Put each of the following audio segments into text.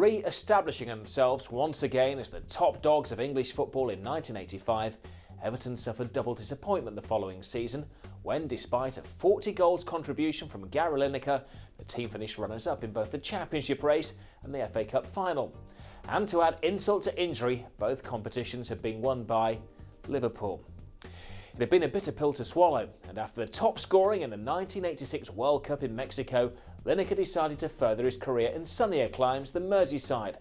Re-establishing themselves once again as the top dogs of English football in 1985, Everton suffered double disappointment the following season when, despite a 40 goals contribution from Gary Lineker, the team finished runners-up in both the Championship race and the FA Cup final. And to add insult to injury, both competitions had been won by Liverpool. It had been a bitter pill to swallow, and after the top scoring in the 1986 World Cup in Mexico, Lineker decided to further his career in sunnier climes than Merseyside.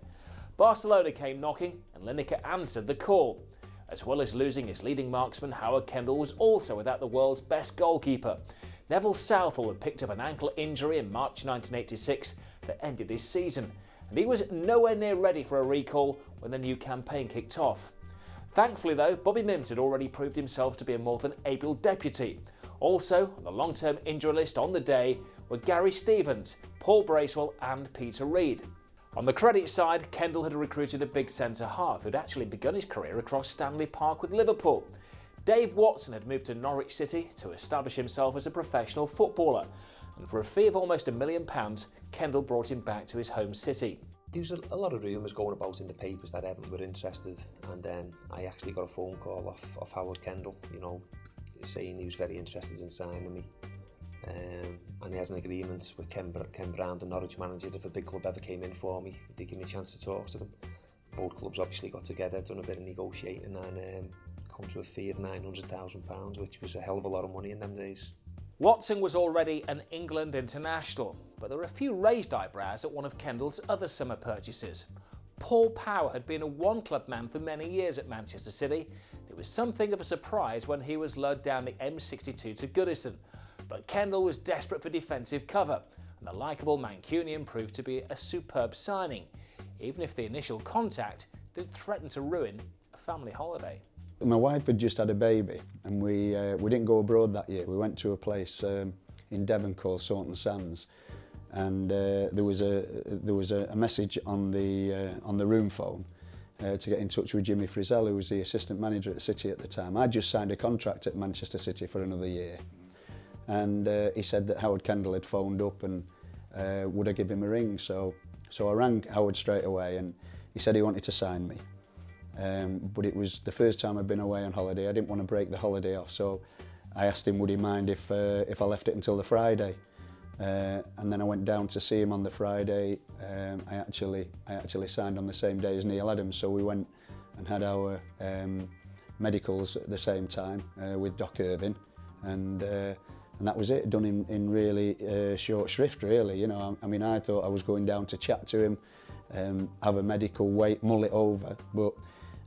Barcelona came knocking, and Lineker answered the call. As well as losing his leading marksman, Howard Kendall was also without the world's best goalkeeper. Neville Southall had picked up an ankle injury in March 1986 that ended his season, and he was nowhere near ready for a recall when the new campaign kicked off. Thankfully though, Bobby Mims had already proved himself to be a more than able deputy. Also on the long-term injury list on the day were Gary Stevens, Paul Bracewell and Peter Reid. On the credit side, Kendall had recruited a big centre-half who'd actually begun his career across Stanley Park with Liverpool. Dave Watson had moved to Norwich City to establish himself as a professional footballer, and for a fee of almost £1 million, Kendall brought him back to his home city. There was a lot of rumours going about in the papers that Everton were interested, and then I actually got a phone call off Howard Kendall, saying he was very interested in signing me. And he has an agreement with Ken Brown, the Norwich manager. If a big club ever came in for me, they'd give me a chance to talk to them. Both clubs obviously got together, done a bit of negotiating, and come to a fee of £900,000, which was a hell of a lot of money in them days. Watson was already an England international, but there were a few raised eyebrows at one of Kendall's other summer purchases. Paul Power had been a one-club man for many years at Manchester City. It was something of a surprise when he was lured down the M62 to Goodison. But Kendall was desperate for defensive cover, and the likeable Mancunian proved to be a superb signing, even if the initial contact did threaten to ruin a family holiday. My wife had just had a baby, and we didn't go abroad that year. We went to a place in Devon called Saunton Sands, and there was a message on the room phone to get in touch with Jimmy Frizzell, who was the assistant manager at City at the time. I just signed a contract at Manchester City for another year. And he said that Howard Kendall had phoned up and would I give him a ring. So I rang Howard straight away, and he said he wanted to sign me. But it was the first time I'd been away on holiday. I didn't want to break the holiday off, so I asked him would he mind if I left it until the Friday. And then I went down to see him on the Friday. I actually signed on the same day as Neil Adams, so we went and had our medicals at the same time with Doc Irvin, and that was it, done in really short shrift, really. I mean, I thought I was going down to chat to him, have a medical, mull it over, but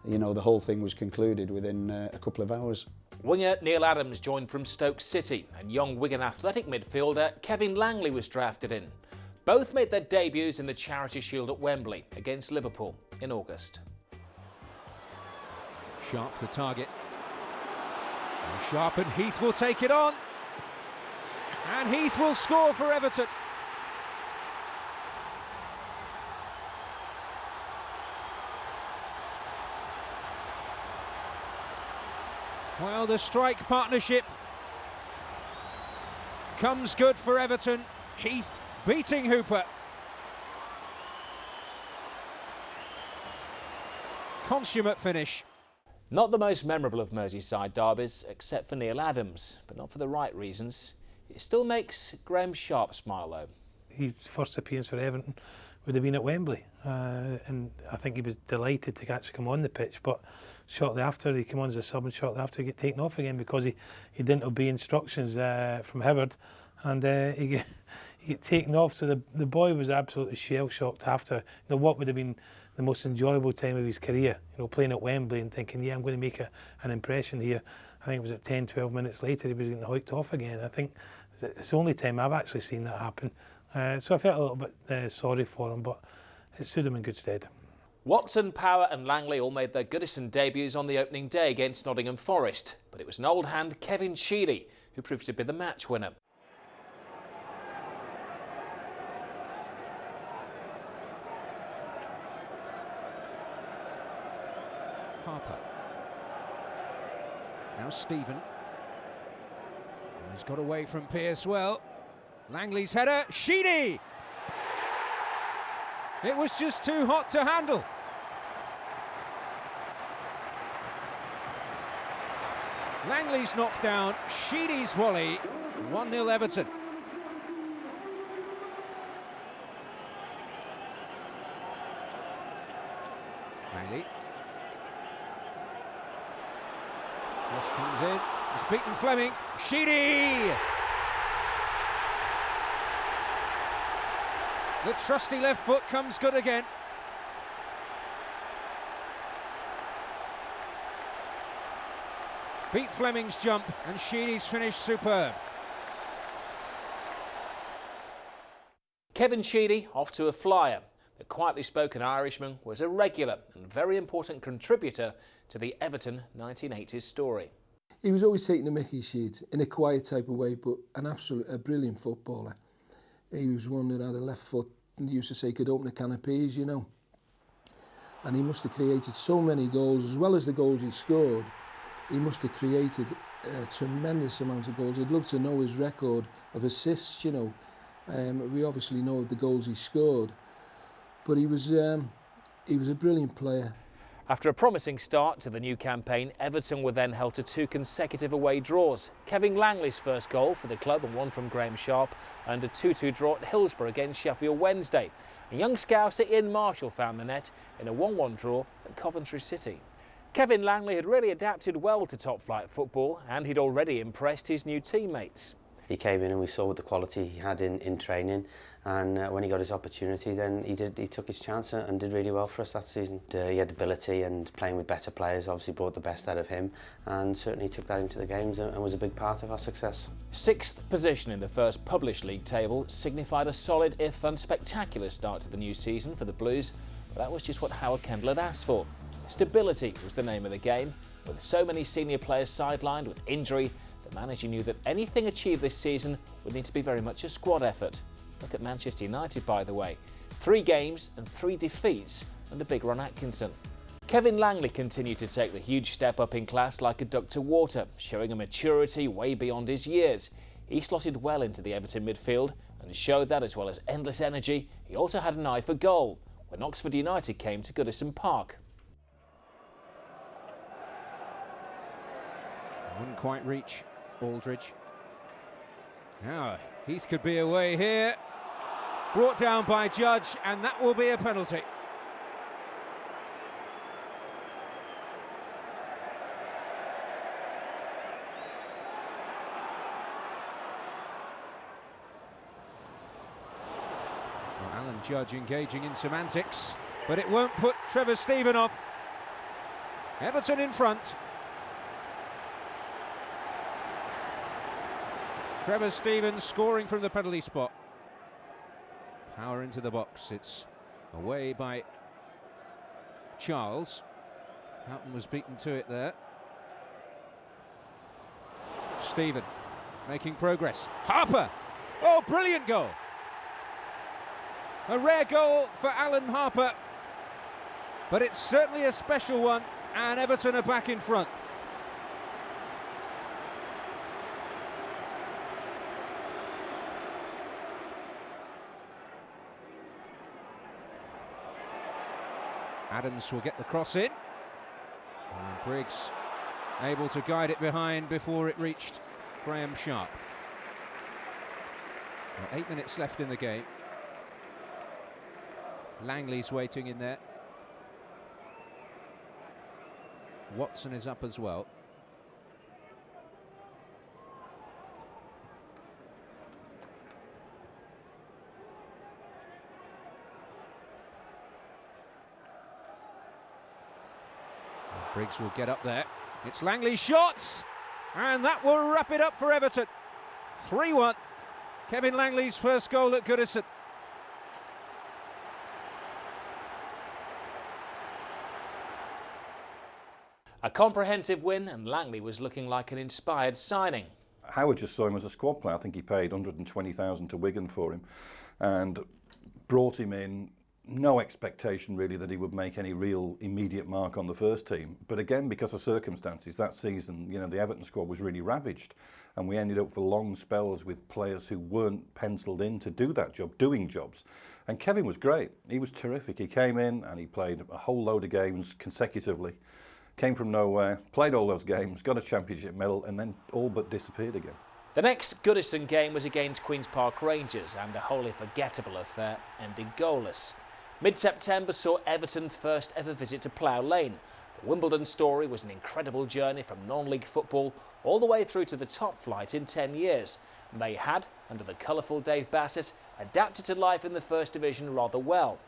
the whole thing was concluded within a couple of hours. Winger Neil Adams joined from Stoke City, and young Wigan Athletic midfielder Kevin Langley was drafted in. Both made their debuts in the Charity Shield at Wembley against Liverpool in August. Sharp the target. And Sharp and Heath will take it on. And Heath will score for Everton. Well, the strike partnership comes good for Everton. Heath beating Hooper. Consummate finish. Not the most memorable of Merseyside derbies, except for Neil Adams, but not for the right reasons. It still makes Graham Sharp smile though. His first appearance for Everton would have been at Wembley, and I think he was delighted to actually come on the pitch, but shortly after he came on as a sub, and shortly after he got taken off again because he didn't obey instructions from Howard, and he got taken off. So the boy was absolutely shell-shocked after what would have been the most enjoyable time of his career, playing at Wembley and thinking, yeah, I'm going to make an impression here. I think it was at 10, 12 minutes later he was getting hoiked off again. I think it's the only time I've actually seen that happen. So I felt a little bit sorry for him, but it stood him in good stead. Watson, Power and Langley all made their Goodison debuts on the opening day against Nottingham Forest, but it was an old hand, Kevin Sheedy, who proved to be the match winner. Harper. Now Stephen. He's got away from Pearce well. Langley's header, Sheedy! It was just too hot to handle. Langley's knocked down, Sheedy's volley, 1-0 Everton. Langley. Cross comes in, he's beaten Fleming, Sheedy! The trusty left foot comes good again. Beat Fleming's jump, and Sheedy's finish superb. Kevin Sheedy off to a flyer. The quietly spoken Irishman was a regular and very important contributor to the Everton 1980s story. He was always taking the mickey sheet in a quiet type of way, but a brilliant footballer. He was one that had a left foot, and he used to say could open a can of peas, you know. And he must have created so many goals, as well as the goals he scored. He must have created a tremendous amount of goals. I'd love to know his record of assists, you know. We obviously know the goals he scored, but he was a brilliant player. After a promising start to the new campaign, Everton were then held to 2 consecutive away draws. Kevin Langley's first goal for the club and one from Graham Sharp, and a 2-2 draw at Hillsborough against Sheffield Wednesday. And young Scouser Ian Marshall found the net in a 1-1 draw at Coventry City. Kevin Langley had really adapted well to top-flight football, and he'd already impressed his new teammates. He came in and we saw the quality he had in training, and when he got his opportunity, then he took his chance and did really well for us that season. He had ability, and playing with better players obviously brought the best out of him, and certainly took that into the games and was a big part of our success. 6th position in the first published league table signified a solid, if unspectacular, start to the new season for the Blues, but that was just what Howard Kendall had asked for. Stability was the name of the game. With so many senior players sidelined with injury, the manager knew that anything achieved this season would need to be very much a squad effort. Look at Manchester United, by the way. 3 games and 3 defeats under Big Ron Atkinson. Kevin Langley continued to take the huge step up in class like a duck to water, showing a maturity way beyond his years. He slotted well into the Everton midfield and showed that, as well as endless energy, he also had an eye for goal when Oxford United came to Goodison Park. Wouldn't quite reach Aldridge. Now, Heath could be away here. Brought down by Judge, and that will be a penalty. Well, Alan Judge engaging in semantics, but it won't put Trevor Stephen off. Everton in front. Trevor Stevens scoring from the penalty spot. Power into the box. It's away by Charles. Houghton was beaten to it there. Stephen making progress. Harper! Oh, brilliant goal! A rare goal for Alan Harper, but it's certainly a special one, and Everton are back in front. Adams will get the cross in, and Briggs able to guide it behind before it reached Graham Sharp. Well, 8 minutes left in the game. Langley's waiting in there. Watson is up as well. Briggs will get up there. It's Langley's shots, and that will wrap it up for Everton. 3-1. Kevin Langley's first goal at Goodison. A comprehensive win, and Langley was looking like an inspired signing. Howard just saw him as a squad player. I think he paid 120,000 to Wigan for him and brought him in. No expectation really that he would make any real immediate mark on the first team. But again, because of circumstances, that season, you know, the Everton squad was really ravaged, and we ended up for long spells with players who weren't penciled in to do that job, doing jobs. And Kevin was great. He was terrific. He came in and he played a whole load of games consecutively. Came from nowhere, played all those games, got a championship medal, and then all but disappeared again. The next Goodison game was against Queen's Park Rangers, and a wholly forgettable affair ended goalless. Mid-September saw Everton's first ever visit to Plough Lane. The Wimbledon story was an incredible journey from non-league football all the way through to the top flight in 10 years. They had, under the colourful Dave Bassett, adapted to life in the First Division rather well.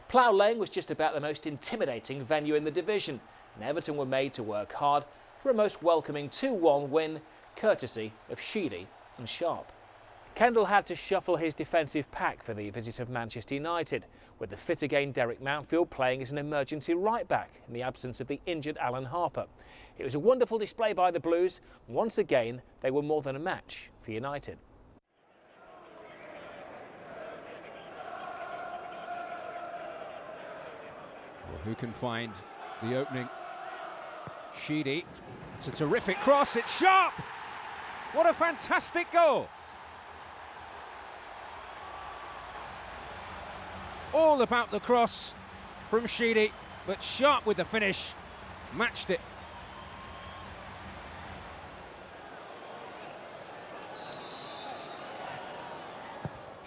Plough Lane was just about the most intimidating venue in the division, and Everton were made to work hard for a most welcoming 2-1 win, courtesy of Sheedy and Sharp. Kendall had to shuffle his defensive pack for the visit of Manchester United, with the fit again Derek Mountfield playing as an emergency right-back in the absence of the injured Alan Harper. It was a wonderful display by the Blues. Once again, they were more than a match for United. Well, who can find the opening? Sheedy. It's a terrific cross. It's Sharp. What a fantastic goal. All about the cross from Sheedy, but Sharp with the finish matched it.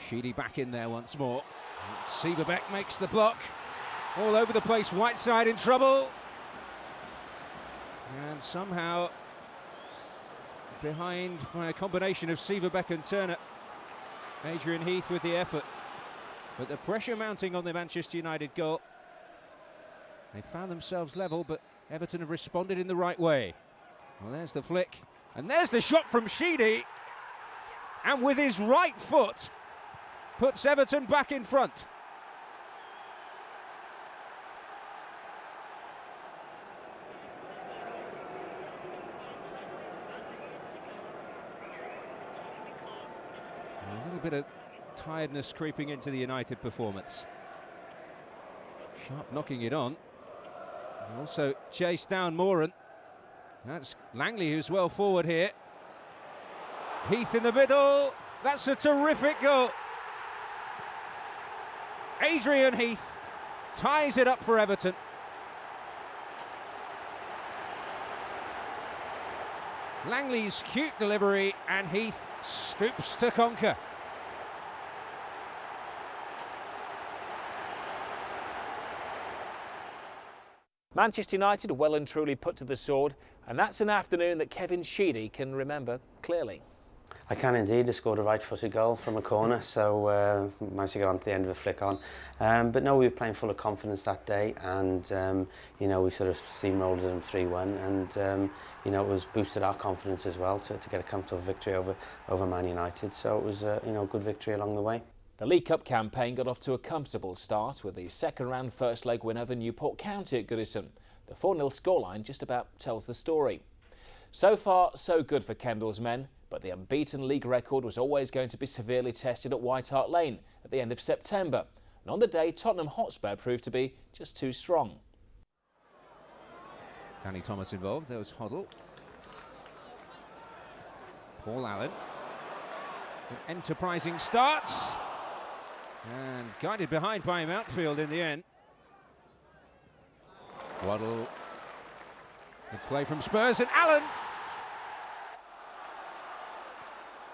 Sheedy back in there once more. Sieberbeck makes the block. All over the place, Whiteside in trouble. And somehow behind by a combination of Sieberbeck and Turner. Adrian Heath with the effort. But the pressure mounting on the Manchester United goal. They found themselves level, but Everton have responded in the right way. Well, there's the flick. And there's the shot from Sheedy. And with his right foot, puts Everton back in front. A little bit of tiredness creeping into the United performance. Sharp knocking it on. Also chased down Moran. That's Langley who's well forward here. Heath in the middle. That's a terrific goal. Adrian Heath ties it up for Everton. Langley's cute delivery and Heath stoops to conquer. Manchester United well and truly put to the sword, and that's an afternoon that Kevin Sheedy can remember clearly. I can indeed. I scored a right-footed goal from a corner, so managed to get on to the end of a flick on. But no, we were playing full of confidence that day, and you know, we sort of steamrolled them 3-1, and you know, it was boosted our confidence as well to get a comfortable victory over Man United. So it was you know, a good victory along the way. The League Cup campaign got off to a comfortable start with the second-round first leg win over Newport County at Goodison. The 4-0 scoreline just about tells the story. So far, so good for Kendall's men, but the unbeaten league record was always going to be severely tested at White Hart Lane at the end of September. And on the day, Tottenham Hotspur proved to be just too strong. Danny Thomas involved. There was Hoddle. Paul Allen. An enterprising starts. And guided behind by Mountfield in the end. Waddle. Good play from Spurs and Allen.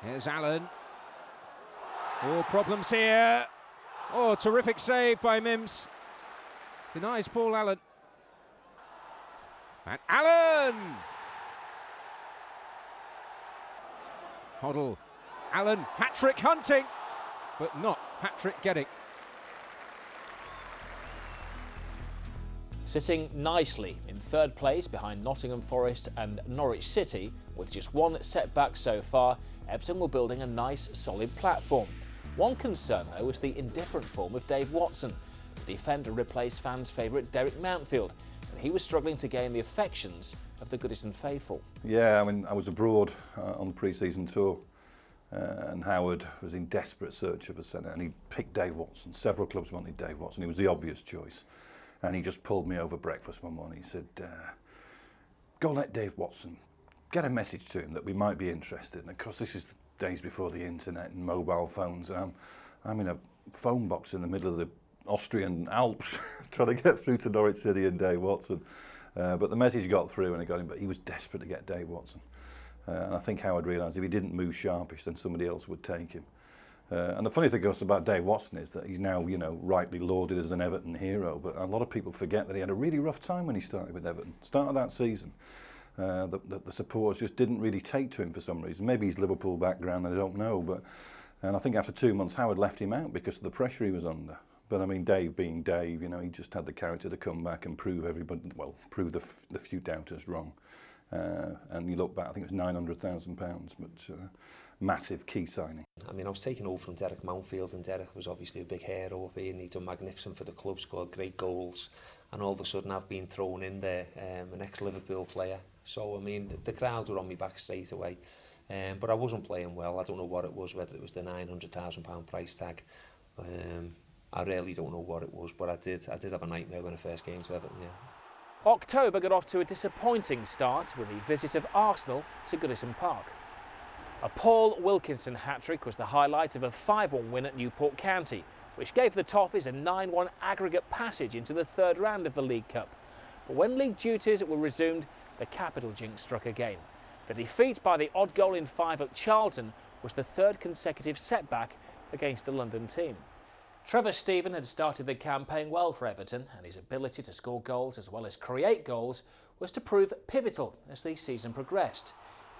Here's Allen. Oh, problems here. Oh, terrific save by Mims. Denies Paul Allen. And Allen! Hoddle. Allen, hat-trick hunting, but not hat-trick getting. Sitting nicely in third place behind Nottingham Forest and Norwich City, with just one setback so far, Everton were building a nice, solid platform. One concern, though, was the indifferent form of Dave Watson. The defender replaced fans' favourite Derek Mountfield, and he was struggling to gain the affections of the Goodison faithful. Yeah, I mean, I was abroad on the pre-season tour, and Howard was in desperate search of a centre, and he picked Dave Watson. Several clubs wanted Dave Watson. He was the obvious choice. And he just pulled me over breakfast one morning. He said, go let Dave Watson, get a message to him that we might be interested. And of course, this is days before the internet and mobile phones. And I'm in a phone box in the middle of the Austrian Alps trying to get through to Norwich City and Dave Watson. But the message got through and it got him, but he was desperate to get Dave Watson. And I think Howard realised if he didn't move sharpish, then somebody else would take him. And the funny thing about Dave Watson is that he's now, you know, rightly lauded as an Everton hero, but a lot of people forget that he had a really rough time when he started with Everton. Start of that season, the supporters just didn't really take to him for some reason. Maybe his Liverpool background, I don't know, but and I think after 2 months Howard left him out because of the pressure he was under. But I mean, Dave being Dave, you know, he just had the character to come back and prove everybody, well, prove the few doubters wrong. And you look back, I think it was £900,000, but massive key signing. I mean, I was taken over from Derek Mountfield, and Derek was obviously a big hero up here, and he'd done magnificent for the club, scored great goals, and all of a sudden I've been thrown in there, an ex-Liverpool player. So, I mean, the crowd were on me back straight away, but I wasn't playing well. I don't know what it was, whether it was the £900,000 price tag. I really don't know what it was, but I did have a nightmare when I first came to Everton, yeah. October got off to a disappointing start with the visit of Arsenal to Goodison Park. A Paul Wilkinson hat-trick was the highlight of a 5-1 win at Newport County, which gave the Toffees a 9-1 aggregate passage into the third round of the League Cup. But when league duties were resumed, the capital jinx struck again. The defeat by the odd goal in 5 at Charlton was the third consecutive setback against a London team. Trevor Stephen had started the campaign well for Everton, and his ability to score goals as well as create goals was to prove pivotal as the season progressed.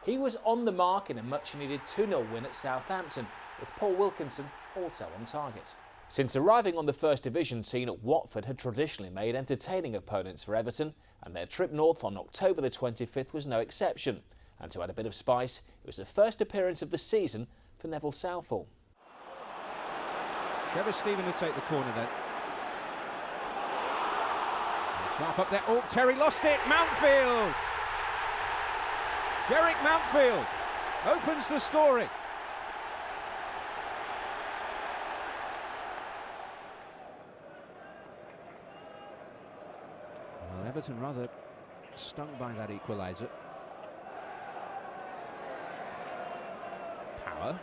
He was on the mark in a much-needed 2-0 win at Southampton, with Paul Wilkinson also on target. Since arriving on the First Division scene, Watford had traditionally made entertaining opponents for Everton, and their trip north on October the 25th was no exception. And to add a bit of spice, it was the first appearance of the season for Neville Southall. Trevor Stephen will take the corner then. Sharp up there. Oh, Terry lost it. Mountfield. Derek Mountfield opens the scoring. Well, Everton rather stung by that equaliser. Power.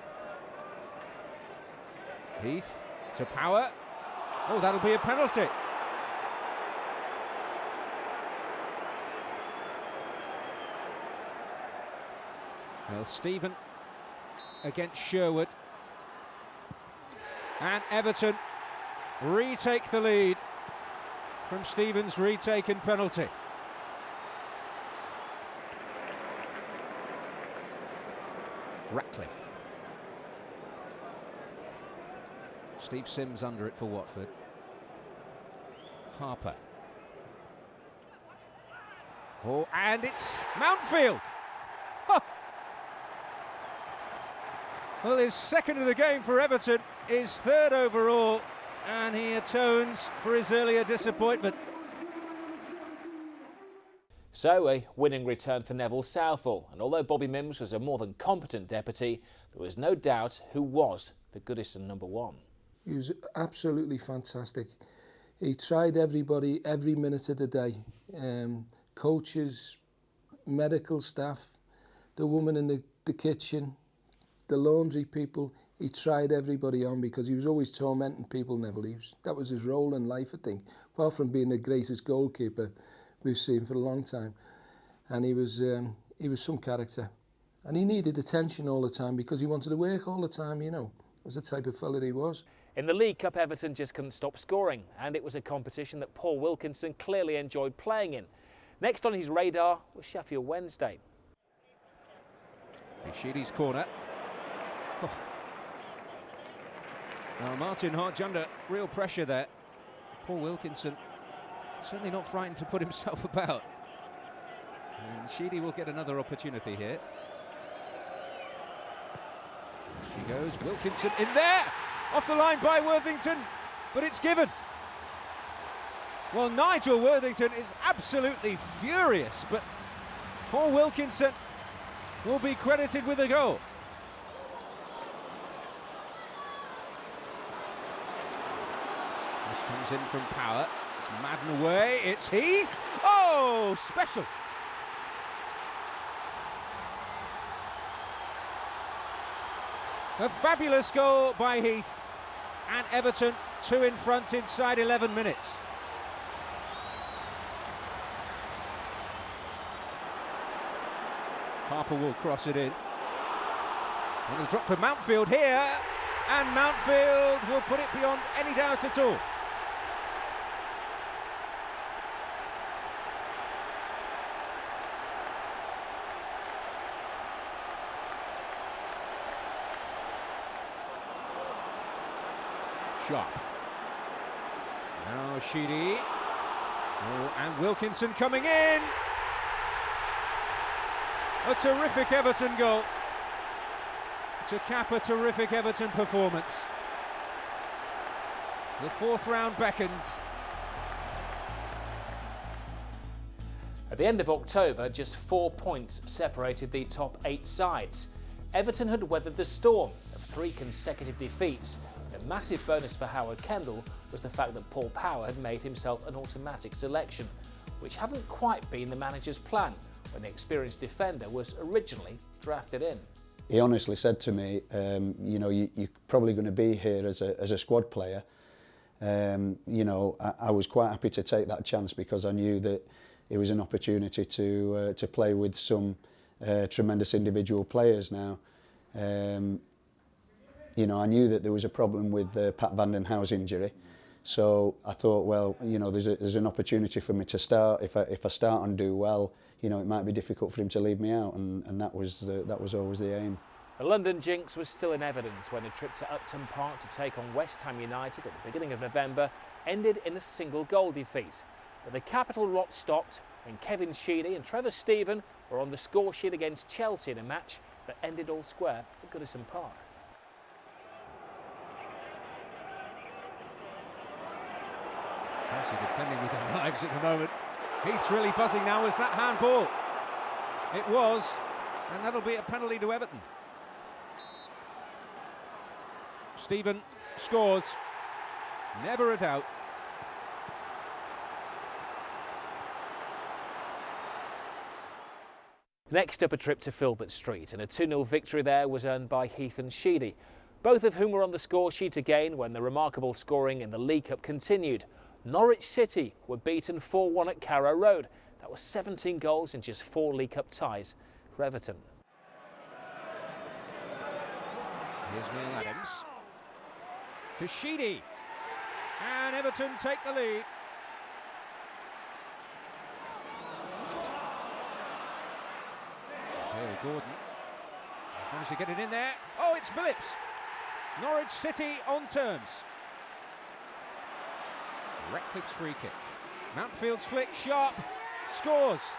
Heath to Power. Oh, that'll be a penalty. Well, Stephen against Sherwood. And Everton retake the lead from Stephen's retaken penalty. Ratcliffe. Steve Sims under it for Watford. Harper. Oh, and it's Mountfield. Oh. Well, his second of the game for Everton, his third overall, and he atones for his earlier disappointment. So, a winning return for Neville Southall, and although Bobby Mims was a more than competent deputy, there was no doubt who was the Goodison #1. He was absolutely fantastic. He tried everybody every minute of the day. Coaches, medical staff, the woman in the kitchen, the laundry people. He tried everybody on because he was always tormenting people, Neville. That was his role in life, I think. Apart from being the greatest goalkeeper we've seen for a long time. And he was some character. And he needed attention all the time because he wanted to work all the time, you know. It was the type of fella he was. In the League Cup, Everton just couldn't stop scoring, and it was a competition that Paul Wilkinson clearly enjoyed playing in. Next on his radar was Sheffield Wednesday. Sheedy's corner. Oh. Now Martin Hodge under real pressure there. Paul Wilkinson certainly not frightened to put himself about. And Sheedy will get another opportunity here. She goes, Wilkinson in there! Off the line by Worthington, but it's given. Well, Nigel Worthington is absolutely furious, but Paul Wilkinson will be credited with a goal. This comes in from Power. It's Madden away. It's Heath. Oh, special. A fabulous goal by Heath. and Everton 2 in front inside 11 minutes. Harper will cross it in. And it'll drop for Mountfield here, and Mountfield will put it beyond any doubt at all. Sharp. Now Sheedy. Oh, and Wilkinson coming in. A terrific Everton goal to cap a terrific Everton performance. The fourth round beckons. At the end of October, just 4 points separated the top 8 sides. Everton had weathered the storm of 3 consecutive defeats. The massive bonus for Howard Kendall was the fact that Paul Power had made himself an automatic selection, which hadn't quite been the manager's plan when the experienced defender was originally drafted in. He honestly said to me, you know, you're probably going to be here as a squad player. You know, I was quite happy to take that chance because I knew that it was an opportunity to play with some tremendous individual players now. You know, I knew that there was a problem with Pat Van den Hau's injury, so I thought, well, you know, there's an opportunity for me to start. If I start and do well, you know, it might be difficult for him to leave me out, and that was always the aim. The London jinx was still in evidence when a trip to Upton Park to take on West Ham United at the beginning of November ended in a single goal defeat. But the capital rot stopped when Kevin Sheedy and Trevor Steven were on the score sheet against Chelsea in a match that ended all square at Goodison Park. Chelsea defending with their lives at the moment. Heath's really buzzing now. Was that handball? It was, and that'll be a penalty to Everton. Steven scores, never a doubt. Next up, a trip to Filbert Street, and a 2-0 victory there was earned by Heath and Sheedy, both of whom were on the score sheet again when the remarkable scoring in the League Cup continued. Norwich City were beaten 4-1 at Carrow Road. That was 17 goals in just 4 League Cup ties for Everton. Here's Neil Adams to Sheedy, and Everton take the lead. Taylor Gordon managed to get it in there. Oh, it's Phillips. Norwich City on terms. Ratcliffe's free kick. Mountfield's flick, Sharp scores.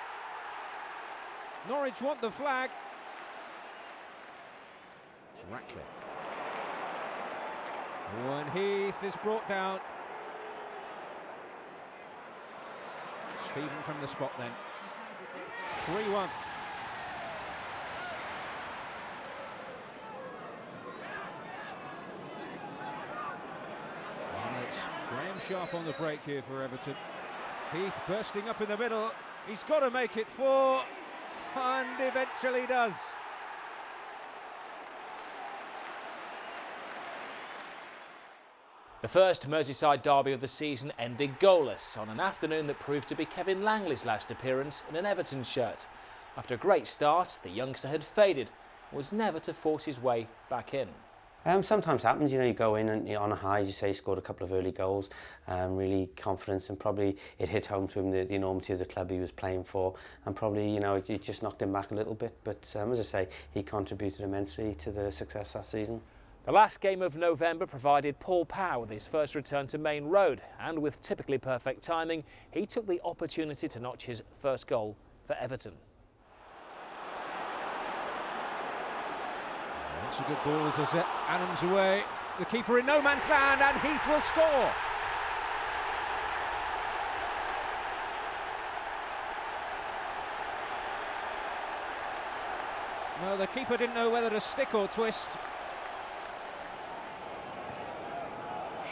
Norwich want the flag. Ratcliffe. And Heath is brought down. Steven from the spot then. 3-1. Graham Sharp on the break here for Everton. Heath bursting up in the middle. He's got to make it 4, and eventually does. The first Merseyside derby of the season ended goalless on an afternoon that proved to be Kevin Langley's last appearance in an Everton shirt. After a great start, the youngster had faded and was never to force his way back in. Sometimes happens, you know, you go in and you're on a high, as you say, he scored a couple of early goals, really confidence, and probably it hit home to him the enormity of the club he was playing for, and probably, you know, it just knocked him back a little bit, but as I say, he contributed immensely to the success that season. The last game of November provided Paul Power with his first return to Main Road, and with typically perfect timing, he took the opportunity to notch his first goal for Everton. That's a good ball to set Adams away. The keeper in no man's land, and Heath will score. Well, the keeper didn't know whether to stick or twist.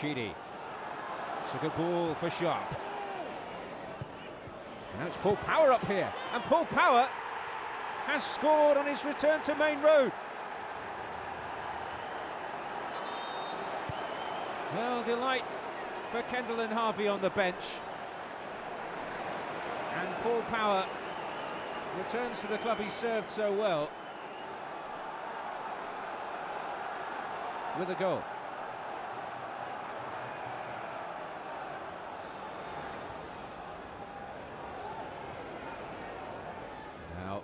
Sheedy. It's a good ball for Sharp. Now it's Paul Power up here, and Paul Power has scored on his return to Main Road. Well, delight for Kendall and Harvey on the bench. And Paul Power returns to the club he served so well with a goal. Now,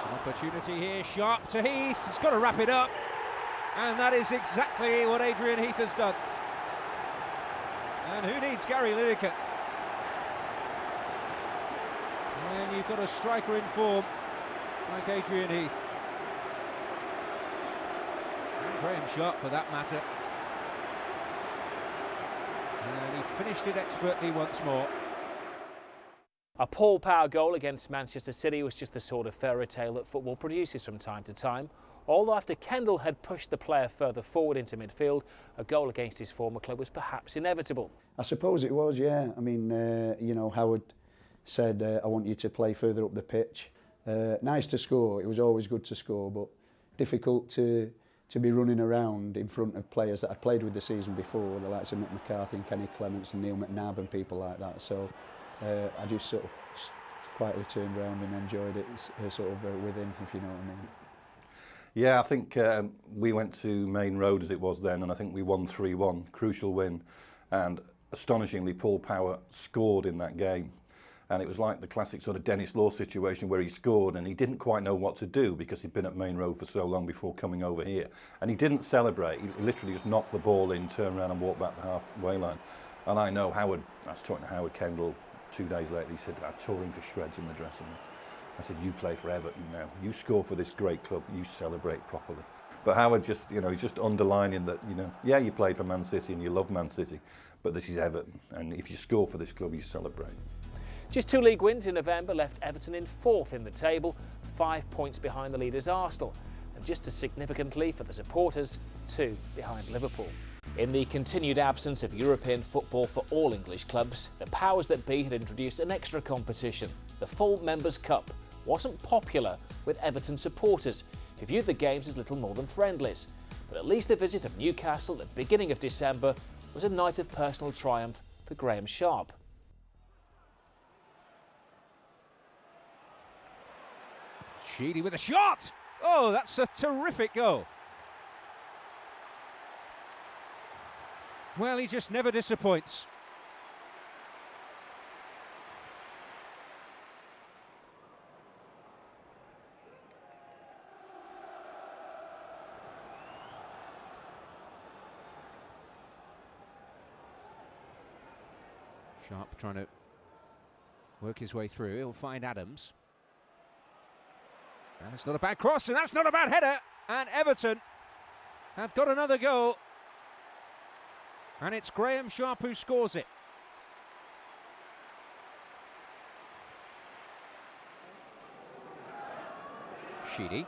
an opportunity here, Sharp to Heath, he's got to wrap it up, and that is exactly what Adrian Heath has done. And who needs Gary Lineker when you've got a striker in form like Adrian Heath? And Graham Sharp for that matter. And he finished it expertly once more. A Paul Power goal against Manchester City was just the sort of fairy tale that football produces from time to time. Although after Kendall had pushed the player further forward into midfield, a goal against his former club was perhaps inevitable. I suppose it was, yeah. I mean, you know, Howard said, I want you to play further up the pitch. Nice to score, it was always good to score, but difficult to be running around in front of players that I'd played with the season before, the likes of Mick McCarthy and Kenny Clements and Neil McNabb and people like that. So I just sort of quietly turned around and enjoyed it sort of within, if you know what I mean. Yeah, I think we went to Main Road as it was then, and I think we won 3-1, crucial win. And astonishingly, Paul Power scored in that game. And it was like the classic sort of Dennis Law situation where he scored and he didn't quite know what to do because he'd been at Main Road for so long before coming over here. And he didn't celebrate, he literally just knocked the ball in, turned around and walked back the halfway line. And I know Howard, I was talking to Howard Kendall 2 days later, he said, I tore him to shreds in the dressing room. I said, you play for Everton now. You score for this great club. You celebrate properly. But Howard just, you know, he's just underlining that, you know, yeah, you played for Man City and you love Man City, but this is Everton. And if you score for this club, you celebrate. Just 2 league wins in November left Everton in 4th in the table, 5 points behind the leaders Arsenal. And just as significantly for the supporters, 2 behind Liverpool. In the continued absence of European football for all English clubs, the powers that be had introduced an extra competition, the full Members' Cup. Wasn't popular with Everton supporters, who viewed the games as little more than friendlies. But at least the visit of Newcastle at the beginning of December was a night of personal triumph for Graham Sharp. Sheedy with a shot! Oh, that's a terrific goal. Well, he just never disappoints. Sharp trying to work his way through. He'll find Adams. And it's not a bad cross, and that's not a bad header. And Everton have got another goal. And it's Graham Sharp who scores it. Sheedy.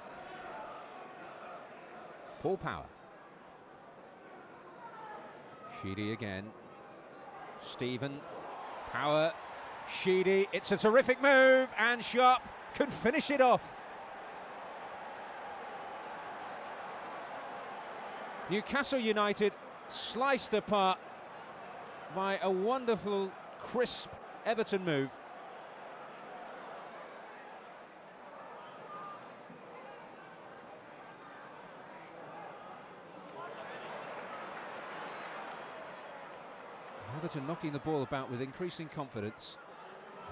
Paul Power. Sheedy again. Stephen. Power. Sheedy. It's a terrific move, and Sharp can finish it off. Newcastle United sliced apart by a wonderful, crisp Everton move. Everton knocking the ball about with increasing confidence.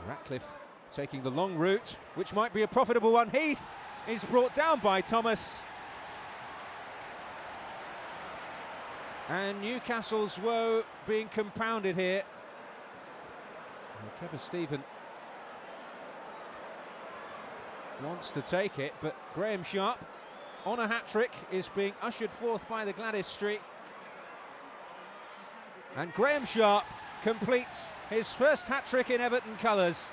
Ratcliffe taking the long route, which might be a profitable one. Heath is brought down by Thomas. And Newcastle's woe being compounded here. Well, Trevor Stephen wants to take it, but Graham Sharp, on a hat-trick, is being ushered forth by the Gladys Street. And Graham Sharp completes his first hat-trick in Everton colours.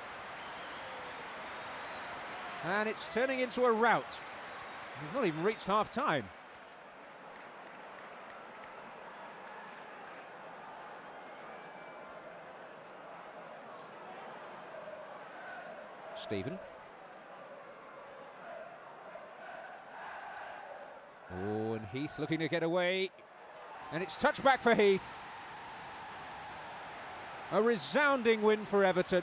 And it's turning into a rout. We've not even reached half-time. Stephen. Oh, and Heath looking to get away. And it's touched back for Heath. A resounding win for Everton.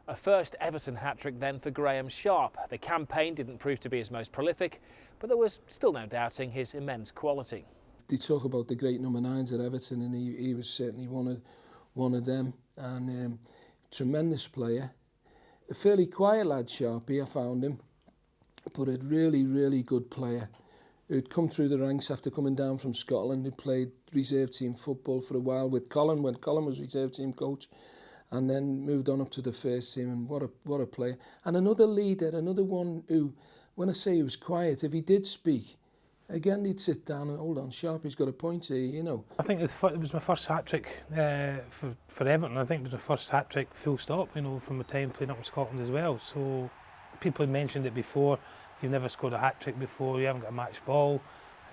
A first Everton hat-trick then for Graham Sharp. The campaign didn't prove to be his most prolific, but there was still no doubting his immense quality. They talk about the great number 9s at Everton, and he was certainly one of them. And tremendous player. A fairly quiet lad, Sharpie, I found him, but a really, really good player who'd come through the ranks after coming down from Scotland. He played reserve team football for a while with Colin, when Colin was reserve team coach, and then moved on up to the first team. And what a player. And another leader, another one who, when I say he was quiet, if he did speak, again, he'd sit down and, hold on, Sharpie's got a point here, you know. I think it was my first hat-trick for Everton. I think it was my first hat-trick full stop, you know, from my time playing up in Scotland as well. So people had mentioned it before. You've never scored a hat-trick before, you haven't got a match ball.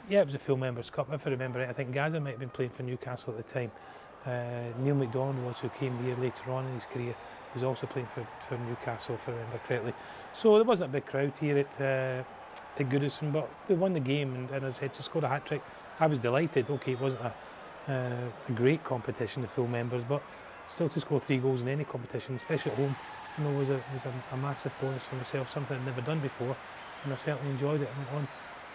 Yeah, it was a full Members' Cup, if I remember it. I think Gaza might have been playing for Newcastle at the time. Neil McDonald was, who came the year later on in his career, was also playing for Newcastle, if I remember correctly. So there wasn't a big crowd here at Goodison, but we won the game, and as I said, to score a hat-trick, I was delighted. Okay, it wasn't a great competition, the full Members, but still to score 3 goals in any competition, especially at home, you know, was a massive bonus for myself, something I'd never done before, and I certainly enjoyed it and went on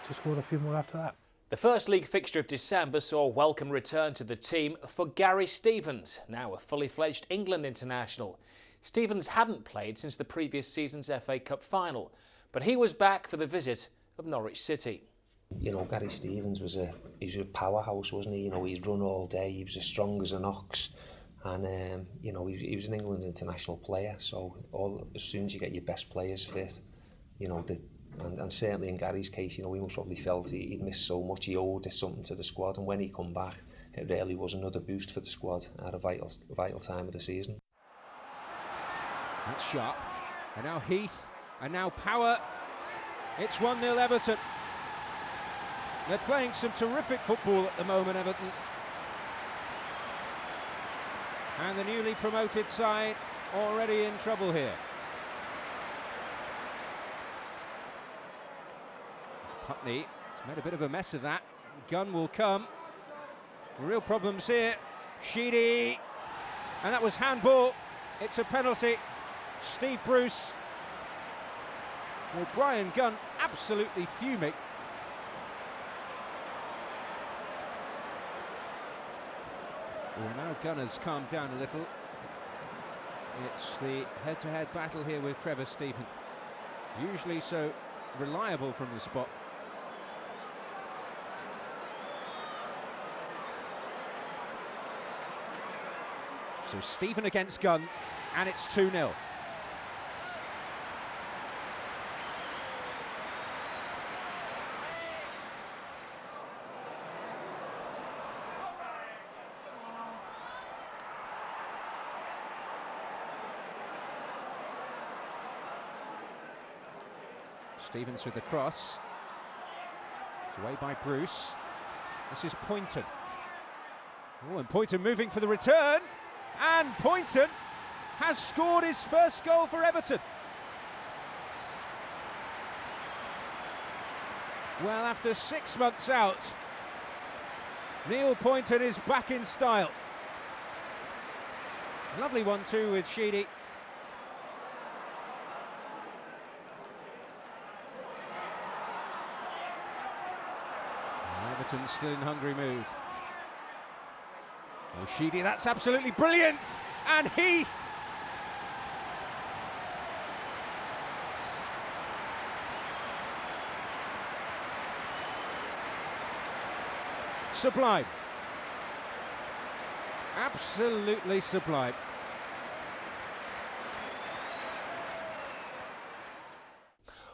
to score a few more after that. The first league fixture of December saw a welcome return to the team for Gary Stevens, now a fully fledged England international. Stevens hadn't played since the previous season's FA Cup final, but he was back for the visit of Norwich City. You know, Gary Stevens he was a powerhouse, wasn't he? You know, he'd run all day, he was as strong as an ox, and you know, he was an England international player. So as soon as you get your best players fit, you know, and certainly in Gary's case, you know, he most probably felt he'd missed so much, he owed something to the squad, and when he come back, it really was another boost for the squad at a vital time of the season. That's Sharp, and now Heath, and now Power. It's 1-0 Everton. They're playing some terrific football at the moment, Everton. And the newly promoted side already in trouble here. Putney has made a bit of a mess of that. Gunn will come. Real problems here. Sheedy. And that was handball. It's a penalty. Steve Bruce. Well, Brian Gunn absolutely fuming. Well, now Gunn has calmed down a little. It's the head-to-head battle here with Trevor Stephen. Usually so reliable from the spot. So Stephen against Gunn, and it's 2-0. Stevens with the cross. It's away by Bruce. This is Poynton. Oh, and Poynton moving for the return. And Poynton has scored his first goal for Everton. Well, after 6 months out, Neil Poynton is back in style. Lovely one too with Sheedy. Everton still in hungry mood. Oh, Sheedy, that's absolutely brilliant! And Heath! Sublime. Absolutely sublime.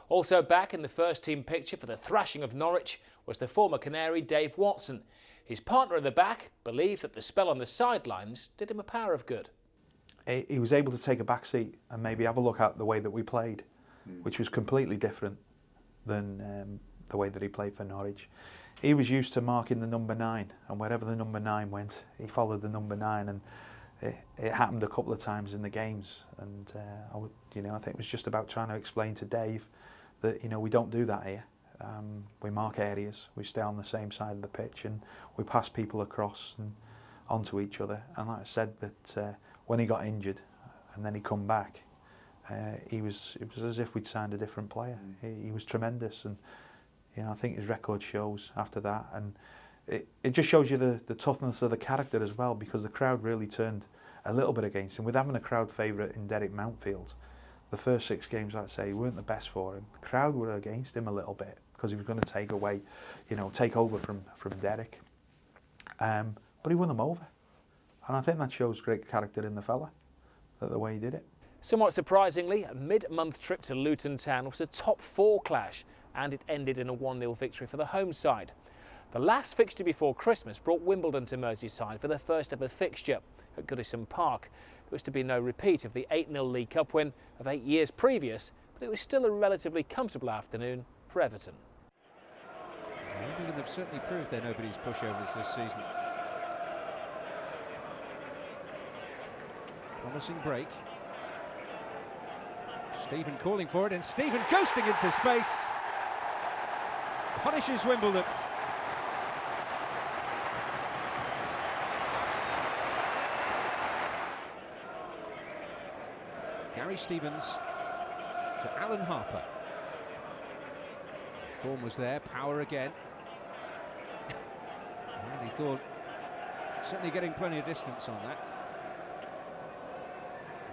Also back in the first team picture for the thrashing of Norwich was the former Canary Dave Watson. His partner at the back believes that the spell on the sidelines did him a power of good. He was able to take a back seat and maybe have a look at the way that we played, which was completely different than the way that he played for Norwich. He was used to marking the number 9, and wherever the number 9 went, he followed the number 9, and it happened a couple of times in the games. And I think it was just about trying to explain to Dave that we don't do that here. We mark areas, we stay on the same side of the pitch, and we pass people across and onto each other. And like I said, that when he got injured and then he come back, it was as if we'd signed a different player. He was tremendous, and I think his record shows after that. And it just shows you the toughness of the character as well, because the crowd really turned a little bit against him. With having a crowd favourite in Derek Mountfield, the first 6 games, I'd say, weren't the best for him. The crowd were against him a little bit because he was going to take over from Derek. But he won them over. And I think that shows great character in the fella, the way he did it. Somewhat surprisingly, a mid-month trip to Luton Town was a top 4 clash, and it ended in a 1-0 victory for the home side. The last fixture before Christmas brought Wimbledon to Merseyside for their first ever fixture at Goodison Park. There was to be no repeat of the 8-0 League Cup win of 8 years previous, but it was still a relatively comfortable afternoon for Everton. Wimbledon have certainly proved they're nobody's pushovers this season. Promising break. Stephen calling for it, and Stephen ghosting into space. Punishes Wimbledon. Gary Stevens to Alan Harper. Form was there, power again. And he thought, certainly getting plenty of distance on that.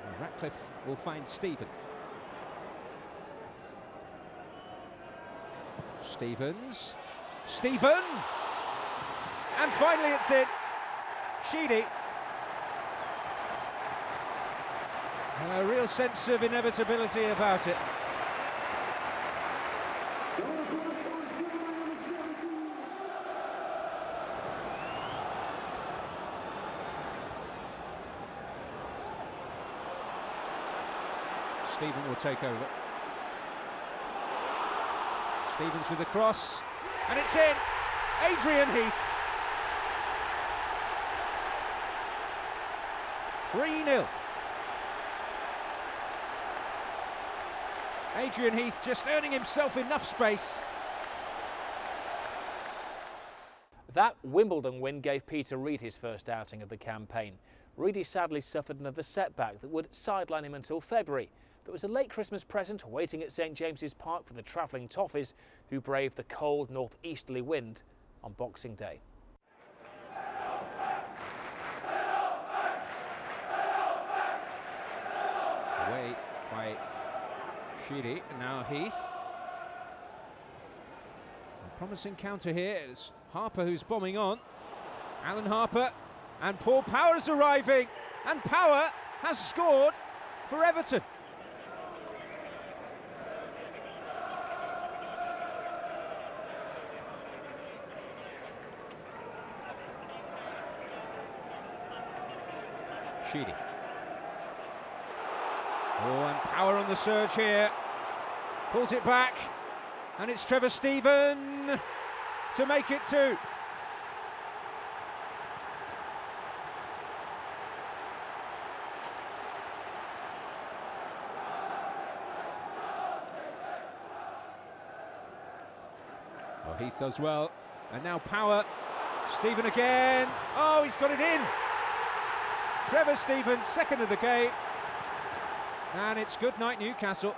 And Ratcliffe will find Stephen. Stephen! And finally it's in. Sheedy. A real sense of inevitability about it. Stephen will take over. Stevens with the cross, and it's in. Adrian Heath. 3-0. Adrian Heath just earning himself enough space. That Wimbledon win gave Peter Reid his first outing of the campaign. Reedy sadly suffered another setback that would sideline him until February. There was a late Christmas present waiting at St James's Park for the travelling Toffees, who braved the cold northeasterly wind on Boxing Day. Away by Sheedy, and now Heath. A promising counter here. It's Harper who's bombing on. Alan Harper, and Paul Power's arriving, and Power has scored for Everton. Sheedy. Oh, and Power on the surge here. Pulls it back, and it's Trevor Stephen to make it 2. Well, Heath does well, and now Power. Stephen again. Oh, he's got it in. Trevor Stevens, second of the game. And it's good night, Newcastle.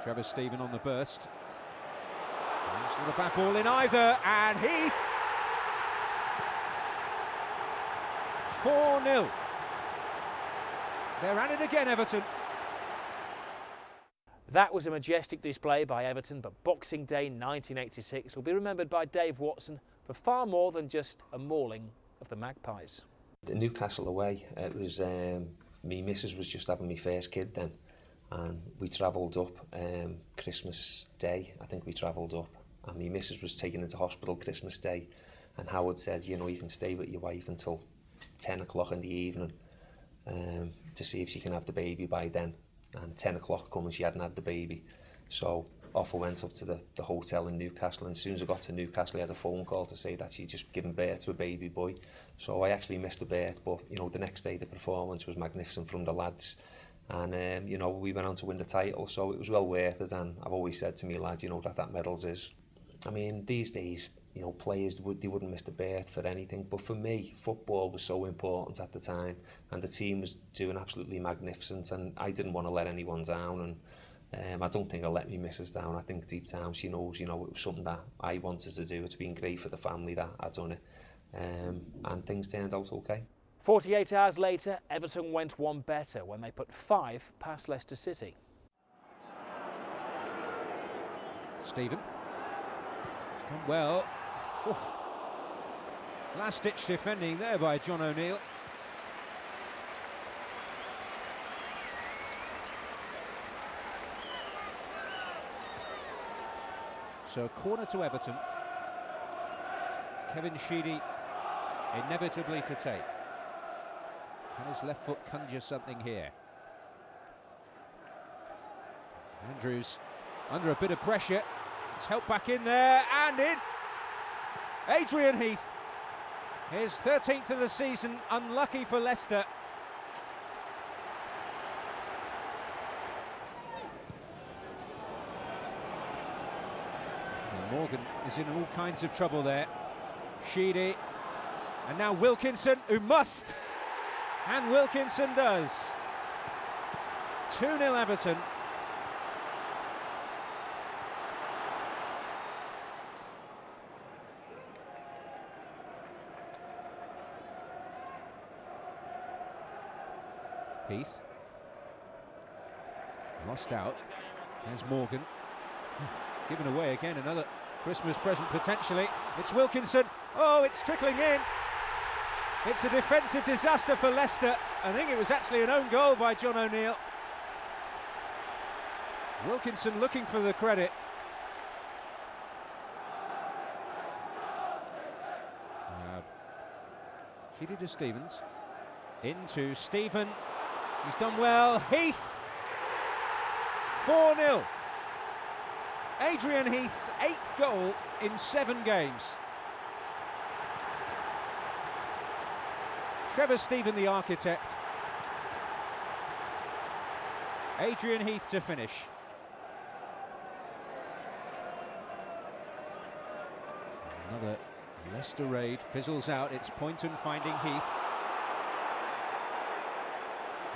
Trevor Stephen on the burst. He's not a bad ball in either, and Heath. 4-0. They're at it again, Everton. That was a majestic display by Everton, but Boxing Day 1986 will be remembered by Dave Watson for far more than just a mauling of the Magpies. The Newcastle away, it was me missus was just having my first kid then, and we travelled up Christmas Day. I think we travelled up, and my missus was taken into hospital Christmas Day, and Howard said, you know, you can stay with your wife until 10 o'clock in the evening to see if she can have the baby by then. And 10 o'clock come and she hadn't had the baby. So off I went up to the hotel in Newcastle, and as soon as I got to Newcastle I had a phone call to say that she'd just given birth to a baby boy. So I actually missed the birth, but you know, the next day the performance was magnificent from the lads, and you know, we went on to win the title, so it was well worth it. And I've always said to me lads, you know, that medals is, I mean, these days, you know, players they wouldn't miss the birth for anything, but for me football was so important at the time, and the team was doing absolutely magnificent, and I didn't want to let anyone down, and I don't think I'll let me missus down. I think deep down she knows, you know, it was something that I wanted to do. It's been great for the family that I'd done it, and things turned out okay. 48 hours later, Everton went one better when they put 5 past Leicester City. Stephen. He's done well. Oof. Last-ditch defending there by John O'Neill. So a corner to Everton. Kevin Sheedy inevitably to take. Can his left foot conjure something here? Andrews under a bit of pressure. It's helped back in there and in. Adrian Heath, his 13th of the season, unlucky for Leicester. And Morgan is in all kinds of trouble there. Sheedy, and now Wilkinson, who must, and Wilkinson does. 2-0 Everton. Heath, lost out. There's Morgan, given away again, another Christmas present potentially. It's Wilkinson, oh, it's trickling in. It's a defensive disaster for Leicester. I think it was actually an own goal by John O'Neill. Wilkinson looking for the credit. Sheedy to Stevens, into Stephen. He's done well. Heath, 4-0. Adrian Heath's 8th goal in 7 games. Trevor Stephen, the architect. Adrian Heath to finish. Another Leicester raid fizzles out. It's Poynton finding Heath.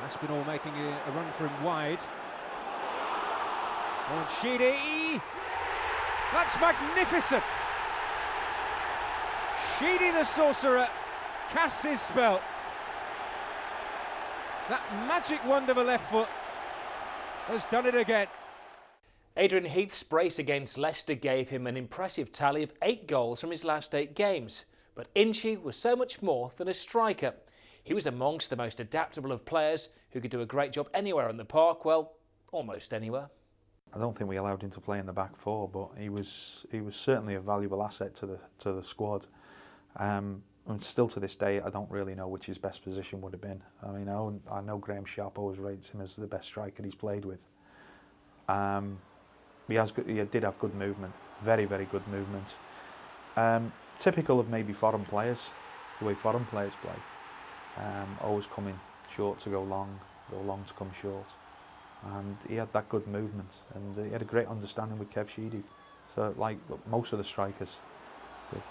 Aspinall making a run for him wide. On Sheedy. That's magnificent. Sheedy the sorcerer casts his spell. That magic wand of a left foot has done it again. Adrian Heath's brace against Leicester gave him an impressive tally of 8 goals from his last 8 games. But Inchy was so much more than a striker. He was amongst the most adaptable of players who could do a great job anywhere in the park, well, almost anywhere. I don't think we allowed him to play in the back four, but he was certainly a valuable asset to the squad. And still to this day, I don't really know which his best position would have been. I mean, I know Graham Sharp always rates him as the best striker he's played with. He did have good movement, very, very good movement. Typical of maybe foreign players, the way foreign players play. Always coming short to go long to come short. And he had that good movement, and he had a great understanding with Kev Sheedy. So like most of the strikers,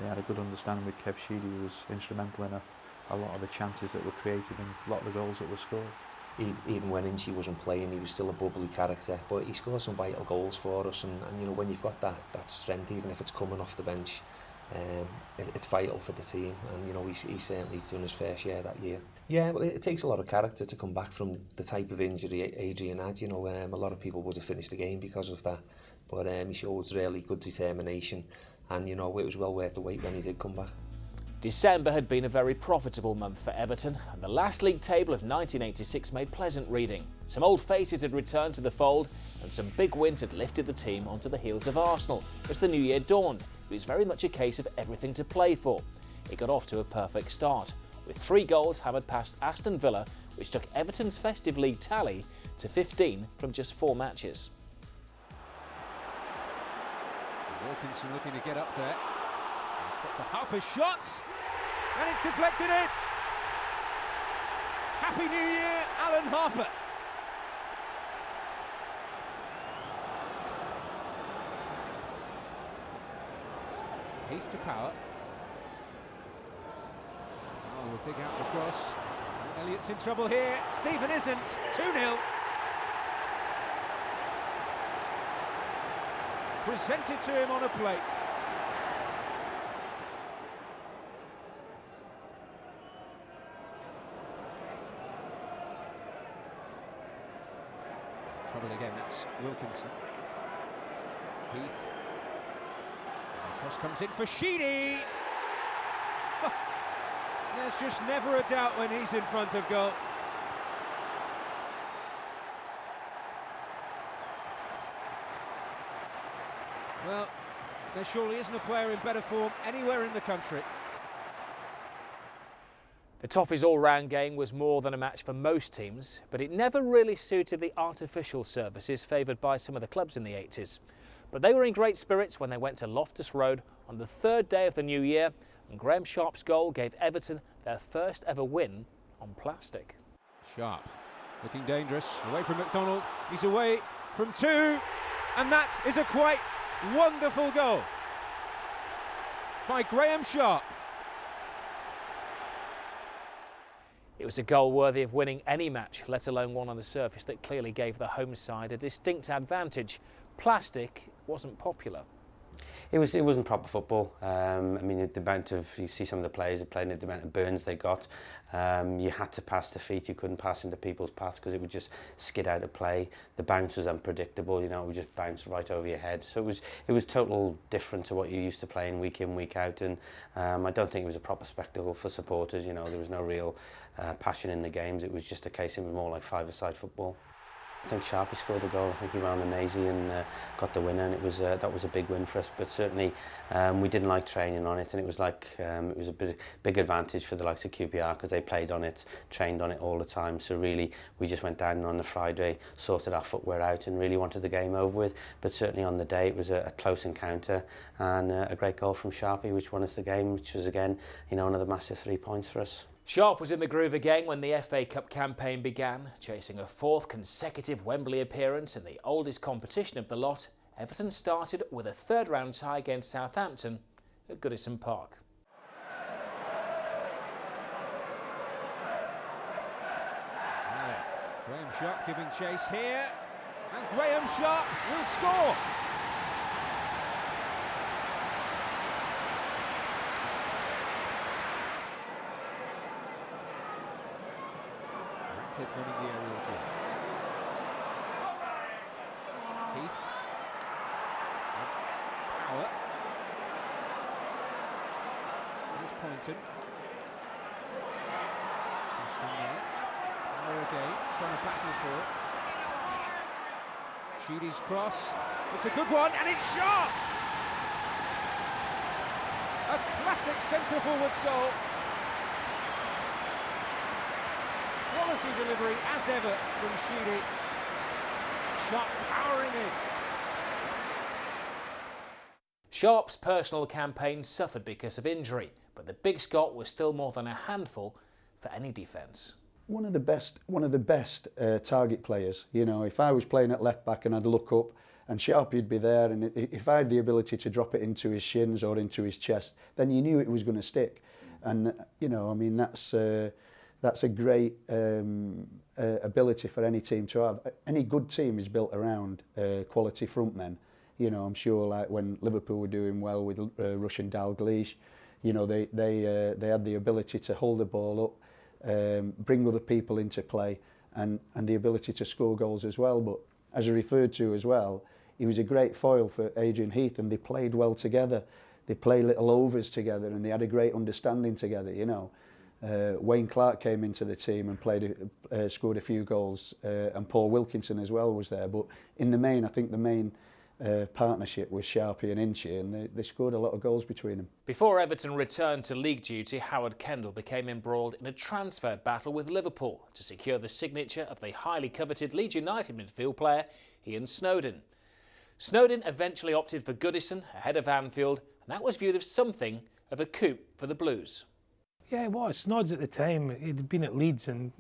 they had a good understanding with Kev Sheedy, who was instrumental in a lot of the chances that were created and a lot of the goals that were scored. Even when Inchy wasn't playing, he was still a bubbly character, but he scored some vital goals for us, and you know, when you've got that strength, even if it's coming off the bench, it's vital for the team, and you know, he's certainly done his fair share that year. Yeah, well, it takes a lot of character to come back from the type of injury Adrian had. You know, a lot of people would have finished the game because of that, but he showed really good determination, and you know, it was well worth the wait when he did come back. December had been a very profitable month for Everton, and the last league table of 1986 made pleasant reading. Some old faces had returned to the fold, and some big wins had lifted the team onto the heels of Arsenal as the new year dawned. It was very much a case of everything to play for. It got off to a perfect start, with 3 goals hammered past Aston Villa, which took Everton's festive league tally to 15 from just 4 matches. Wilkinson looking to get up there. The Harper shot, and it's deflected in. Happy New Year, Alan Harper. Heath to Power. Oh, we'll dig out the cross. Elliott's in trouble here. Stephen isn't. 2-0. Presented to him on a plate. Trouble again, that's Wilkinson. Heath. The cross comes in for Sheedy. There's just never a doubt when he's in front of goal. Well, there surely isn't a player in better form anywhere in the country. The Toffees' all-round game was more than a match for most teams, but it never really suited the artificial services favoured by some of the clubs in the 80s. But they were in great spirits when they went to Loftus Road on the third day of the new year, and Graham Sharp's goal gave Everton their first ever win on plastic. Sharp looking dangerous, away from McDonald, he's away from 2, and that is a quite wonderful goal by Graham Sharp. It was a goal worthy of winning any match, let alone one on a surface that clearly gave the home side a distinct advantage. Plastic wasn't popular. It wasn't proper football. I mean, the amount of, you see some of the players that played, the amount of burns they got. You had to pass the feet, you couldn't pass into people's paths because it would just skid out of play. The bounce was unpredictable, you know, it would just bounce right over your head. So it was total different to what you used to playing week in, week out, and I don't think it was a proper spectacle for supporters, you know, there was no real passion in the games. It was just a case, it was more like five-a-side football. I think Sharpie scored the goal. I think he ran amazing and got the winner, and it was that was a big win for us. But certainly we didn't like training on it, and it was a big advantage for the likes of QPR because they played on it, trained on it all the time. So really, we just went down on the Friday, sorted our footwear out, and really wanted the game over with. But certainly on the day, it was a close encounter and a great goal from Sharpie, which won us the game, which was again, you know, another massive 3 points for us. Sharp was in the groove again when the FA Cup campaign began, chasing a fourth consecutive Wembley appearance in the oldest competition of the lot. Everton started with a third-round tie against Southampton at Goodison Park. Graham Sharp giving chase here, and Graham Sharp will score. Winning the aerial duel. Heath. Power. Here's Poynton. There. Power again, trying to battle for it. Sheedy's cross. It's a good one, and it's Sharp! A classic centre-forwards goal. Quality delivery as ever from Sheedy. Sharp powering in. Sharp's personal campaign suffered because of injury, but the Big Scot was still more than a handful for any defence. One of the best target players. You know, if I was playing at left back and I'd look up and Sharpie'd be there, and if I had the ability to drop it into his shins or into his chest, then you knew it was going to stick. And you know, I mean, that's a great ability for any team to have. Any good team is built around quality front men. You know, I'm sure like when Liverpool were doing well with Russian Dalglish, you know, they had the ability to hold the ball up, bring other people into play, and the ability to score goals as well. But as I referred to as well, he was a great foil for Adrian Heath, and they played well together. They played little overs together, and they had a great understanding together, you know. Wayne Clark came into the team and scored a few goals, and Paul Wilkinson as well was there. But in the main, I think the main partnership was Sharpie and Inchy, and they scored a lot of goals between them. Before Everton returned to league duty, Howard Kendall became embroiled in a transfer battle with Liverpool to secure the signature of the highly coveted Leeds United midfield player Ian Snowden. Snowdon eventually opted for Goodison ahead of Anfield, and that was viewed as something of a coup for the Blues. Yeah, it was. Snods at the time, he'd been at Leeds and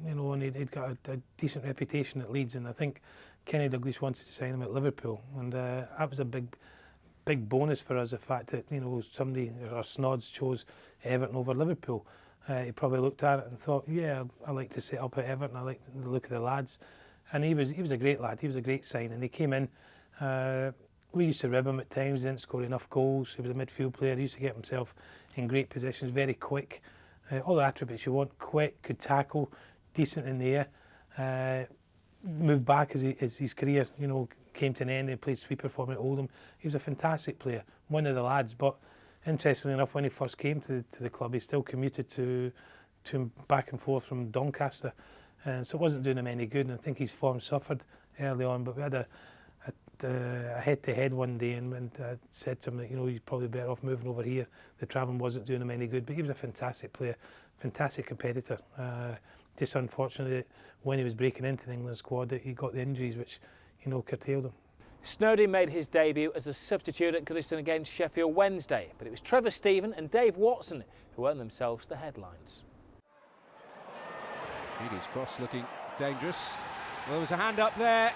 he'd got a decent reputation at Leeds, and I think Kenny Dalglish wanted to sign him at Liverpool, and that was a big bonus for us, the fact that somebody, or Snods, chose Everton over Liverpool. He probably looked at it and thought, yeah, I like to set up at Everton, I like the look of the lads. And he was a great lad, he was a great sign, and he came in. We used to rib him at times, he didn't score enough goals. He was a midfield player, he used to get himself in great positions, very quick. All the attributes you want: quick, could tackle, decent in the air. Moved back as his career, came to an end. He played sweeper for me at Oldham. He was a fantastic player, one of the lads. But interestingly enough, when he first came to the club, he still commuted to back and forth from Doncaster, and so it wasn't doing him any good. And I think his form suffered early on. But we had a head-to-head one day, and I said to him that he's probably better off moving over here. The travelling wasn't doing him any good, but he was a fantastic player, fantastic competitor. Just unfortunately, when he was breaking into the England squad, he got the injuries which curtailed him. Snowdon made his debut as a substitute at Goodison against Sheffield Wednesday, but it was Trevor Stephen and Dave Watson who earned themselves the headlines. Sheedy's cross looking dangerous. Well, there was a hand up there,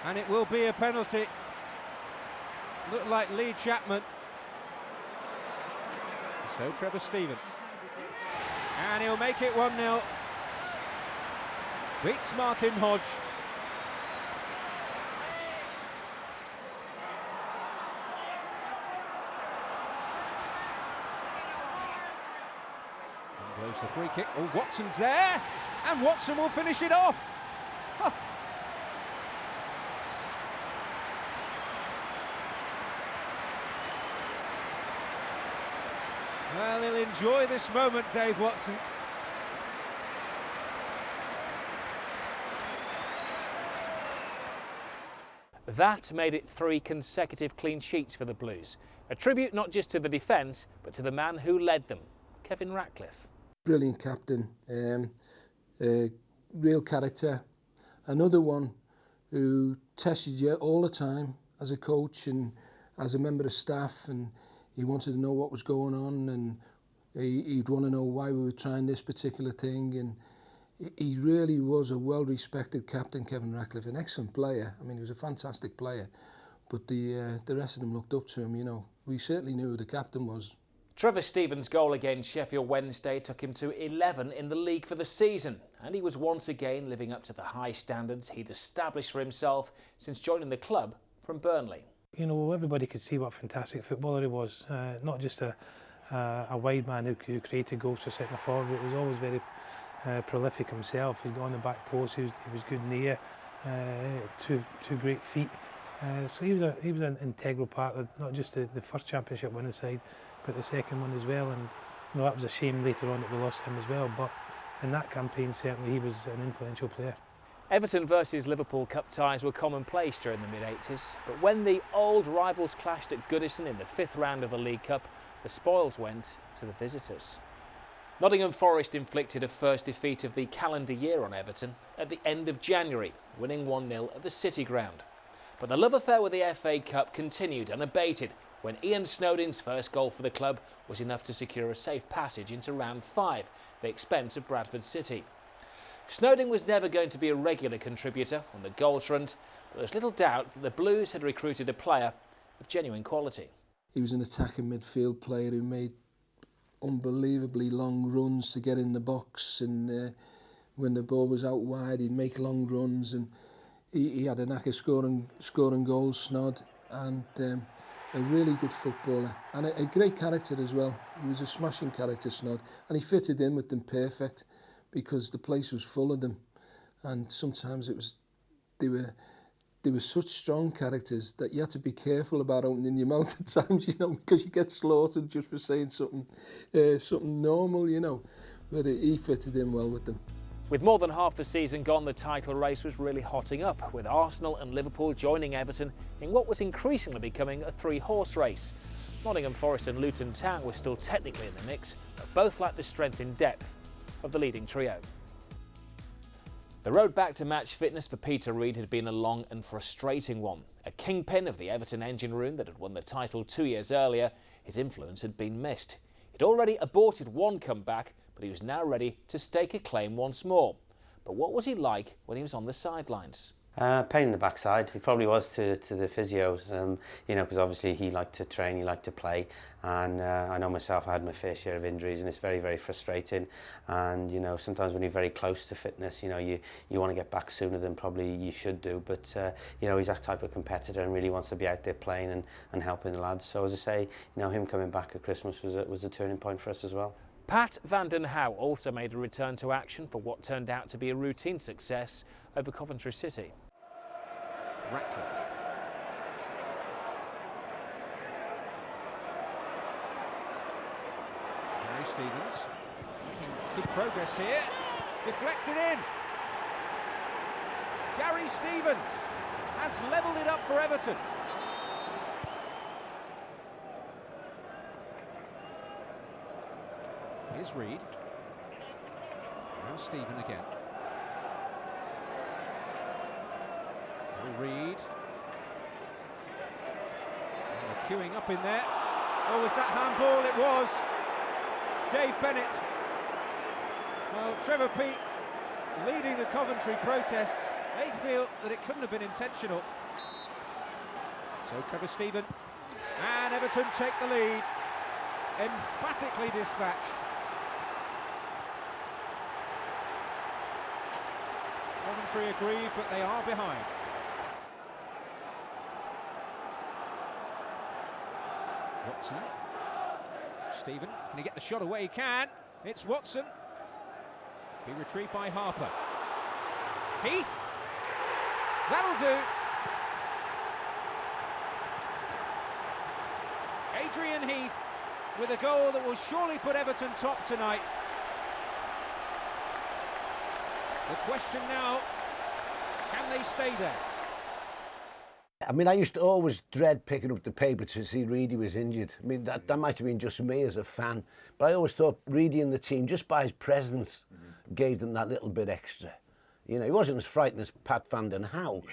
and it will be a penalty. Looked like Lee Chapman. So Trevor Stephen. And he'll make it 1-0. Beats Martin Hodge. And blows the free kick. Oh, Watson's there, and Watson will finish it off. Huh. Well, he'll enjoy this moment, Dave Watson. That made it 3 consecutive clean sheets for the Blues. A tribute not just to the defence, but to the man who led them, Kevin Ratcliffe. Brilliant captain, real character. Another one who tested you all the time as a coach and as a member of staff, and he wanted to know what was going on, and he'd want to know why we were trying this particular thing. And he really was a well-respected captain, Kevin Ratcliffe, an excellent player. I mean, he was a fantastic player, but the rest of them looked up to him. We certainly knew who the captain was. Trevor Stephen's goal against Sheffield Wednesday took him to 11 in the league for the season, and he was once again living up to the high standards he'd established for himself since joining the club from Burnley. Everybody could see what a fantastic footballer he was. Not just a wide man who created goals for centre forward, but he was always very prolific himself. He'd go on the back post, he was good in the air, two great feet. So he was an integral part of not just the first championship winning side, but the second one as well. And that was a shame later on that we lost him as well. But in that campaign, certainly he was an influential player. Everton versus Liverpool Cup ties were commonplace during the mid-80s, but when the old rivals clashed at Goodison in the 5th round of the League Cup, the spoils went to the visitors. Nottingham Forest inflicted a first defeat of the calendar year on Everton at the end of January, winning 1-0 at the City Ground. But the love affair with the FA Cup continued unabated when Ian Snowdon's first goal for the club was enough to secure a safe passage into round 5 at the expense of Bradford City. Snowdon was never going to be a regular contributor on the goals front, but there's little doubt that the Blues had recruited a player of genuine quality. He was an attacking midfield player who made unbelievably long runs to get in the box, and when the ball was out wide he'd make long runs, and he had a knack of scoring goals, Snod, and a really good footballer and a great character as well. He was a smashing character, Snod, and he fitted in with them perfect because the place was full of them, and sometimes they were such strong characters that you had to be careful about opening your mouth at times, because you get slaughtered just for saying something normal, but he fitted in well with them. With more than half the season gone, the title race was really hotting up, with Arsenal and Liverpool joining Everton in what was increasingly becoming a 3-horse race. Nottingham Forest and Luton Town were still technically in the mix, but both lacked the strength and depth of the leading trio. The road back to match fitness for Peter Reid had been a long and frustrating one. A kingpin of the Everton engine room that had won the title 2 years earlier, his influence had been missed. He'd already aborted one comeback, but he was now ready to stake a claim once more. But what was he like when he was on the sidelines? Pain in the backside. He probably was to the physios, you know, because obviously he liked to train, he liked to play, and I know myself, I had my fair share of injuries, and it's very, very frustrating. And you know, sometimes when you're very close to fitness, you know, you want to get back sooner than probably you should do. But you know, he's that type of competitor and really wants to be out there playing and helping the lads. So as I say, you know, him coming back at Christmas was a turning point for us as well. Pat van den Houw also made a return to action for what turned out to be a routine success over Coventry City. Ratcliffe. Harry Stevens making good progress here. Deflected in. Gary Stevens has levelled it up for Everton. Here's Reed. Now Stephen again. Reed. And they're queuing up in there. Oh, was that handball? It was. Dave Bennett. Well, Trevor Peake leading the Coventry protests. They feel that it couldn't have been intentional. So Trevor Stephen and Everton take the lead. Emphatically dispatched. Coventry aggrieved, but they are behind. Watson. Stephen, can he get the shot away? He can. It's Watson. Be retrieved by Harper. Heath. That'll do. Adrian Heath with a goal that will surely put Everton top tonight. The question now, can they stay there? I mean, I used to always dread picking up the paper to see Reedy was injured. I mean, that might have been just me as a fan, but I always thought Reedy and the team, just by his presence, gave them that little bit extra. You know, he wasn't as frightened as Pat van den Houw,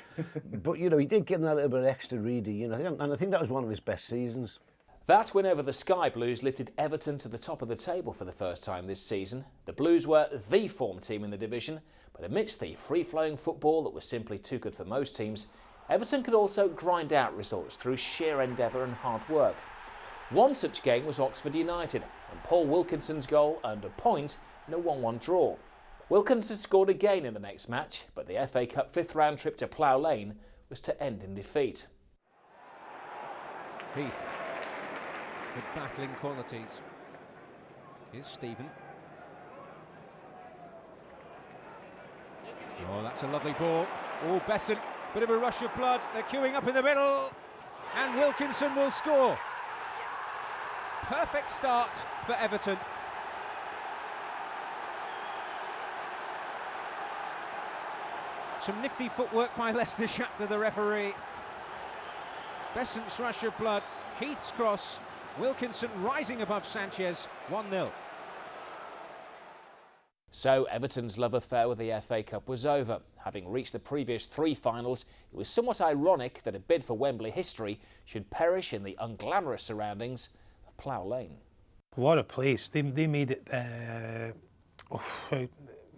but, you know, he did give them that little bit extra, Reedy, you know, and I think that was one of his best seasons. That win over the Sky Blues lifted Everton to the top of the table for the first time this season. The Blues were the form team in the division, but amidst the free-flowing football that was simply too good for most teams, Everton could also grind out results through sheer endeavour and hard work. One such game was Oxford United, and Paul Wilkinson's goal earned a point in a 1-1 draw. Wilkinson scored again in the next match, but the FA Cup fifth-round trip to Plough Lane was to end in defeat. Heath, with battling qualities. Here's Stephen. Oh, that's a lovely ball. Oh, Besson. Bit of a rush of blood, they're queuing up in the middle, and Wilkinson will score. Perfect start for Everton. Some nifty footwork by Lester Shapner, the referee. Besson's rush of blood, Heath's cross, Wilkinson rising above Sanchez, 1-0. So Everton's love affair with the FA Cup was over. Having reached the previous 3 finals, it was somewhat ironic that a bid for Wembley history should perish in the unglamorous surroundings of Plough Lane. What a place. They made it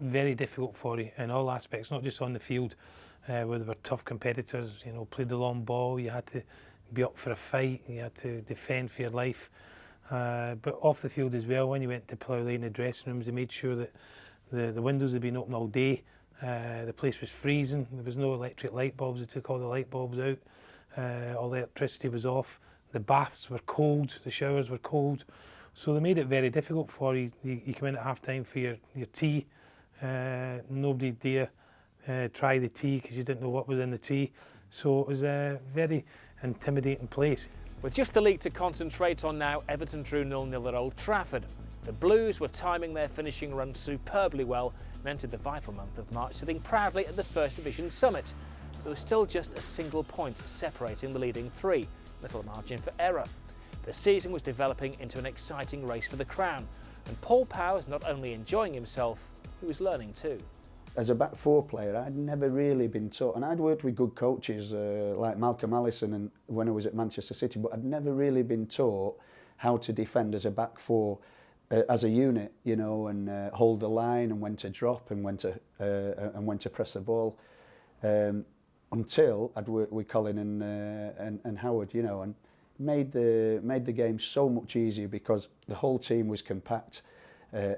very difficult for you in all aspects, not just on the field, where there were tough competitors, you know, played the long ball, you had to be up for a fight, you had to defend for your life. But off the field as well, when you went to Plough Lane, the dressing rooms, they made sure that the windows had been open all day. The place was freezing, there was no electric light bulbs, they took all the light bulbs out, all the electricity was off, the baths were cold, the showers were cold, so they made it very difficult for you. You come in at half time for your tea, nobody dare try the tea because you didn't know what was in the tea, so it was a very intimidating place. With just the league to concentrate on now, Everton drew 0-0 at Old Trafford. The Blues were timing their finishing run superbly well and entered the vital month of March sitting proudly at the First Division summit. There was still just a single point separating the leading 3, little margin for error. The season was developing into an exciting race for the crown, and Paul Power was not only enjoying himself, he was learning too. as a back four player, I'd never really been taught, and I'd worked with good coaches like Malcolm Allison and when I was at Manchester City, but I'd never really been taught how to defend as a back four as a unit, you know, and hold the line and when to drop and when to press the ball. Until I'd worked with Colin and Howard, you know, and made the game so much easier because the whole team was compact.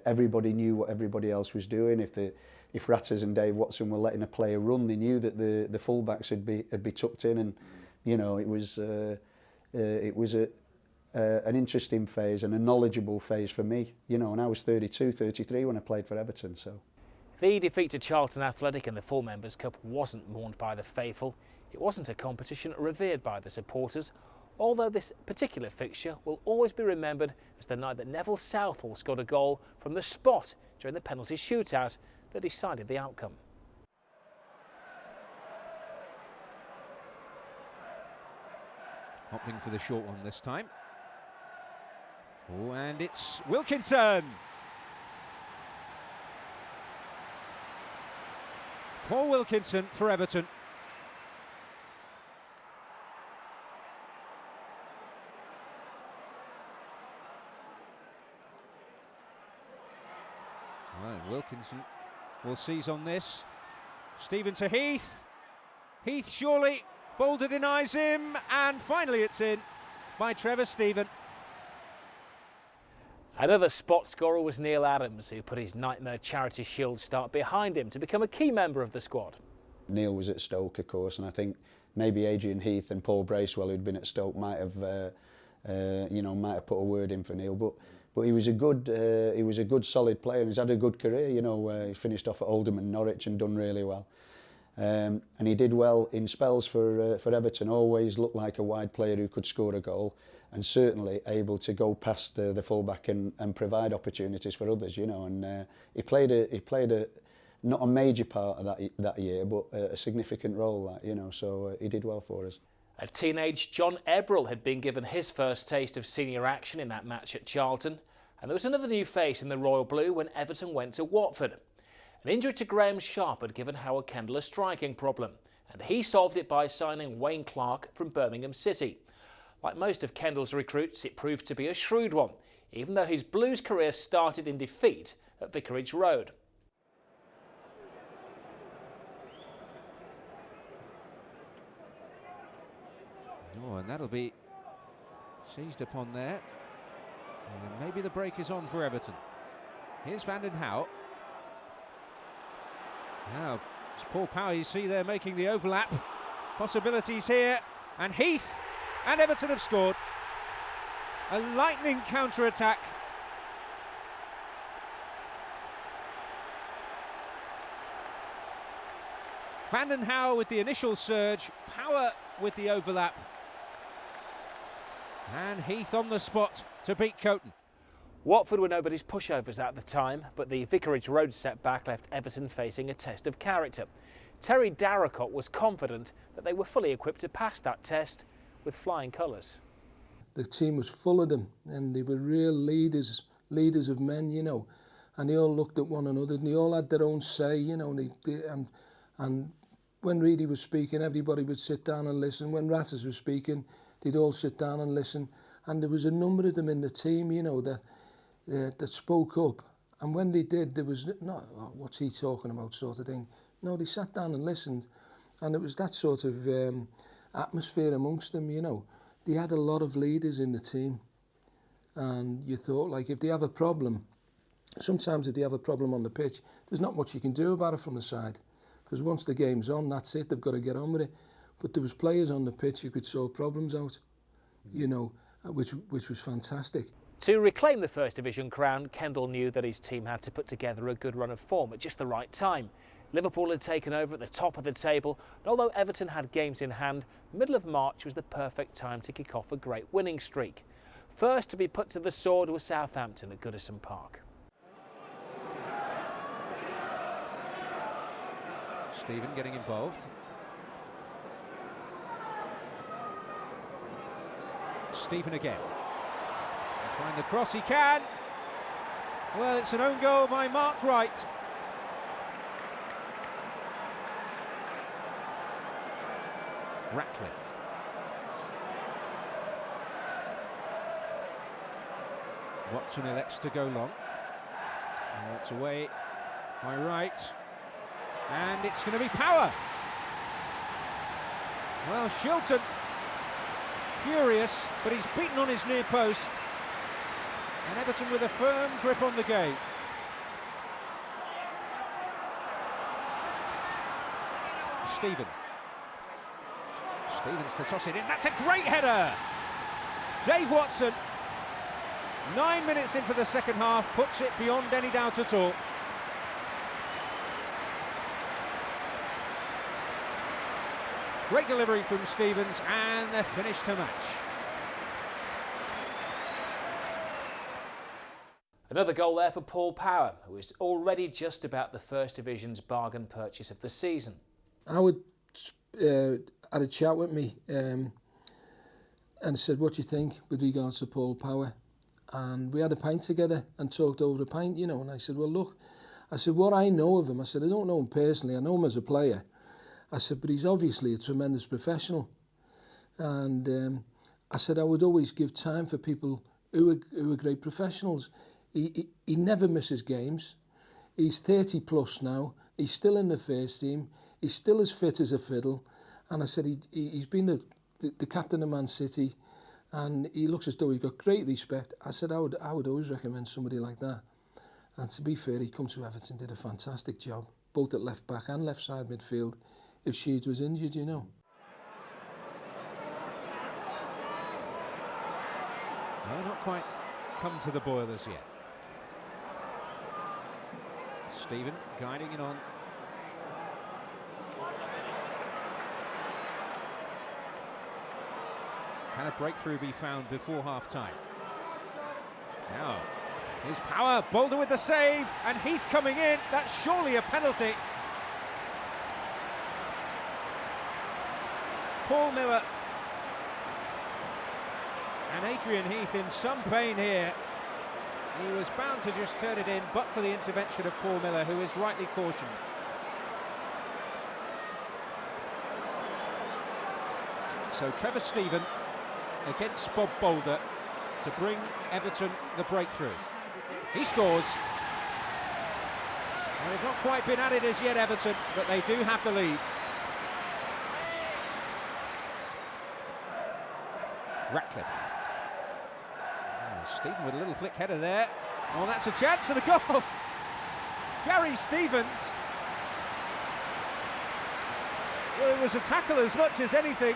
Everybody knew what everybody else was doing. If Ratters and Dave Watson were letting a player run, they knew that the fullbacks had be tucked in, and you know it was an interesting phase and a knowledgeable phase for me. You know, and I was 32, 33 when I played for Everton. So the defeat to Charlton Athletic in the Full Members' Cup wasn't mourned by the faithful. It wasn't a competition revered by the supporters, although this particular fixture will always be remembered as the night that Neville Southall scored a goal from the spot during the penalty shootout that decided the outcome. Opting for the short one this time. Oh, and it's Wilkinson. Paul Wilkinson for Everton. Well, Wilkinson will seize on this. Stephen to Heath. Heath surely. Boulder denies him, and finally it's in by Trevor Stephen. Another spot scorer was Neil Adams, who put his Nightmare Charity Shield start behind him to become a key member of the squad. Neil was at Stoke, of course, and I think maybe Adrian Heath and Paul Bracewell, who'd been at Stoke, might have put a word in for Neil. But he was a good solid player, and he's had a good career. You know, he finished off at Oldham and Norwich and done really well. And he did well in spells for Everton. Always looked like a wide player who could score a goal, and certainly able to go past the fullback and provide opportunities for others. You know, and he played a not a major part of that year, but a significant role. That, you know, so he did well for us. A teenage John Ebrell had been given his first taste of senior action in that match at Charlton, and there was another new face in the Royal Blue when Everton went to Watford. An injury to Graham Sharp had given Howard Kendall a striking problem, and he solved it by signing Wayne Clark from Birmingham City. Like most of Kendall's recruits, it proved to be a shrewd one, even though his Blues career started in defeat at Vicarage Road. Oh, and that'll be seized upon there. And maybe the break is on for Everton. Here's Van den Hauwe. Now, it's Paul Power, you see there making the overlap. Possibilities here, and Heath and Everton have scored. A lightning counter-attack. Van den Hauwe with the initial surge, Power with the overlap. And Heath on the spot to beat Coton. Watford were nobody's pushovers at the time, but the Vicarage Road setback left Everton facing a test of character. Terry Darracott was confident that they were fully equipped to pass that test with flying colours. The team was full of them, and they were real leaders of men, you know, and they all looked at one another, and they all had their own say, you know, and when Reedy was speaking, everybody would sit down and listen. When Ratters was speaking, they'd all sit down and listen, and there was a number of them in the team, you know, that spoke up, and when they did, there was not, oh, what's he talking about sort of thing. No, they sat down and listened, and it was that sort of atmosphere amongst them, you know. They had a lot of leaders in the team, and you thought, like, if they have a problem, sometimes if they have a problem on the pitch, there's not much you can do about it from the side, because once the game's on, that's it, they've got to get on with it. But there was players on the pitch who could sort problems out, you know, which was fantastic. To reclaim the First Division crown, Kendall knew that his team had to put together a good run of form at just the right time. Liverpool had taken over at the top of the table, and although Everton had games in hand, the middle of March was the perfect time to kick off a great winning streak. First to be put to the sword was Southampton at Goodison Park. Stephen getting involved. Stephen again. Find the cross, he can. Well, it's an own goal by Mark Wright. Ratcliffe. Watson elects to go long. And that's away by right. And it's going to be Power. Well, Shilton, furious, but he's beaten on his near post. And Everton with a firm grip on the game. Stevens to toss it in. That's a great header! Dave Watson, 9 minutes into the second half, puts it beyond any doubt at all. Great delivery from Stevens, and they're finished to match. Another goal there for Paul Power, who is already just about the First Division's bargain purchase of the season. Howard had a chat with me and said, what do you think with regards to Paul Power? And we had a pint together and talked over a pint, you know, and I said, well, look, I said, what I know of him, I said, I don't know him personally, I know him as a player. I said, but he's obviously a tremendous professional. And I said, I would always give time for people who are great professionals. He never misses games. He's 30 plus now. He's still in the first team. He's still as fit as a fiddle. And I said, he's been the captain of Man City, and he looks as though he's got great respect. I said, I would always recommend somebody like that. And to be fair, he come to Everton, did a fantastic job, both at left back and left side midfield, if Sheeds was injured, you know. No, not quite come to the boilers yet. Stephen guiding it on. Can a breakthrough be found before half-time? Now, here's Power, Boulder with the save, and Heath coming in. That's surely a penalty. Paul Miller and Adrian Heath in some pain here. He was bound to just turn it in, but for the intervention of Paul Miller, who is rightly cautioned. So Trevor Stephen against Bob Boulder to bring Everton the breakthrough. He scores. Well, they've not quite been at it as yet, Everton, but they do have the lead. Ratcliffe. Oh, Stephen with a little flick header there. Oh, that's a chance and a goal. Gary Stevens. Well, it was a tackle as much as anything.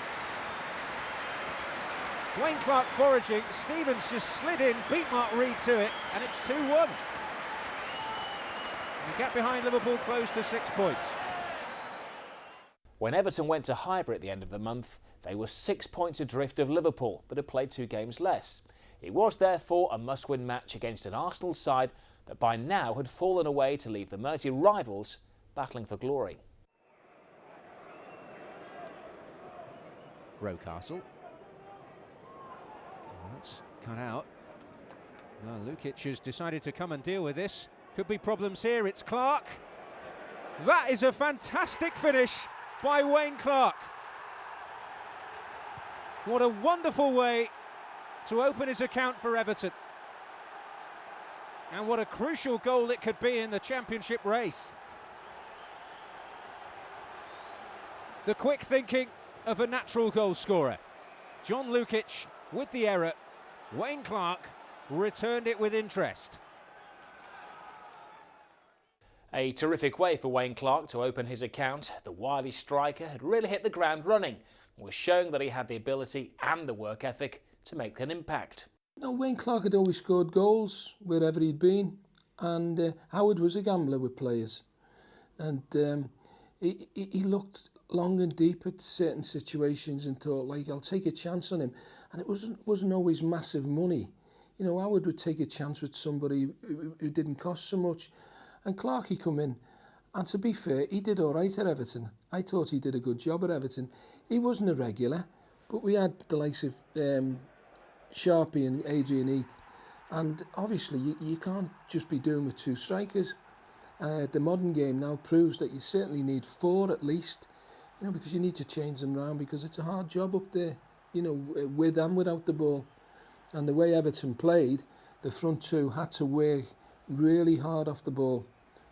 Wayne Clark foraging, Stevens just slid in, beat Mark Reed to it, and it's 2-1. The gap behind Liverpool close to 6 points. When Everton went to Highbury at the end of the month, they were 6 points adrift of Liverpool, but had played 2 games less. It was therefore a must-win match against an Arsenal side that by now had fallen away to leave the Mersey rivals battling for glory. Rocastle. That's cut out. Now Lukic has decided to come and deal with this. Could be problems here. It's Clark. That is a fantastic finish by Wayne Clark. What a wonderful way to open his account for Everton. And what a crucial goal it could be in the championship race. The quick thinking of a natural goal scorer. John Lukic with the error. Wayne Clark returned it with interest. A terrific way for Wayne Clark to open his account. The wily striker had really hit the ground running and was showing that he had the ability and the work ethic to make an impact. No, Wayne Clark had always scored goals wherever he'd been, and Howard was a gambler with players, and he looked long and deep at certain situations and thought, like, I'll take a chance on him. And it wasn't always massive money. You know, Howard would take a chance with somebody who didn't cost so much. And Clarkey come in, and to be fair, he did all right at Everton. I thought he did a good job at Everton. He wasn't a regular, but we had the likes of Sharpie and Adrian Heath. And obviously, you can't just be doing with 2 strikers. The modern game now proves that you certainly need 4 at least. you know, because you need to change them round because it's a hard job up there, you know, with and without the ball. And the way Everton played, the front two had to work really hard off the ball.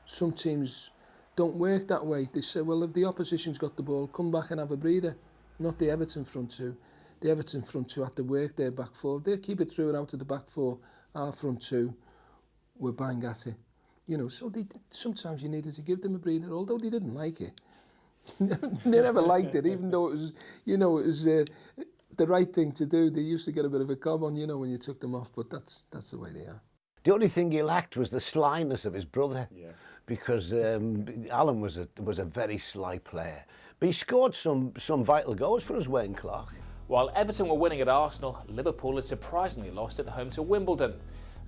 Some teams don't work that way. They say, well, if the opposition's got the ball, come back and have a breather. Not the Everton front two. The Everton front two had to work their back four. If they keep it through and out of the back four, our front two were bang at it. You know, so sometimes you needed to give them a breather, although they didn't like it. They never liked it, even though it was, you know, it was the right thing to do. They used to get a bit of a cob on, you know, when you took them off, but that's the way they are. The only thing he lacked was the slyness of his brother, because Alan was a very sly player. But he scored some vital goals for us, Wayne Clark. While Everton were winning at Arsenal, Liverpool had surprisingly lost at home to Wimbledon.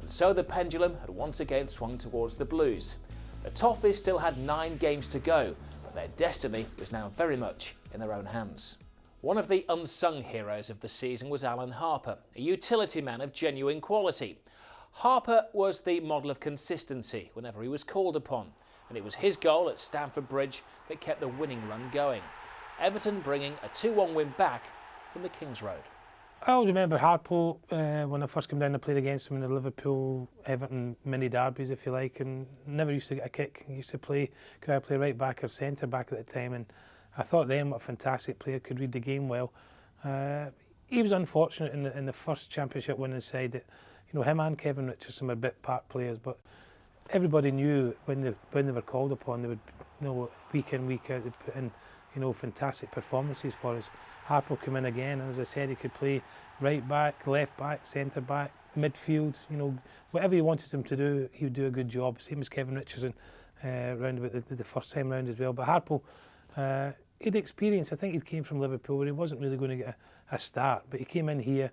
And so the pendulum had once again swung towards the Blues. The Toffees still had 9 games to go, but their destiny was now very much in their own hands. One of the unsung heroes of the season was Alan Harper, a utility man of genuine quality. Harper was the model of consistency whenever he was called upon, and it was his goal at Stamford Bridge that kept the winning run going. Everton bringing a 2-1 win back from the King's Road. I always remember Harpo when I first came down to play against him in the Liverpool-Everton mini derbies, if you like, and never used to get a kick. He used to play, could I play right back or centre back at the time, and I thought then what a fantastic player, could read the game well. He was unfortunate in the first championship winning side that, you know, him and Kevin Richardson were bit part players, but everybody knew when they were called upon, they would, you know, week in, week out, they'd put in, you know, fantastic performances for us. Harpo came in again, and as I said, he could play right back, left back, centre back, midfield, you know, whatever you wanted him to do, he would do a good job. Same as Kevin Richardson round about the first time round as well. But Harpo, he'd experience. I think he came from Liverpool where he wasn't really going to get a start, but he came in here,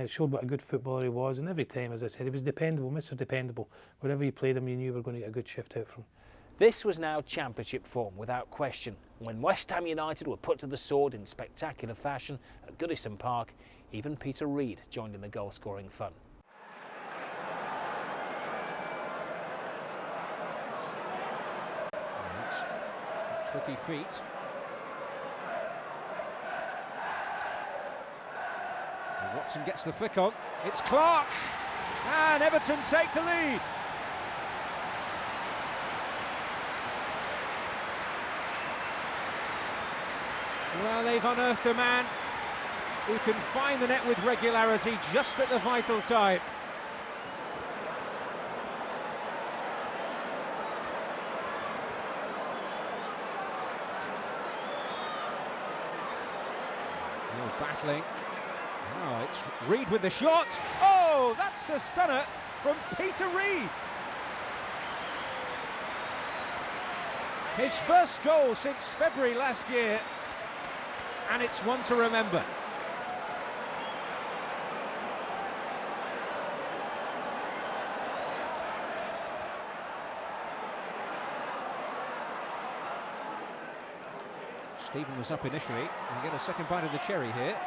showed what a good footballer he was, and every time, as I said, he was dependable, Mr. Dependable. Wherever you played him, you knew you were going to get a good shift out from him. This was now Championship form, without question. When West Ham United were put to the sword in spectacular fashion at Goodison Park, even Peter Reid joined in the goal-scoring fun. Tricky feet. And Watson gets the flick on. It's Clark! And Everton take the lead. Well, they've unearthed a man who can find the net with regularity just at the vital time. Battling. Oh, it's Reid with the shot. Oh, that's a stunner from Peter Reid. His first goal since February last year, and it's one to remember. Stephen was up initially, and get a second bite of the cherry here.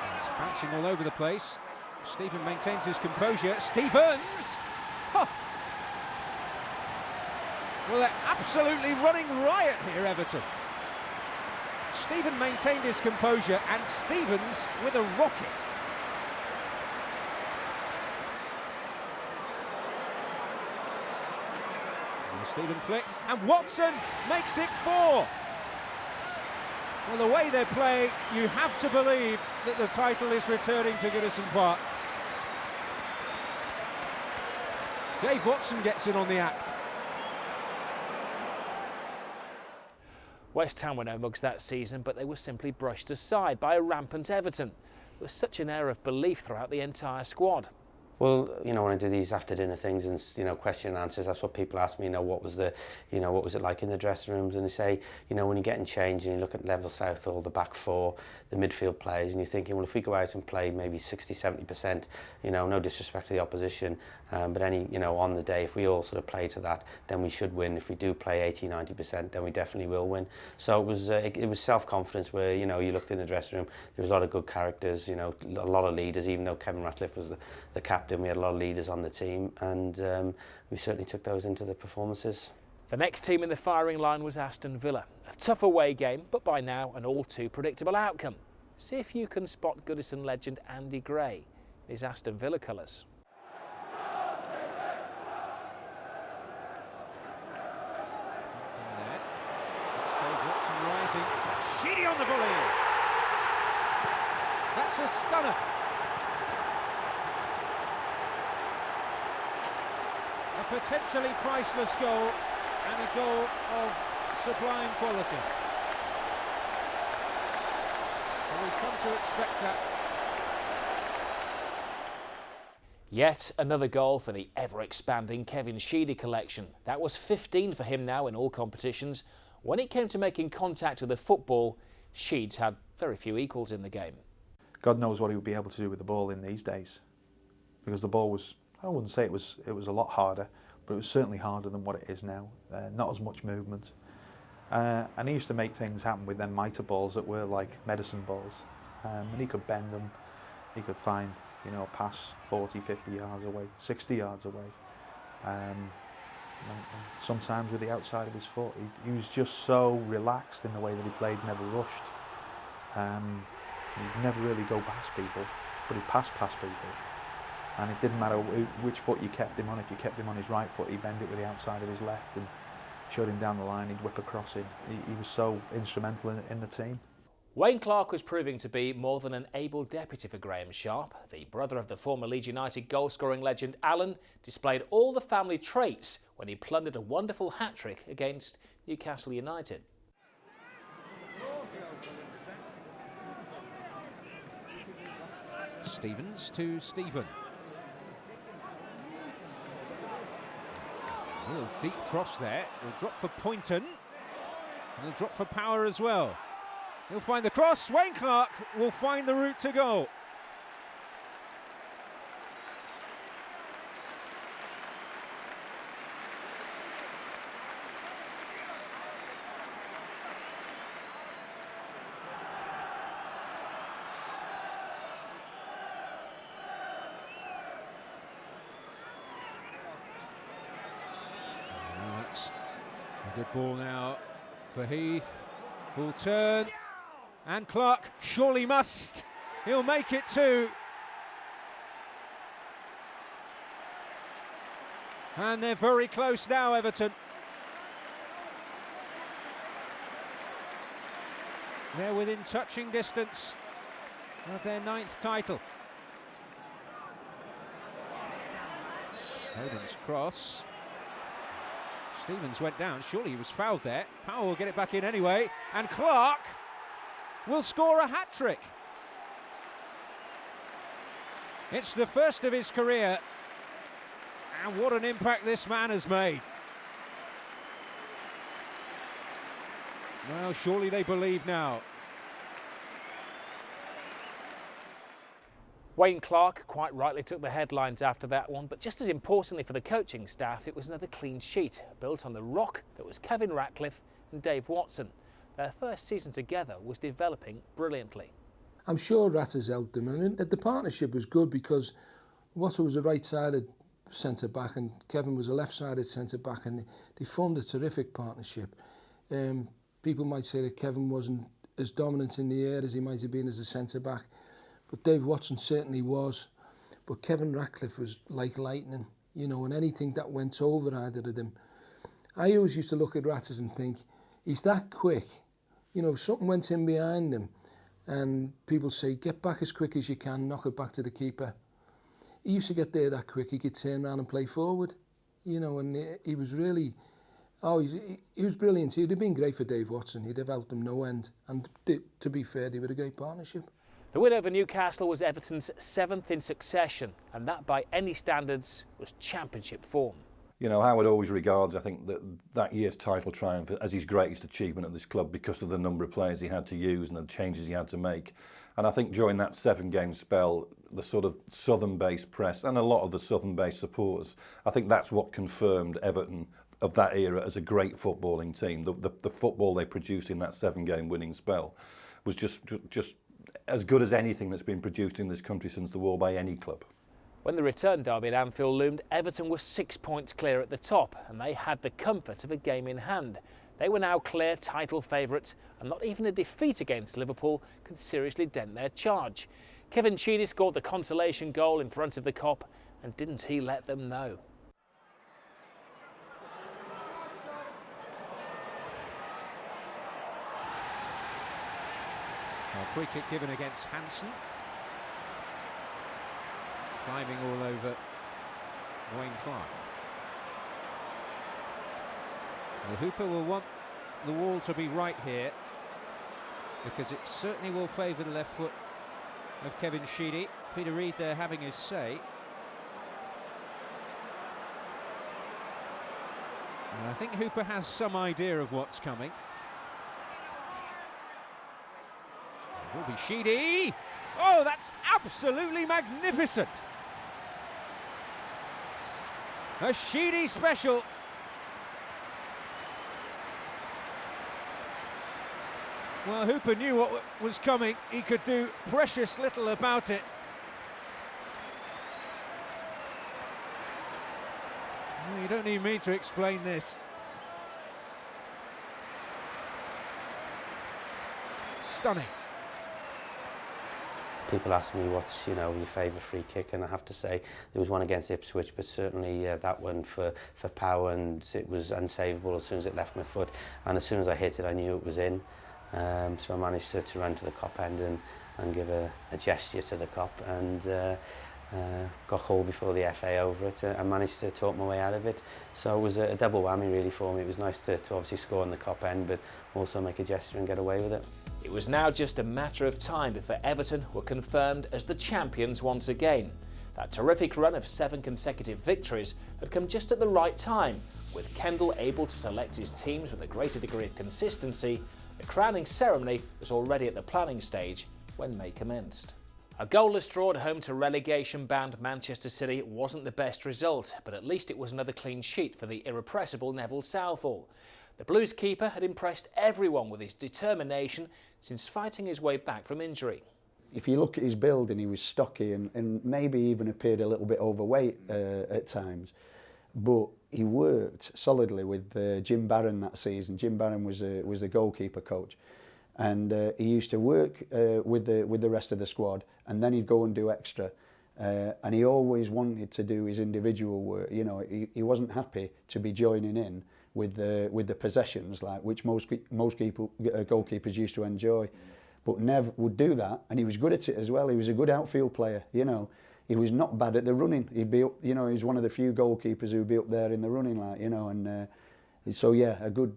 He's bouncing all over the place. Stephen maintains his composure. Stevens! Huh. Well, they're absolutely running riot here, Everton. Stephen maintained his composure, and Stevens with a rocket. Stephen flick, and Watson makes it 4. Well, the way they're playing, you have to believe that the title is returning to Goodison Park. Dave Watson gets in on the act. West Ham were no mugs that season, but they were simply brushed aside by a rampant Everton. There was such an air of belief throughout the entire squad. Well, you know, when I do these after dinner things and, you know, question and answers, that's what people ask me, you know, what was it like in the dressing rooms? And they say, you know, when you're getting changed and you look at Level Southall, the back four, the midfield players, and you're thinking, well, if we go out and play maybe 60-70%, you know, no disrespect to the opposition, but you know, on the day, if we all sort of play to that, then we should win. If we do play 80-90%, then we definitely will win. So it was self-confidence where, you know, you looked in the dressing room, there was a lot of good characters, you know, a lot of leaders, even though Kevin Ratcliffe was the captain. We had a lot of leaders on the team, and we certainly took those into the performances. The next team in the firing line was Aston Villa. A tough away game, but by now an all too predictable outcome. See if you can spot Goodison legend Andy Gray in his Aston Villa colours. Sheedy on the volley. That's a stunner. A potentially priceless goal and a goal of sublime quality. And we've come to expect that. Yet another goal for the ever-expanding Kevin Sheedy collection. That was 15 for him now in all competitions. When it came to making contact with the football, Sheeds had very few equals in the game. God knows what he would be able to do with the ball in these days, because the ball was, I wouldn't say it was a lot harder, but it was certainly harder than what it is now. Not as much movement. And he used to make things happen with them mitre balls that were like medicine balls. And he could bend them, he could find, you know, a pass 40, 50 yards away, 60 yards away. And sometimes with the outside of his foot. He was just so relaxed in the way that he played, never rushed. He'd never really go past people, but he'd pass past people. And it didn't matter which foot you kept him on. If you kept him on his right foot, he'd bend it with the outside of his left and showed him down the line, he'd whip a cross in. He was so instrumental in the team. Wayne Clarke was proving to be more than an able deputy for Graham Sharp. The brother of the former Leeds United goal-scoring legend Alan displayed all the family traits when he plundered a wonderful hat-trick against Newcastle United. Stevens to Stephen. A little deep cross there. Will drop for Poynton. And he'll drop for Power as well. He'll find the cross. Wayne Clarke will find the route to goal. That's a good ball now for Heath, who'll turn. And Clarke surely must. He'll make it too. And they're very close now, Everton. They're within touching distance of their 9th title. Snowden's cross. Stevens went down. Surely he was fouled there. Power will get it back in anyway. And Clarke will score a hat-trick. It's the first of his career, and what an impact this man has made. Well, surely they believe now. Wayne Clarke quite rightly took the headlines after that one, but just as importantly for the coaching staff, it was another clean sheet, built on the rock that was Kevin Ratcliffe and Dave Watson. Their first season together was developing brilliantly. I'm sure Rat has helped them, and the partnership was good because Watson was a right-sided centre-back and Kevin was a left-sided centre-back, and they formed a terrific partnership. People might say that Kevin wasn't as dominant in the air as he might have been as a centre-back, but Dave Watson certainly was. But Kevin Ratcliffe was like lightning, you know, and anything that went over either of them. I always used to look at Ratters and think, he's that quick. You know, if something went in behind him and people say, get back as quick as you can, knock it back to the keeper. He used to get there that quick, he could turn around and play forward. You know, and he was really, he was brilliant. He'd have been great for Dave Watson, he'd have helped them no end. And to be fair, they were a great partnership. The win over Newcastle was Everton's 7th in succession, and that by any standards was championship form. You know, Howard always regards, I think, that year's title triumph as his greatest achievement at this club because of the number of players he had to use and the changes he had to make. And I think during that 7-game spell, the sort of southern-based press and a lot of the southern-based supporters, I think that's what confirmed Everton of that era as a great footballing team. The football they produced in that 7-game winning spell was just as good as anything that's been produced in this country since the war by any club. When the return derby at Anfield loomed, Everton were 6 points clear at the top, and they had the comfort of a game in hand. They were now clear title favourites, and not even a defeat against Liverpool could seriously dent their charge. Kevin Sheedy scored the consolation goal in front of the Kop, and didn't he let them know? A free kick given against Hansen. Climbing all over Wayne Clark. Well, Hooper will want the wall to be right here, because it certainly will favour the left foot of Kevin Sheedy. Peter Reid there having his say. And I think Hooper has some idea of what's coming. It will be Sheedy. Oh, that's absolutely magnificent. A Sheedy special. Well, Hooper knew what was coming. He could do precious little about it. Well, you don't need me to explain this. Stunning. People ask me what's, you know, your favourite free kick, and I have to say there was one against Ipswich, but certainly that one for power, and it was unsavable as soon as it left my foot, and as soon as I hit it I knew it was in. So I managed to run to the Kop end and give a gesture to the Kop, and got called before the FA over it, and managed to talk my way out of it. So it was a double whammy really for me. It was nice to obviously score on the Kop end, but also make a gesture and get away with it. It was now just a matter of time before Everton were confirmed as the champions once again. That terrific run of 7 consecutive victories had come just at the right time, with Kendall able to select his teams with a greater degree of consistency. The crowning ceremony was already at the planning stage when May commenced. A goalless draw at home to relegation-bound Manchester City wasn't the best result, but at least it was another clean sheet for the irrepressible Neville Southall. The Blues keeper had impressed everyone with his determination since fighting his way back from injury. If you look at his building, he was stocky and maybe even appeared a little bit overweight at times. But he worked solidly with Jim Barron that season. Jim Barron was the goalkeeper coach, and he used to work with the rest of the squad, and then he'd go and do extra. And he always wanted to do his individual work. You know, he wasn't happy to be joining in with the possessions, like which most goalkeepers used to enjoy. But Nev would do that, and he was good at it as well. He was a good outfield player, you know. He was not bad at the running. He'd be up, you know, he's one of the few goalkeepers who'd be up there in the running, like, you know. And so yeah, a good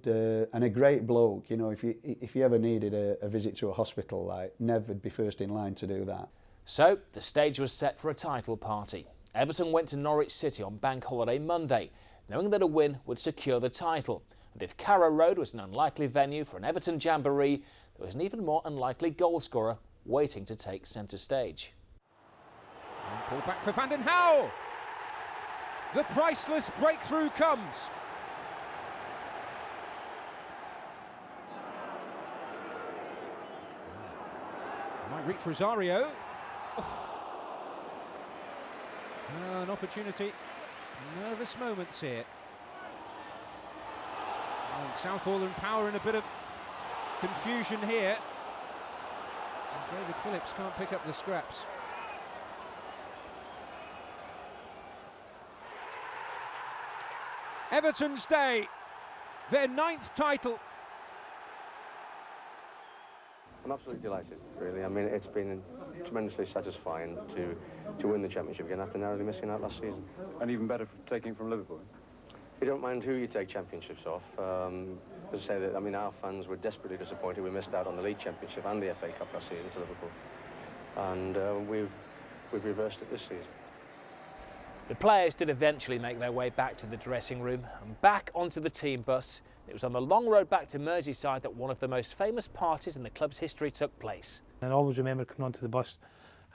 and a great bloke. You know, if you ever needed a visit to a hospital, like, Nev would be first in line to do that. So the stage was set for a title party. Everton went to Norwich City on Bank Holiday Monday, knowing that a win would secure the title. And if Carrow Road was an unlikely venue for an Everton jamboree, there was an even more unlikely goalscorer waiting to take centre stage. And pull back for Van den Hauwe. The priceless breakthrough comes. Might reach Rosario. An opportunity. Nervous moments here. And Southall and Power in a bit of confusion here. And David Phillips can't pick up the scraps. Everton's day, their 9th title. I'm absolutely delighted, really. I mean, it's been tremendously satisfying to win the championship again after narrowly missing out last season. And even better for taking from Liverpool. You don't mind who you take championships off. As I say, that, I mean, our fans were desperately disappointed we missed out on the League Championship and the FA Cup last season to Liverpool. And we've reversed it this season. The players did eventually make their way back to the dressing room and back onto the team bus. It was on the long road back to Merseyside that one of the most famous parties in the club's history took place. And I always remember coming onto the bus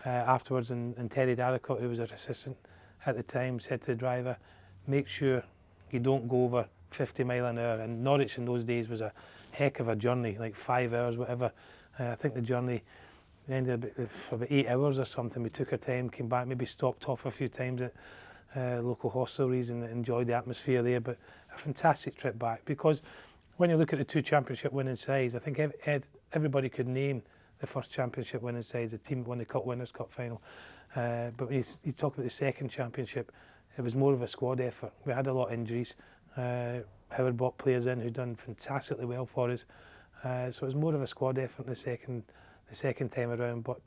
afterwards, and Terry Darricott, who was our assistant at the time, said to the driver, make sure you don't go over 50 mile an hour. And Norwich in those days was a heck of a journey, like 5 hours, whatever. I think the journey We ended up for about 8 hours or something. We took our time, came back, maybe stopped off a few times at local hostelries and enjoyed the atmosphere there. But a fantastic trip back, because when you look at the 2 championship winning sides, I think everybody could name the first championship winning sides, the team that won the Cup Winners' Cup final. But when you talk about the second championship, it was more of a squad effort. We had a lot of injuries. Howard brought players in who'd done fantastically well for us. So it was more of a squad effort the second time around, but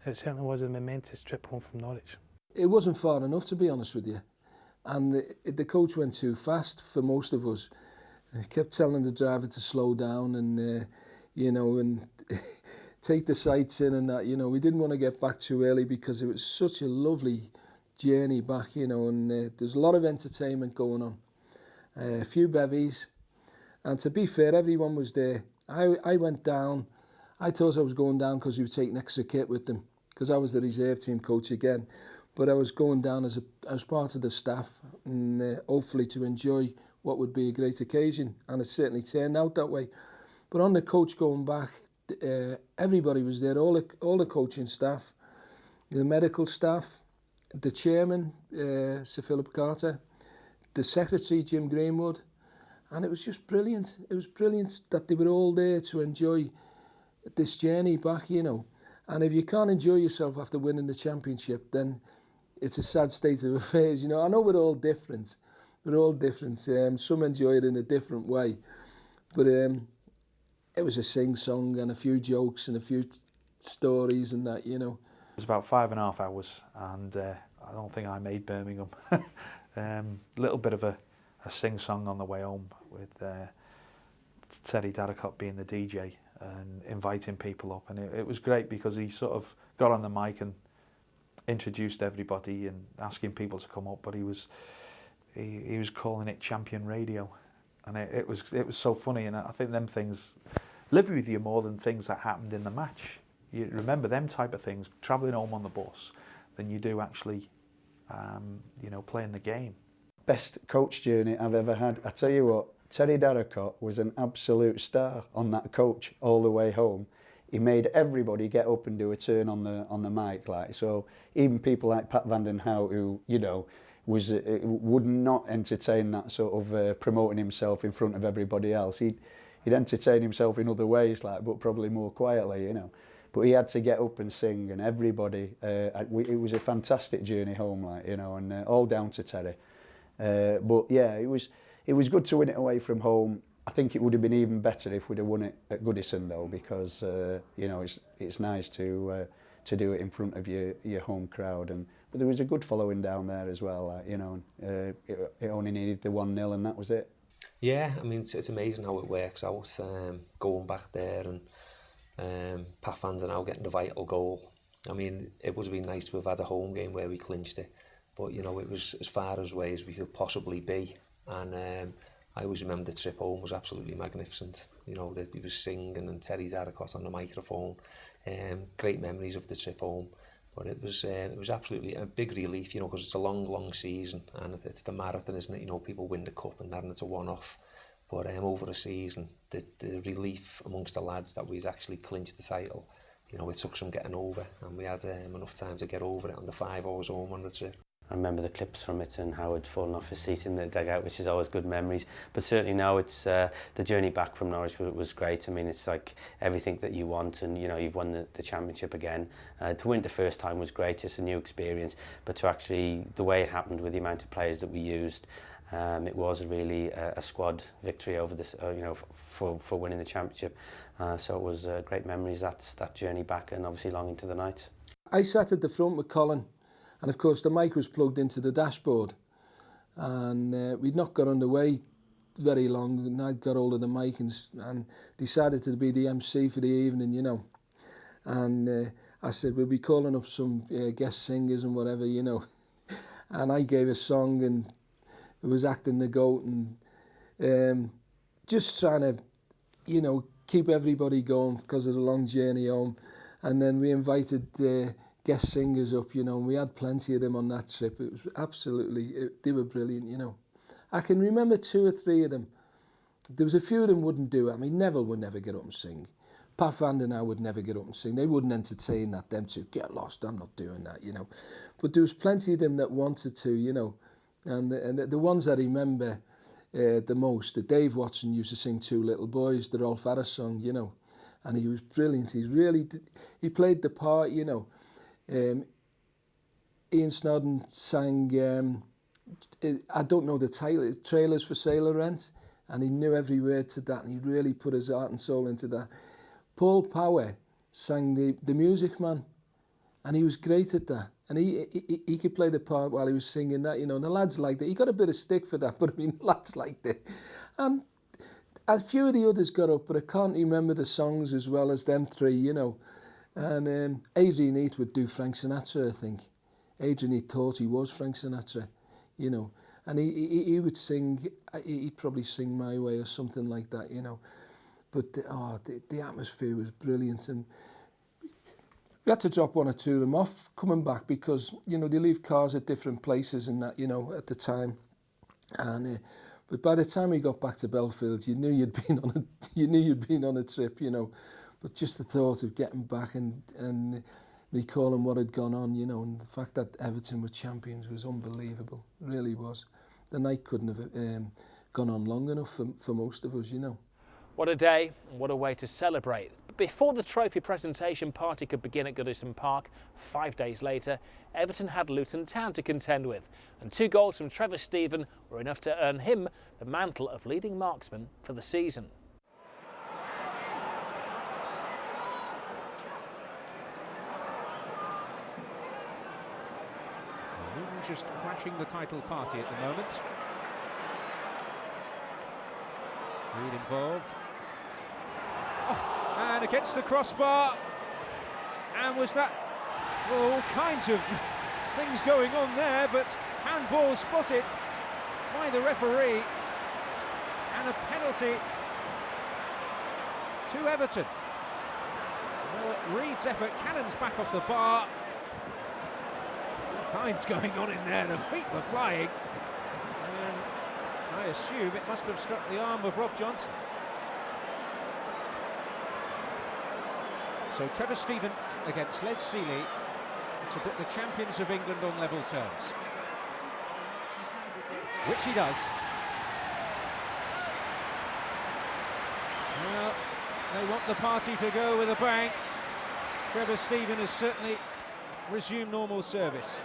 it certainly was a momentous trip home from Norwich. It wasn't far enough, to be honest with you. And the coach went too fast for most of us. He kept telling the driver to slow down and, you know, and take the sights in and that, you know. We didn't want to get back too early because it was such a lovely journey back, you know, and there's a lot of entertainment going on. A few bevies. And to be fair, everyone was there. I went down. I thought I was going down because we were taking extra kit with them, because I was the reserve team coach again. But I was going down as part of the staff, and hopefully to enjoy what would be a great occasion, and it certainly turned out that way. But on the coach going back, everybody was there, all the coaching staff, the medical staff, the chairman, Sir Philip Carter, the secretary, Jim Greenwood, and it was just brilliant. It was brilliant that they were all there to enjoy this journey back, you know. And if you can't enjoy yourself after winning the championship, then it's a sad state of affairs, you know. I know we're all different. We're all different. Some enjoy it in a different way. But it was a sing-song and a few jokes and a few stories and that, you know. It was about 5.5 hours, and I don't think I made Birmingham. Little bit of a sing-song on the way home with Teddy Darracott being the DJ and inviting people up, and it was great because he sort of got on the mic and introduced everybody and asking people to come up, but he was calling it Champion Radio, and it was so funny. And I think them things live with you more than things that happened in the match. You remember them type of things, travelling home on the bus, than you do actually you know, playing the game. Best coach journey I've ever had. I tell you what, Terry Darracott was an absolute star on that coach all the way home. He made everybody get up and do a turn on the mic, like, so even people like Pat Van Den Hout, who, you know, would not entertain that sort of promoting himself in front of everybody else. He'd entertain himself in other ways, like, but probably more quietly, you know. But he had to get up and sing, and everybody. It was a fantastic journey home, like, you know, and all down to Terry. But yeah, it was good to win it away from home. I think it would have been even better if we'd have won it at Goodison though, because you know, it's nice to do it in front of your home crowd, but there was a good following down there as well. Like, you know, it only needed the 1-0 and that was it. Yeah, I mean, it's amazing how it works out. Going back there and Pat Van Den Hout getting the vital goal. I mean, it would have been nice to have had a home game where we clinched it, but you know, it was as far away as we could possibly be, and I always remember the trip home was absolutely magnificent. You know, that he was singing and Terry Darracott on the microphone. Great memories of the trip home. But it was absolutely a big relief, you know, because it's a long season and it's the marathon, isn't it? You know, people win the cup and it's a one-off. But over a season, the relief amongst the lads that we'd actually clinched the title, you know, it took some getting over, and we had enough time to get over it on the 5 hours home on the trip. I remember the clips from it and how I'd fallen off his seat in the dugout, which is always good memories. But certainly now it's the journey back from Norwich was great. I mean, it's like everything that you want, and you know, you've won the championship again. To win it the first time was great. It's a new experience, but to actually, the way it happened with the amount of players that we used, it was really a squad victory over this, you know, for winning the championship. So it was great memories. That journey back, and obviously longing to the night. I sat at the front with Colin. And of course the mic was plugged into the dashboard, and we'd not got underway very long, and I'd got hold of the mic and decided to be the MC for the evening, you know. And I said, we'll be calling up some guest singers and whatever, you know. And I gave a song and it was acting the goat, and just trying to, you know, keep everybody going because of the long journey home. And then we invited guest singers up, you know, and we had plenty of them on that trip. It was absolutely, they were brilliant, you know. I can remember 2 or 3 of them. There was a few of them wouldn't do it. I mean, Neville would never get up and sing. Pat Van Den Hauwe would never get up and sing. They wouldn't entertain that. Them two, get lost, I'm not doing that, you know. But there was plenty of them that wanted to, you know. And the ones I remember the most, that Dave Watson used to sing Two Little Boys, the Rolf Harris song, you know. And he was brilliant. He played the part, you know. Ian Snodden sang, I don't know the title, it's Trailers for Sailor Rent, and he knew every word to that, and he really put his heart and soul into that. Paul Power sang the Music Man, and he was great at that, and he could play the part while he was singing that, you know, and the lads liked it. He got a bit of stick for that, but I mean, lads liked it. And a few of the others got up, but I can't remember the songs as well as them three, you know. And Adrian Heath would do Frank Sinatra, I think. Adrian Heath thought he was Frank Sinatra, you know. And he would sing, he'd probably sing My Way or something like that, you know. But the atmosphere was brilliant, and we had to drop one or two of them off coming back because, you know, they leave cars at different places and that, you know, at the time. And but by the time we got back to Belfield, you knew you'd been on a trip, you know. But just the thought of getting back and recalling what had gone on, you know, and the fact that Everton were champions was unbelievable, really was. The night couldn't have gone on long enough for most of us, you know. What a day and what a way to celebrate. But before the trophy presentation party could begin at Goodison Park, 5 days later, Everton had Luton Town to contend with, and 2 goals from Trevor Stephen were enough to earn him the mantle of leading marksman for the season. Luton just crashing the title party at the moment. Reed involved. Oh, and against the crossbar. And was that, well, all kinds of things going on there, but handball spotted by the referee and a penalty to Everton. Well, Reed's effort cannons back off the bar. All kinds going on in there, the feet were flying. And I assume it must have struck the arm of Rob Johnson. So Trevor Stephen against Les Seeley to put the champions of England on level terms. Which he does. Well, they want the party to go with a bang. Trevor Stephen has certainly resumed normal service.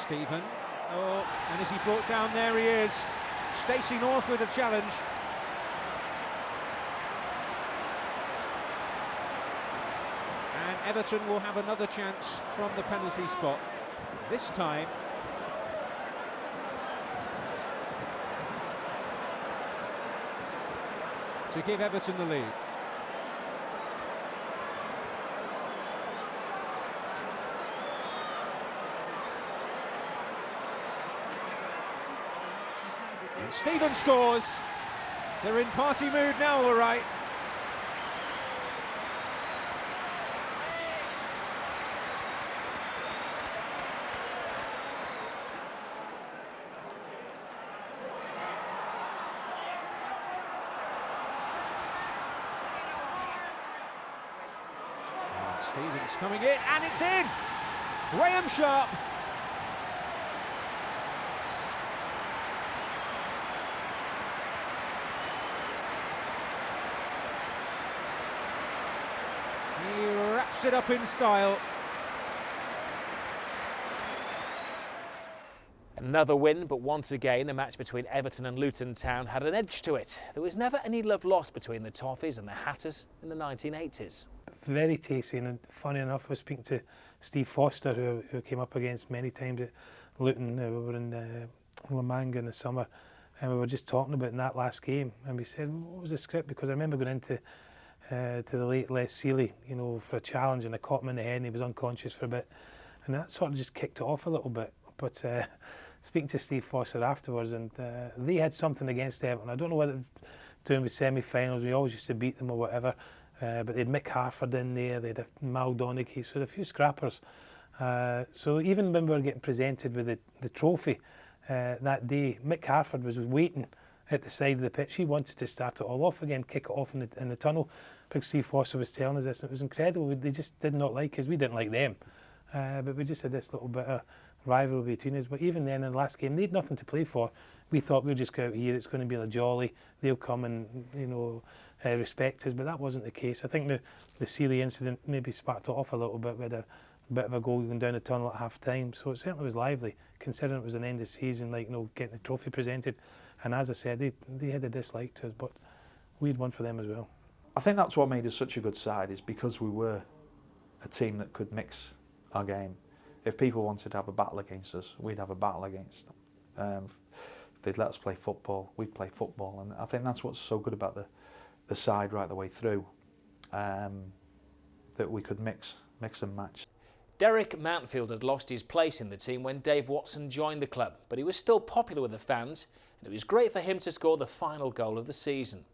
Stephen. Oh, and is he brought down? There he is. Stacey North with a challenge. And Everton will have another chance from the penalty spot. This time to give Everton the lead. Stephen scores. They're in party mood now, all right. And Stevens coming in, and it's in. Graham Sharp. It up in style. Another win, but once again a match between Everton and Luton Town had an edge to it. There was never any love lost between the Toffees and the Hatters in the 1980s. Very tasty, and funny enough, I was speaking to Steve Foster, who came up against many times at Luton. We were in La Manga in the summer, and we were just talking about in that last game, and we said, what was the script? Because I remember going into to the late Les Seeley, you know, for a challenge, and I caught him in the head and he was unconscious for a bit, and that sort of just kicked it off a little bit. But speaking to Steve Foster afterwards, and they had something against Everton. I don't know whether doing with semi-finals, we always used to beat them or whatever, but they had Mick Harford in there, they had Mal Donaghy, so they had a few scrappers, So even when we were getting presented with the trophy that day, Mick Harford was waiting at the side of the pitch. He wanted to start it all off again, kick it off in the tunnel. Big Steve Foster was telling us this. It was incredible. They just did not like us. We didn't like them. But we just had this little bit of rivalry between us. But even then, in the last game, they had nothing to play for. We thought we'll just go out here. It's going to be a jolly. They'll come and respect us. But that wasn't the case. I think the Sealy incident maybe sparked it off a little bit with a bit of a goal going down the tunnel at half time. So it certainly was lively, considering it was an end of season, getting the trophy presented. And as I said, they had a dislike to us, but we had one for them as well. I think that's what made us such a good side, is because we were a team that could mix our game. If people wanted to have a battle against us, we'd have a battle against them. If they'd let us play football, we'd play football. And I think that's what's so good about the side right the way through, that we could mix and match. Derek Mantfield had lost his place in the team when Dave Watson joined the club, but he was still popular with the fans, and it was great for him to score the final goal of the season.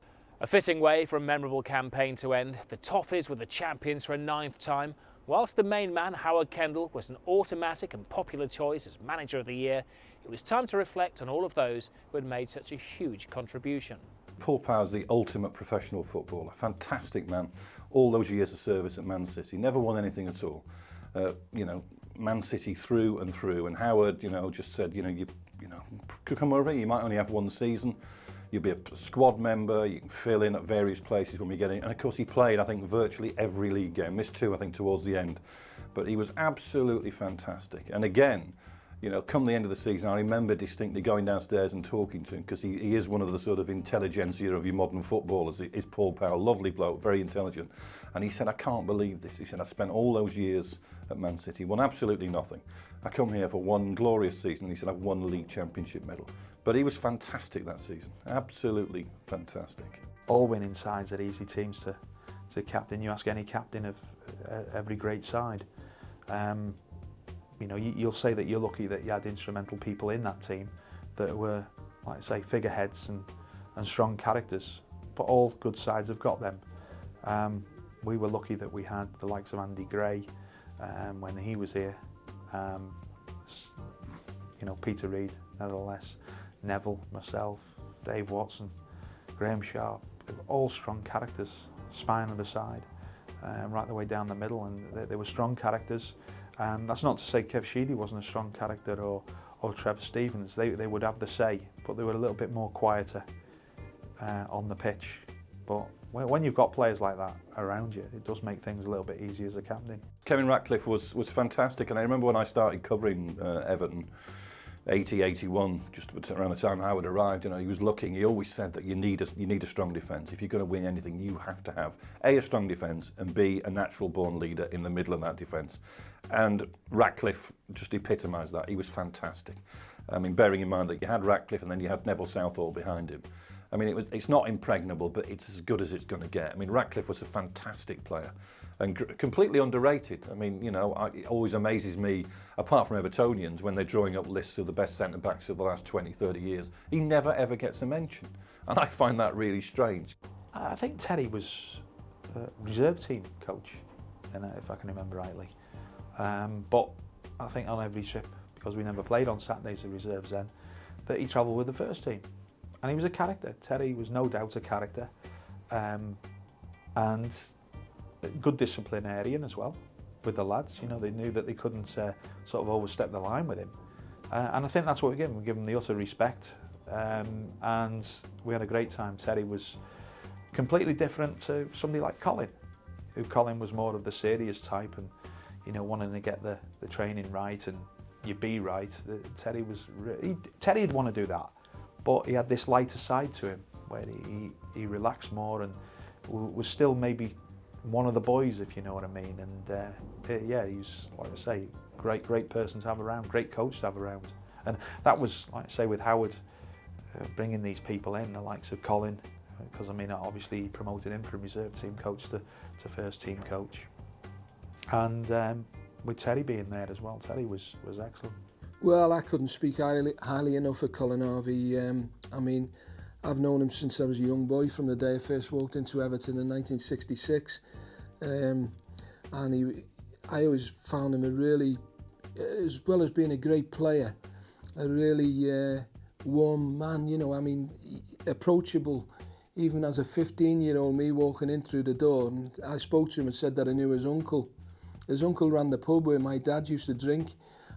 A fitting way for a memorable campaign to end. The Toffees were the champions for a 9th time, whilst the main man, Howard Kendall, was an automatic and popular choice as Manager of the Year. It was time to reflect on all of those who had made such a huge contribution. Paul Power's the ultimate professional footballer, fantastic man. All those years of service at Man City, never won anything at all. Man City through and through, and Howard, just said, you come over, you might only have one season. You'll be a squad member, you can fill in at various places when we get in. And of course he played, I think, virtually every league game. Missed 2, I think, towards the end. But he was absolutely fantastic. And again, come the end of the season, I remember distinctly going downstairs and talking to him, because he is one of the sort of intelligentsia of your modern footballers. Is Paul Powell, lovely bloke, very intelligent. And he said, I can't believe this. He said, I spent all those years at Man City, won absolutely nothing. I come here for one glorious season, and he said, I've won the league championship medal. But he was fantastic that season, absolutely fantastic. All winning sides are easy teams to captain. You ask any captain of every great side. You'll say that you're lucky that you had instrumental people in that team that were, like I say, figureheads and strong characters. But all good sides have got them. We were lucky that we had the likes of Andy Gray when he was here. Peter Reid, nevertheless, Neville, myself, Dave Watson, Graham Sharp, they were all strong characters, spine of the side, right the way down the middle, and they were strong characters. That's not to say Kev Sheedy wasn't a strong character or Trevor Stevens. They would have the say, but they were a little bit more quieter on the pitch. But when you've got players like that around you, it does make things a little bit easier as a captain. Kevin Ratcliffe was fantastic, and I remember when I started covering Everton, 80, 81, just around the time Howard arrived, he was looking, he always said that you need a strong defence. If you're going to win anything, you have to have A, a strong defence, and B, a natural born leader in the middle of that defence. And Ratcliffe just epitomised that. He was fantastic. I mean, bearing in mind that you had Ratcliffe and then you had Neville Southall behind him. I mean, it's not impregnable, but it's as good as it's going to get. I mean, Ratcliffe was a fantastic player and completely underrated. I mean, it always amazes me, apart from Evertonians, when they're drawing up lists of the best centre-backs of the last 20, 30 years, he never ever gets a mention. And I find that really strange. I think Terry was a reserve team coach, if I can remember rightly. But I think on every trip, because we never played on Saturdays as reserves then, that he travelled with the first team. And he was a character. Terry was no doubt a character. And a good disciplinarian as well with the lads. They knew that they couldn't sort of overstep the line with him. And I think that's what we give him. We give him the utter respect. And we had a great time. Terry was completely different to somebody like Colin, Colin was more of the serious type and, wanting to get the training right and you be right. Terry'd want to do that. But he had this lighter side to him where he relaxed more and was still maybe one of the boys, if you know what I mean. And yeah, he was, like I say, great person to have around, great coach to have around. And that was, like I say, with Howard bringing these people in, the likes of Colin, because I mean, obviously he promoted him from reserve team coach to first team coach. And with Terry being there as well, Terry was excellent. Well, I couldn't speak highly enough of Colin Harvey. I mean, I've known him since I was a young boy, from the day I first walked into Everton in 1966. And I always found him a really as well as being a great player, a really warm man, you know, I mean, approachable. Even as a 15-year-old, me walking in through the door, and I spoke to him and said that I knew his uncle. His uncle ran the pub where my dad used to drink.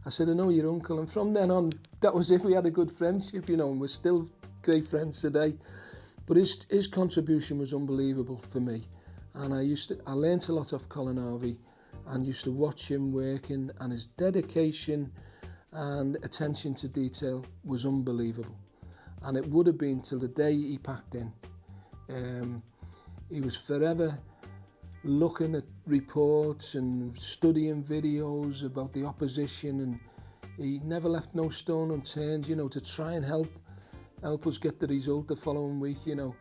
I said, I know your uncle. And from then on, that was it. We had a good friendship, you know, and we're still great friends today. But his contribution was unbelievable for me. And I learnt a lot off Colin Harvey and used to watch him working, and his dedication and attention to detail was unbelievable. And it would have been till the day he packed in. He was forever looking at reports and studying videos about the opposition, and he never left no stone unturned, you know, to try and help us get the result the following week, you know.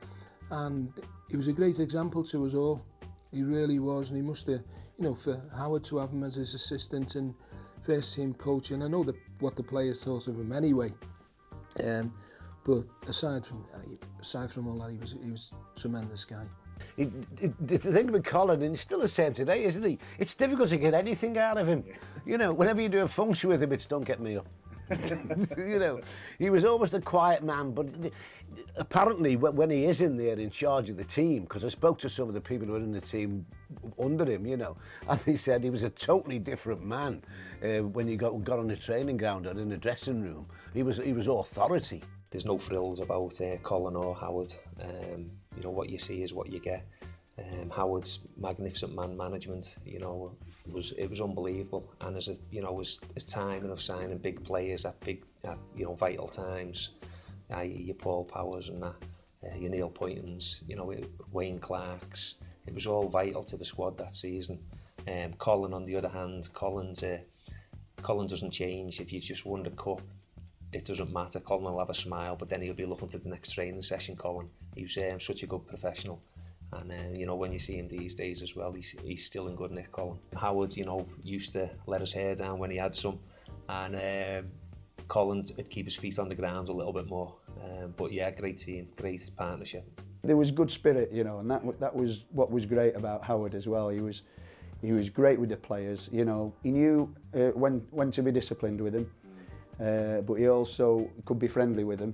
And he was a great example to us all. He really was, and he must have, you know, for Howard to have him as his assistant and first team coach, and I know what the players thought of him anyway. But aside from all that, he was a tremendous guy. The thing with Colin, and he's still the same today, isn't he? It's difficult to get anything out of him. You know, whenever you do a function with him, it's don't get me up. You know, he was almost a quiet man, but apparently when he is in there in charge of the team, because I spoke to some of the people who were in the team under him, you know, and he said he was a totally different man when he got on the training ground and in the dressing room. He was authority. There's no frills about Colin or Howard. You know, what you see is what you get. Howard's magnificent man management, you know, it was unbelievable. And as his timing of signing big players at you know, vital times, your Paul Powers and that, your Neil Poyntons, you know, Wayne Clarks, it was all vital to the squad that season. Colin, on the other hand, Colin doesn't change. If you've just won the cup, it doesn't matter. Colin will have a smile, but then he'll be looking to the next training session. Colin, he was such a good professional, and you know, when you see him these days as well, he's still in good nick. Colin. Howard, you know, used to let his hair down when he had some, and Colin would keep his feet on the ground a little bit more. But yeah, great team, great partnership. There was good spirit, you know, and that was what was great about Howard as well. He was great with the players, you know. He knew when to be disciplined with them. But he also could be friendly with them,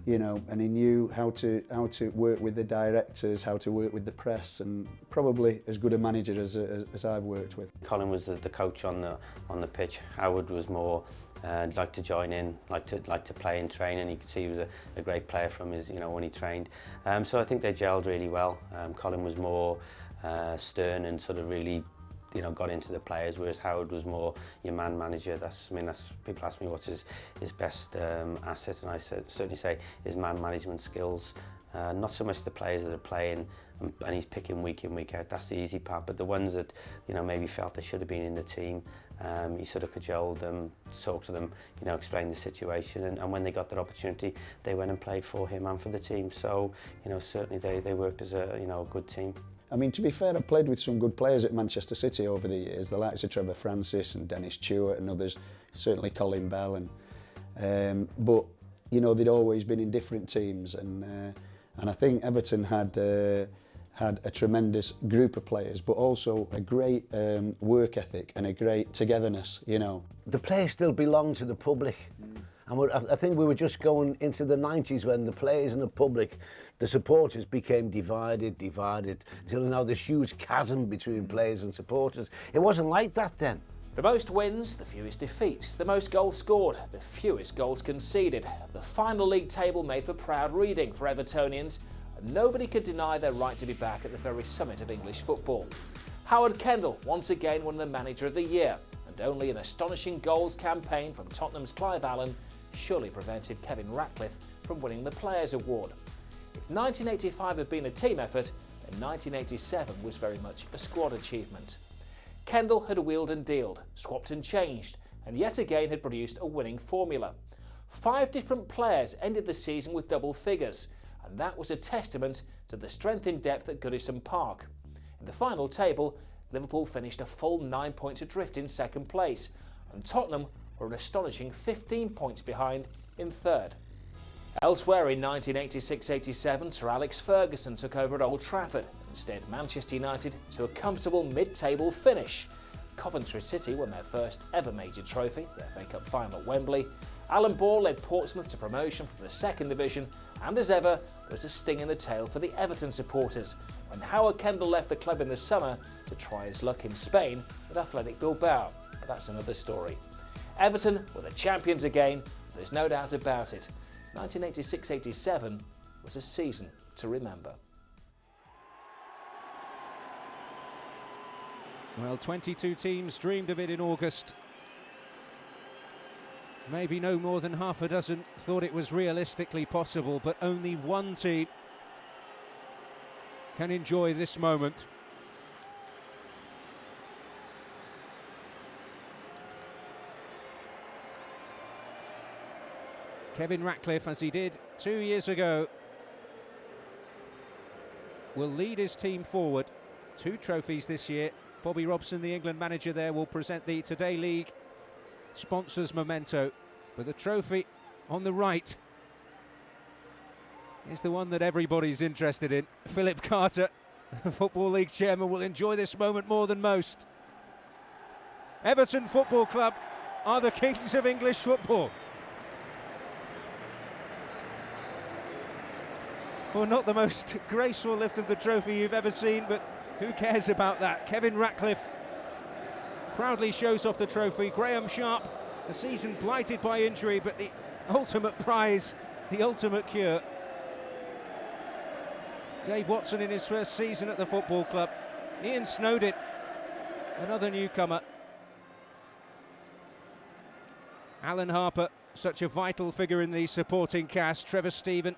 you know, and he knew how to work with the directors, how to work with the press, and probably as good a manager as I've worked with. Colin was the coach on the pitch. Howard was more like to join in, like to play and train, and you could see he was a great player from his, you know, when he trained. So I think they gelled really well. Colin was more stern and sort of really, you know, got into the players, whereas Howard was more your man manager. That's people ask me what's his best asset, and I certainly say his man management skills. Not so much the players that are playing and he's picking week in, week out. That's the easy part, but the ones that, you know, maybe felt they should have been in the team, he sort of cajoled them, talked to them, you know, explained the situation, and when they got their opportunity, they went and played for him and for the team. So, you know, certainly they worked as a, you know, a good team. I mean, to be fair, I've played with some good players at Manchester City over the years, the likes of Trevor Francis and Dennis Stewart and others, certainly Colin Bell, and but you know, they'd always been in different teams, and I think Everton had a tremendous group of players, but also a great work ethic and a great togetherness, you know. The players still belong to the public. And I think we were just going into the 90s when the players and the public, the supporters became divided, until now there's huge chasm between players and supporters. It wasn't like that then. The most wins, the fewest defeats, the most goals scored, the fewest goals conceded. The final league table made for proud reading for Evertonians, and nobody could deny their right to be back at the very summit of English football. Howard Kendall once again won the Manager of the Year, and only an astonishing goals campaign from Tottenham's Clive Allen surely prevented Kevin Ratcliffe from winning the Players' Award. If 1985 had been a team effort, then 1987 was very much a squad achievement. Kendall had wheeled and dealed, swapped and changed, and yet again had produced a winning formula. 5 different players ended the season with double figures, and that was a testament to the strength in depth at Goodison Park. In the final table, Liverpool finished a full 9 points adrift in second place, and Tottenham were an astonishing 15 points behind in third. Elsewhere in 1986-87, Sir Alex Ferguson took over at Old Trafford. Instead, Manchester United to a comfortable mid-table finish. Coventry City won their first ever major trophy, the FA Cup final at Wembley. Alan Ball led Portsmouth to promotion from the second division, and as ever, there was a sting in the tail for the Everton supporters when Howard Kendall left the club in the summer to try his luck in Spain with Athletic Bilbao. But that's another story. Everton were the champions again, there's no doubt about it. 1986-87 was a season to remember. Well, 22 teams dreamed of it in August. Maybe no more than half a dozen thought it was realistically possible, but only one team can enjoy this moment. Kevin Ratcliffe, as he did 2 years ago, will lead his team forward. 2 trophies this year. Bobby Robson, the England manager there, will present the Today League sponsors memento, but the trophy on the right is the one that everybody's interested in. Philip Carter, the Football League chairman, will enjoy this moment more than most. Everton Football Club are the kings of English football. Well, not the most graceful lift of the trophy you've ever seen, but who cares about that? Kevin Ratcliffe proudly shows off the trophy. Graham Sharp, a season blighted by injury, but the ultimate prize, the ultimate cure. Dave Watson in his first season at the football club. Ian Snowden, another newcomer. Alan Harper, such a vital figure in the supporting cast. Trevor Stephen.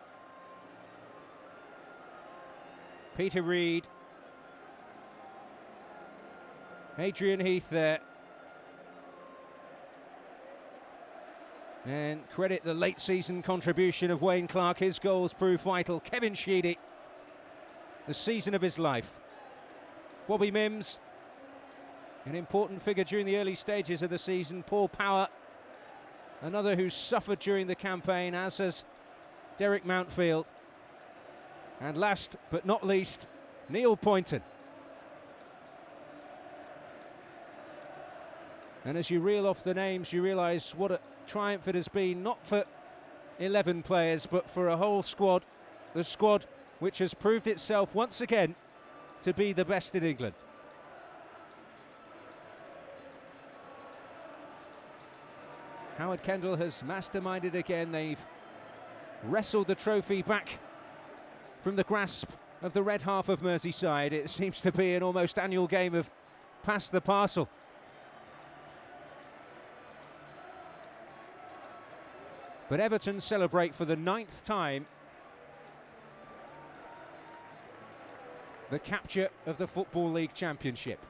Peter Reid. Adrian Heath there. And credit the late season contribution of Wayne Clark. His goals proved vital. Kevin Sheedy, the season of his life. Bobby Mims, an important figure during the early stages of the season. Paul Power, another who suffered during the campaign, as has Derek Mountfield. And last but not least, Neil Poynton. And as you reel off the names, you realise what a triumph it has been, not for 11 players, but for a whole squad. The squad which has proved itself once again to be the best in England. Howard Kendall has masterminded again. They've wrestled the trophy back from the grasp of the red half of Merseyside. It seems to be an almost annual game of pass the parcel. But Everton celebrate for the 9th time the capture of the Football League Championship.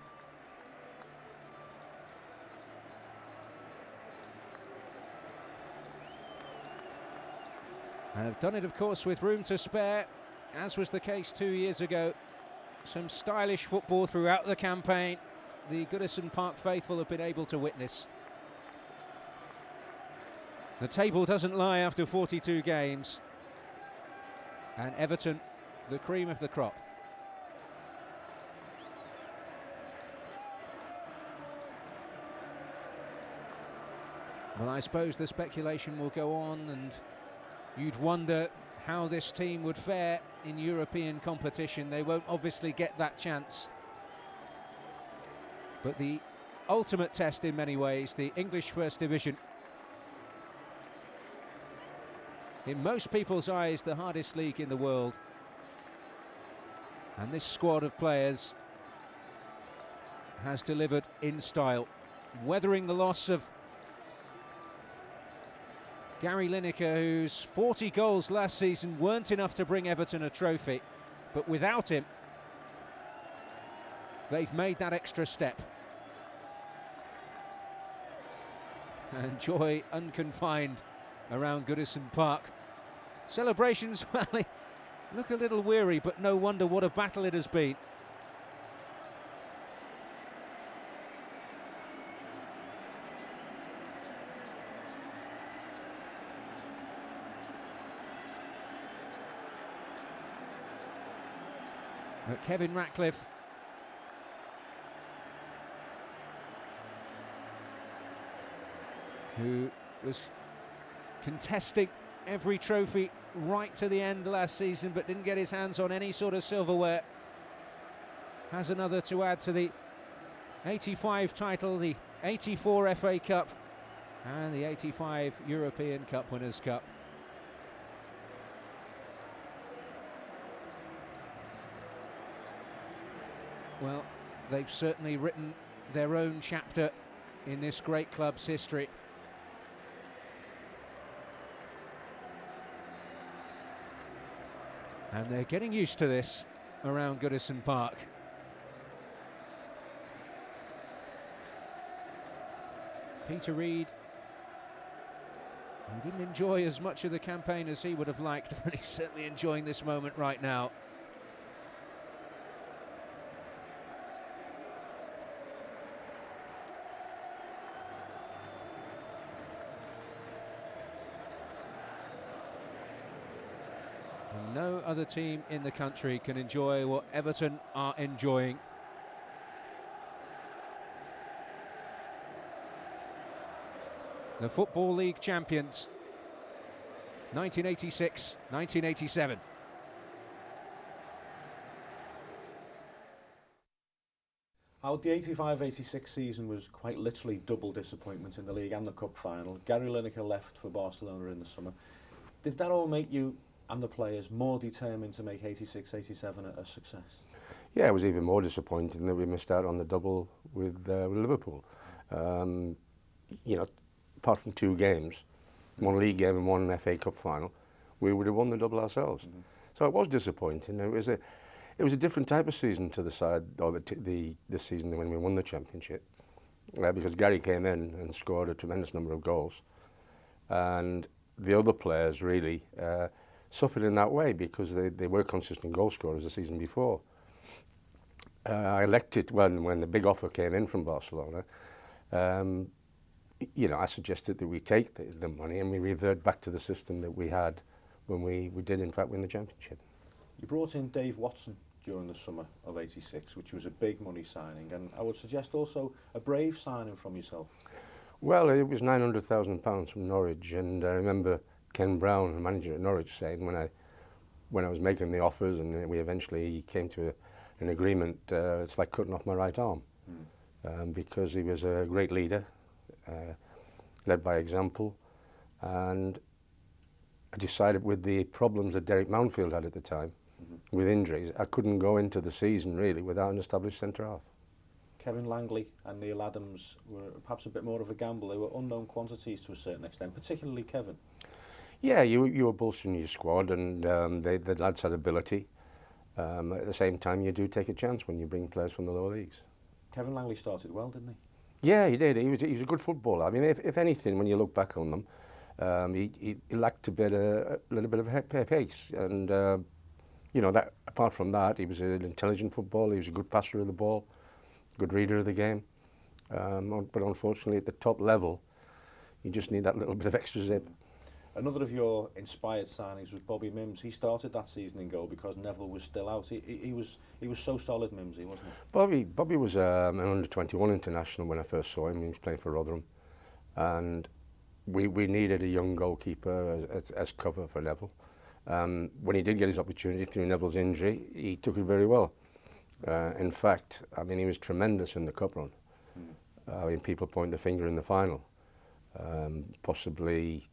And have done it, of course, with room to spare, as was the case 2 years ago. Some stylish football throughout the campaign. The Goodison Park faithful have been able to witness. The table doesn't lie after 42 games. And Everton, the cream of the crop. Well, I suppose the speculation will go on, and you'd wonder how this team would fare in European competition. They won't obviously get that chance. But the ultimate test in many ways, the English First Division, in most people's eyes, the hardest league in the world. And this squad of players has delivered in style, weathering the loss of Gary Lineker, whose 40 goals last season weren't enough to bring Everton a trophy. But without him, they've made that extra step. And joy unconfined around Goodison Park. Celebrations, well, they look a little weary, but no wonder, what a battle it has been. But Kevin Ratcliffe who was contesting every trophy right to the end last season but didn't get his hands on any sort of silverware, has another to add to the 85 title, the 84 FA Cup and the 85 European Cup Winners' Cup. Well, they've certainly written their own chapter in this great club's history. And they're getting used to this around Goodison Park. Peter Reid, who didn't enjoy as much of the campaign as he would have liked, but he's certainly enjoying this moment right now. And no other team in the country can enjoy what Everton are enjoying. The Football League champions, 1986-1987. The 85-86 season was quite literally double disappointment in the league and the cup final. Gary Lineker left for Barcelona in the summer. Did that all make you and the players more determined to make 86-87 a success? Yeah, it was even more disappointing that we missed out on the double with Liverpool. You know, apart from 2 games, one league game and one FA Cup final, we would have won the double ourselves. So it was disappointing. It was a different type of season to the side, or the season when we won the championship, because Gary came in and scored a tremendous number of goals, and the other players really suffered in that way because they were consistent goal scorers the season before. I elected when the big offer came in from Barcelona. You know, I suggested that we take the money and we revert back to the system that we had when we did in fact win the championship. You brought in Dave Watson during the summer of 86, which was a big money signing, and I would suggest also a brave signing from yourself. Well, it was £900,000 from Norwich, and I remember Ken Brown, the manager at Norwich, saying when I was making the offers and we eventually came to an agreement, it's like cutting off my right arm, because he was a great leader. Led by example, and I decided with the problems that Derek Mountfield had at the time, with injuries, I couldn't go into the season really without an established centre-half. Kevin Langley and Neil Adams were perhaps a bit more of a gamble. They were unknown quantities to a certain extent, particularly Kevin. Yeah, you were bolstering your squad, and the lads had ability. At the same time, you do take a chance when you bring players from the lower leagues. Kevin Langley started well, didn't he? Yeah, he did. He was a good footballer. I mean, if anything, when you look back on them, he lacked a little bit of pace. And, you know, that apart from that, he was an intelligent footballer. He was a good passer of the ball, good reader of the game. But unfortunately, at the top level, you just need that little bit of extra zip. Another of your inspired signings was Bobby Mims. He started that season in goal because Neville was still out. He was so solid, Mimsy, wasn't he? Bobby was an under-21 international when I first saw him. He was playing for Rotherham, and we needed a young goalkeeper as cover for Neville. When he did get his opportunity through Neville's injury, he took it very well. In fact, I mean, he was tremendous in the cup run. I mean, people point the finger in the final, possibly,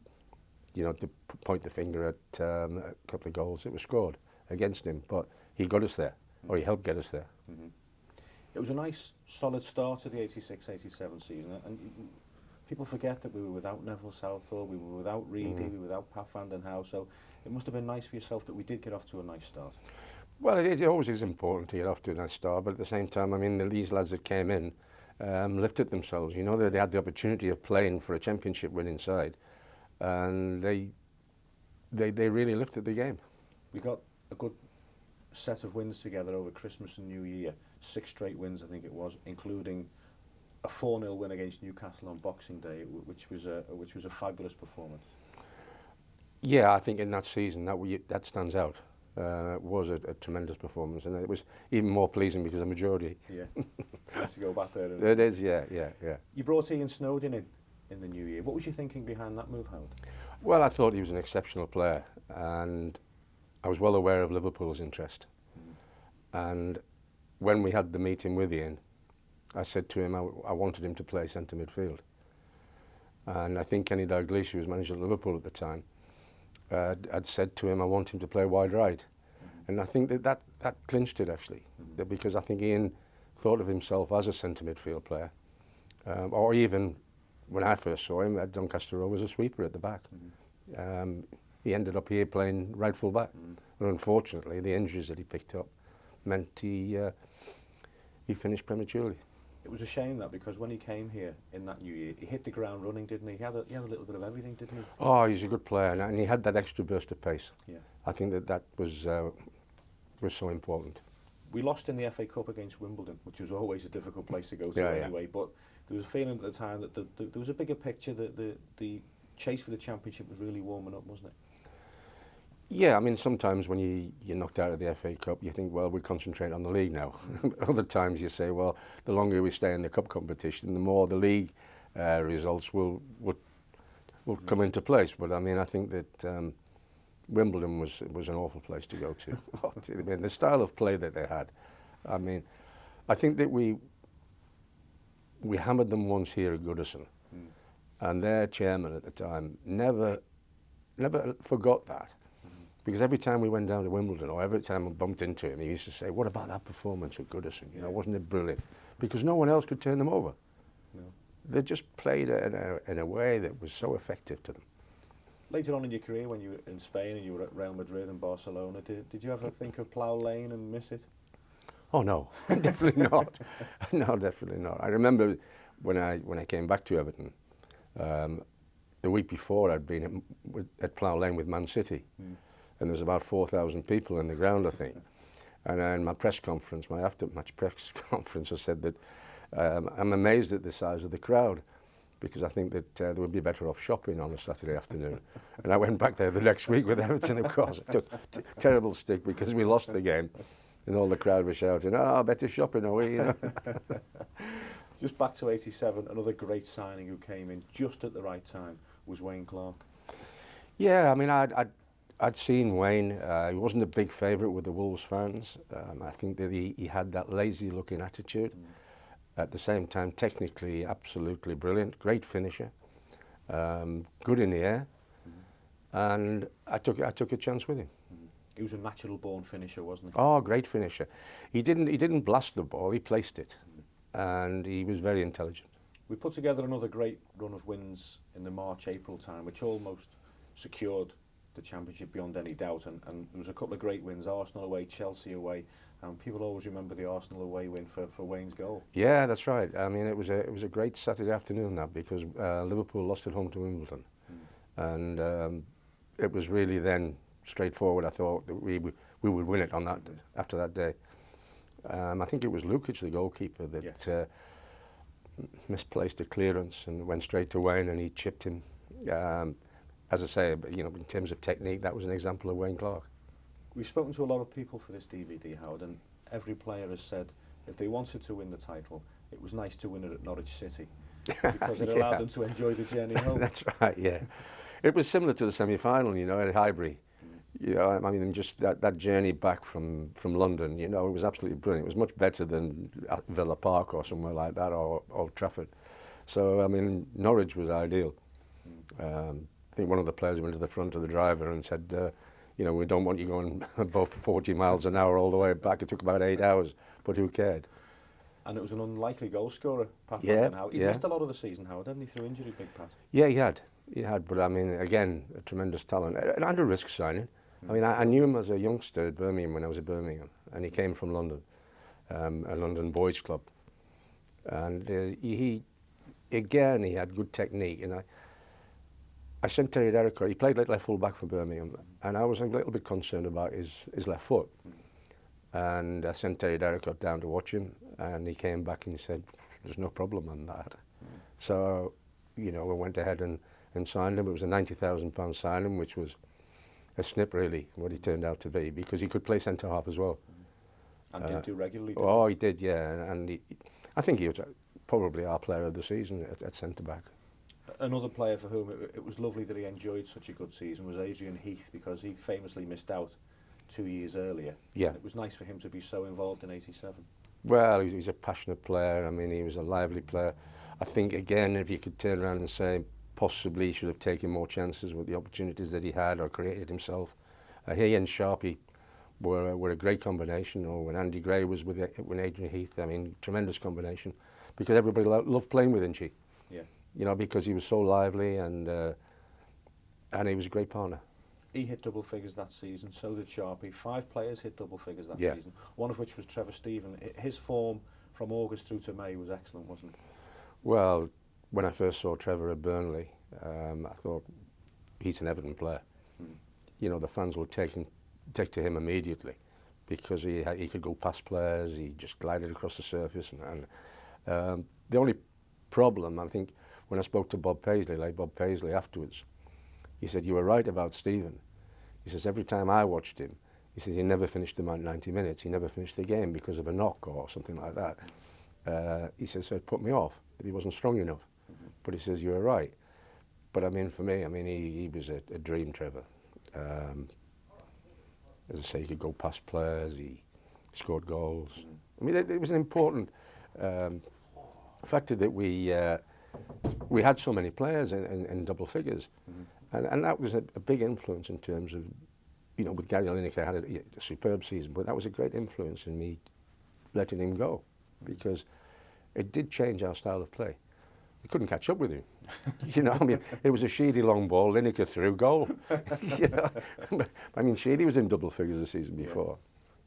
you know, to point the finger at a couple of goals that were scored against him, but he got us there, or he helped get us there. It was a nice, solid start to the 86-87 season, and people forget that we were without Neville Southall, we were without Reedy, we were without Pat van den Houw, so it must have been nice for yourself that we did get off to a nice start. Well, it always is important to get off to a nice start, but at the same time, I mean, these lads that came in lifted themselves. You know, they had the opportunity of playing for a championship winning side, and they really lifted the game. We got a good set of wins together over Christmas and New Year, 6 straight wins I think it was, including a 4-0 win against Newcastle on Boxing Day, which was a fabulous performance. Yeah, I think in that season that stands out. It was a tremendous performance, and it was even more pleasing because I'm a Geordie. Yeah, nice to go back there. It is, yeah. You brought Ian Snowden in in the new year. What was your thinking behind that move, Howard? Well, I thought he was an exceptional player, and I was well aware of Liverpool's interest. And when we had the meeting with Ian, I said to him I wanted him to play centre midfield. And I think Kenny Dalglish, who was manager at Liverpool at the time, had said to him, I want him to play wide right. And I think that clinched it, actually, because I think Ian thought of himself as a centre midfield player. Or even when I first saw him at Doncaster Rovers, a sweeper at the back. He ended up here playing right full back. And unfortunately, the injuries that he picked up meant he finished prematurely. It was a shame that, because when he came here in that new year, he hit the ground running, didn't he? He had a little bit of everything, didn't he? Oh, he's a good player, and he had that extra burst of pace. Yeah. I think that was so important. We lost in the FA Cup against Wimbledon, which was always a difficult place to go to anyway, but there was a feeling at the time that there was a bigger picture, that the chase for the championship was really warming up, wasn't it? Yeah, I mean, sometimes when you're knocked out of the FA Cup, you think, well, we concentrate on the league now. Other times you say, well, the longer we stay in the cup competition, the more the league results will come into place. But I mean, I think that Wimbledon was an awful place to go to. I mean, the style of play that they had. I mean, I think that we hammered them once here at Goodison, and their chairman at the time never forgot that. Because every time we went down to Wimbledon, or every time I bumped into him, he used to say, what about that performance at Goodison? You know, wasn't it brilliant? Because no one else could turn them over. No. They just played in a way that was so effective to them. Later on in your career, when you were in Spain and you were at Real Madrid and Barcelona, did you ever think of Plough Lane and miss it? Oh, no, definitely not. No, definitely not. I remember when I came back to Everton, the week before I'd been at Plough Lane with Man City. And there was about 4,000 people in the ground, I think. And in my press conference, my after-match press conference, I said that I'm amazed at the size of the crowd, because I think that they would be better off shopping on a Saturday afternoon. And I went back there the next week with Everton, of course. I took terrible stick because we lost the game, and all the crowd were shouting, "Oh, better shopping, are we?" You know? Just back to '87, another great signing who came in just at the right time was Wayne Clark. Yeah, I mean, I'd seen Wayne. He wasn't a big favourite with the Wolves fans. I think that he had that lazy-looking attitude. At the same time, technically, absolutely brilliant. Great finisher. Good in the air. And I took a chance with him. He was a natural-born finisher, wasn't he? Oh, great finisher. He didn't blast the ball. He placed it, and he was very intelligent. We put together another great run of wins in the March-April time, which almost secured the championship beyond any doubt, and there was a couple of great wins: Arsenal away, Chelsea away, and people always remember the Arsenal away win for Wayne's goal. Yeah, that's right. I mean, it was a great Saturday afternoon, that, because Liverpool lost at home to Wimbledon, and it was really then straightforward. I thought that we would win it on that after that day. I think it was Lukic, the goalkeeper, that misplaced a clearance and went straight to Wayne, and he chipped him. As I say, you know, in terms of technique, that was an example of Wayne Clark. We've spoken to a lot of people for this DVD, Howard, and every player has said if they wanted to win the title, it was nice to win it at Norwich City, because it allowed them to enjoy the journey home. That's right, yeah. It was similar to the semi-final, you know, at Highbury. You know, I mean, just that journey back from London, you know, it was absolutely brilliant. It was much better than at Villa Park or somewhere like that, or Old Trafford. So, I mean, Norwich was ideal. I think one of the players went to the front of the driver and said, you know, we don't want you going above 40 miles an hour all the way back. It took about 8 hours, but who cared? And it was an unlikely goal scorer, Pat. Yeah, He missed a lot of the season, Howard, didn't he, through injury, Big Pat? Yeah, he had. But I mean, again, a tremendous talent. And a risk signing. I mean, I knew him as a youngster at Birmingham when I was at Birmingham, and he came from London, a London boys club. And he had good technique, and I sent Terry Derrick. He played left full back for Birmingham, and I was a little bit concerned about his left foot. And I sent Terry Derrick down to watch him, and he came back and he said, "There's no problem on that." So, you know, we went ahead and signed him. It was a £90,000 signing, which was a snip, really, what he turned out to be, because he could play centre half as well. And did do regularly? Oh, he did, yeah. And I think he was probably our player of the season at centre back. Another player for whom it was lovely that he enjoyed such a good season was Adrian Heath, because he famously missed out 2 years earlier. Yeah. And it was nice for him to be so involved in '87. Well, he's a passionate player. I mean, he was a lively player. I think, again, if you could turn around and say possibly he should have taken more chances with the opportunities that he had or created himself. He and Sharpie were a great combination. Or when Andy Gray was with Adrian Heath, I mean, tremendous combination, because everybody loved playing with Inchy. Yeah. You know, because he was so lively and he was a great partner. He hit double figures that season, so did Sharpie. 5 players hit double figures that Yeah. season, one of which was Trevor Stephen. His form from August through to May was excellent, wasn't it? Well, when I first saw Trevor at Burnley, I thought he's an Everton player. You know, the fans would take to him immediately, because he could go past players, he just glided across the surface. And the only problem, I think, when I spoke to Bob Paisley afterwards, he said, "You were right about Stephen." He says, "Every time I watched him," he says, "he never finished the 90 minutes. He never finished the game because of a knock or something like that." He says, "So it put me off that he wasn't strong enough." But he says, "You were right." But I mean, for me, I mean, he was a dream, Trevor. As I say, he could go past players, he scored goals. I mean, it was an important factor that we had so many players in double figures. And that was a big influence in terms of, you know, with Gary Lineker had a superb season, but that was a great influence in me letting him go, because it did change our style of play. We couldn't catch up with him. You know, I mean, it was a Sheedy long ball, Lineker through, goal. You know? I mean, Sheedy was in double figures the season before.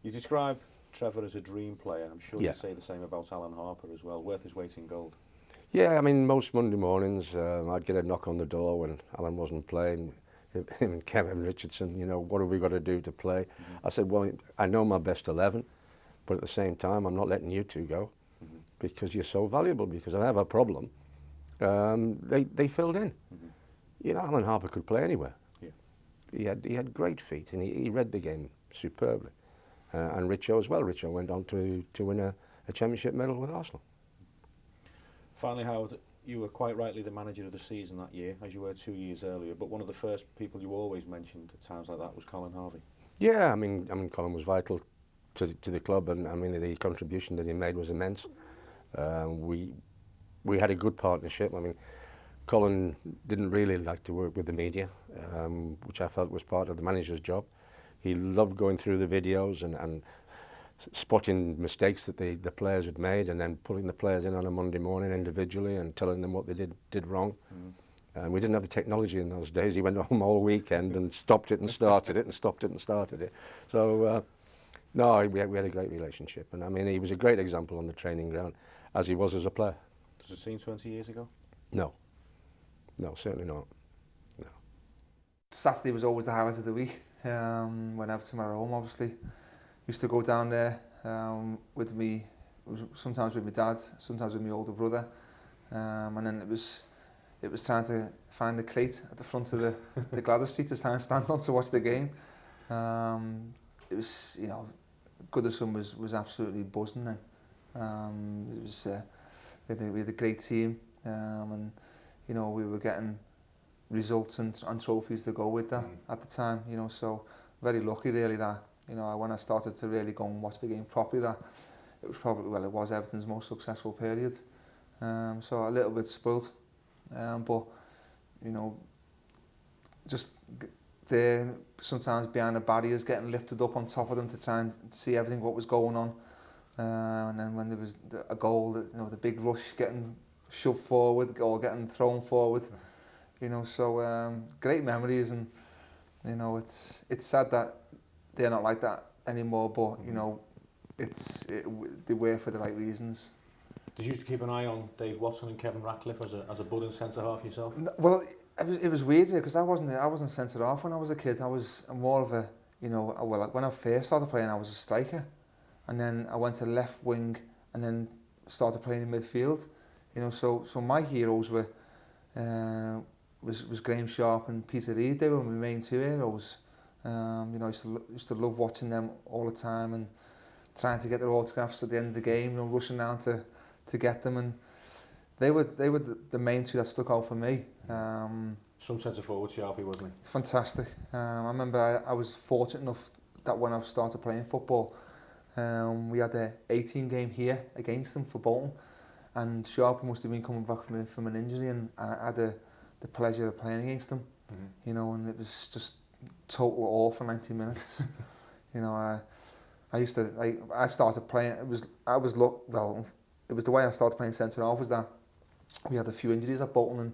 You describe Trevor as a dream player. I'm sure Yeah. you'd say the same about Alan Harper as well, worth his weight in gold. Yeah, I mean, most Monday mornings, I'd get a knock on the door when Alan wasn't playing. Him and Kevin Richardson, you know, what have we got to do to play? I said, well, I know my best 11, but at the same time, I'm not letting you two go, because you're so valuable, because if I have a problem, they filled in. You know, Alan Harper could play anywhere. Yeah. He had great feet, and he read the game superbly. And Richo as well. Richo went on to win a championship medal with Arsenal. Finally, Howard, you were quite rightly the manager of the season that year, as you were 2 years earlier, but one of the first people you always mentioned at times like that was Colin Harvey. Yeah, I mean, Colin was vital to the club, and I mean, the contribution that he made was immense. We had a good partnership. I mean, Colin didn't really like to work with the media, which I felt was part of the manager's job. He loved going through the videos and spotting mistakes that the players had made, and then pulling the players in on a Monday morning individually and telling them what they did wrong. And we didn't have the technology in those days. He went home all weekend and stopped it and started it and stopped it and started it. So, no, we had a great relationship. And I mean, he was a great example on the training ground, as he was as a player. Does it seem 20 years ago? No. No, certainly not. No. Saturday was always the highlight of the week. When Everton were at home, obviously. Used to go down there with me, sometimes with my dad, sometimes with my older brother. And then it was trying to find the crate at the front of the Gladys Street to try and stand on to watch the game. It was, you know, Goodison was absolutely buzzing then. It was we had a great team, and you know, we were getting results and trophies to go with that at the time. You know, so very lucky really that, you know, when I started to really go and watch the game properly, that it was probably, well, it was Everton's most successful period. So a little bit spoilt, but you know, just there sometimes behind the barriers, getting lifted up on top of them to try and see everything what was going on. And then when there was a goal, you know, the big rush, getting shoved forward or getting thrown forward, you know. So great memories, and you know, it's sad that they're not like that anymore. But you know, they were for the right reasons. Did you used to keep an eye on Dave Watson and Kevin Ratcliffe as a budding centre half yourself? Well, it was weird because I wasn't centre half when I was a kid. I was more of a, you know, well, when I first started playing, I was a striker, and then I went to left wing, and then started playing in midfield. You know, so my heroes were was Graham Sharp and Peter Reid. They were my main two heroes. You know, I used to love watching them all the time and trying to get their autographs at the end of the game. You know, rushing down to get them, and they were the main two that stuck out for me. Some centre forward, Sharpie, wasn't he? Fantastic. I remember I was fortunate enough that when I started playing football, we had a 18 game here against them for Bolton, and Sharpie must have been coming back from an injury, and I had the pleasure of playing against them. You know, and it was just total awe for 90 minutes. You know, I started playing. It was the way I started playing centre half was that we had a few injuries at Bolton, and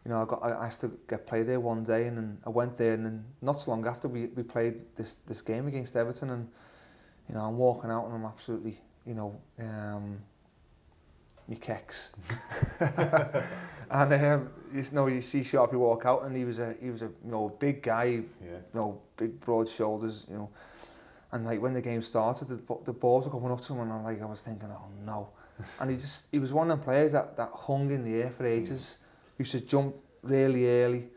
you know, I asked to get played there one day, and then I went there, and then not so long after we played this game against Everton, and you know, I'm walking out and I'm absolutely, you know, me kecks. And you see Sharpie walk out, and he was a you know, big guy, you know, big broad shoulders, you know, and like when the game started, the balls were coming up to him, and I was thinking, oh no, and he was one of them players that hung in the air for ages. Used to jump really early,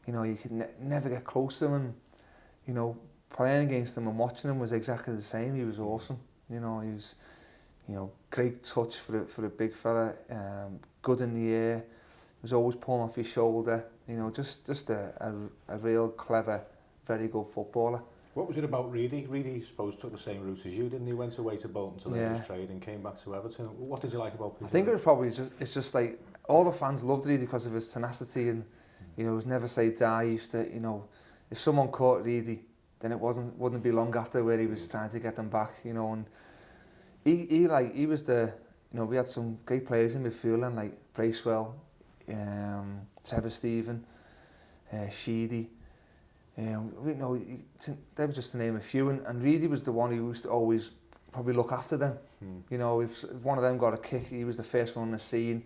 you know, you could never get close to him, and you know, playing against him and watching him was exactly the same. He was awesome, you know, he was, you know, great touch for a big fella, good in the air, he was always pulling off his shoulder, you know, just a real clever, very good footballer. What was it about Reedy? Reedy, I suppose, took the same route as you, didn't he? Went away to Bolton to learn his trade and came back to Everton. What did you like about people? I think it was probably just like, all the fans loved Reedy because of his tenacity, and you know, it was never say die. He used to, you know, if someone caught Reedy, then wouldn't be long after where he was trying to get them back, you know, and he was the, you know, we had some great players in midfield, and like Bracewell, Trevor Stephen, Sheedy, we know, they were just to name a few, and Reedy was the one who used to always probably look after them. You know, if one of them got a kick, he was the first one on the scene.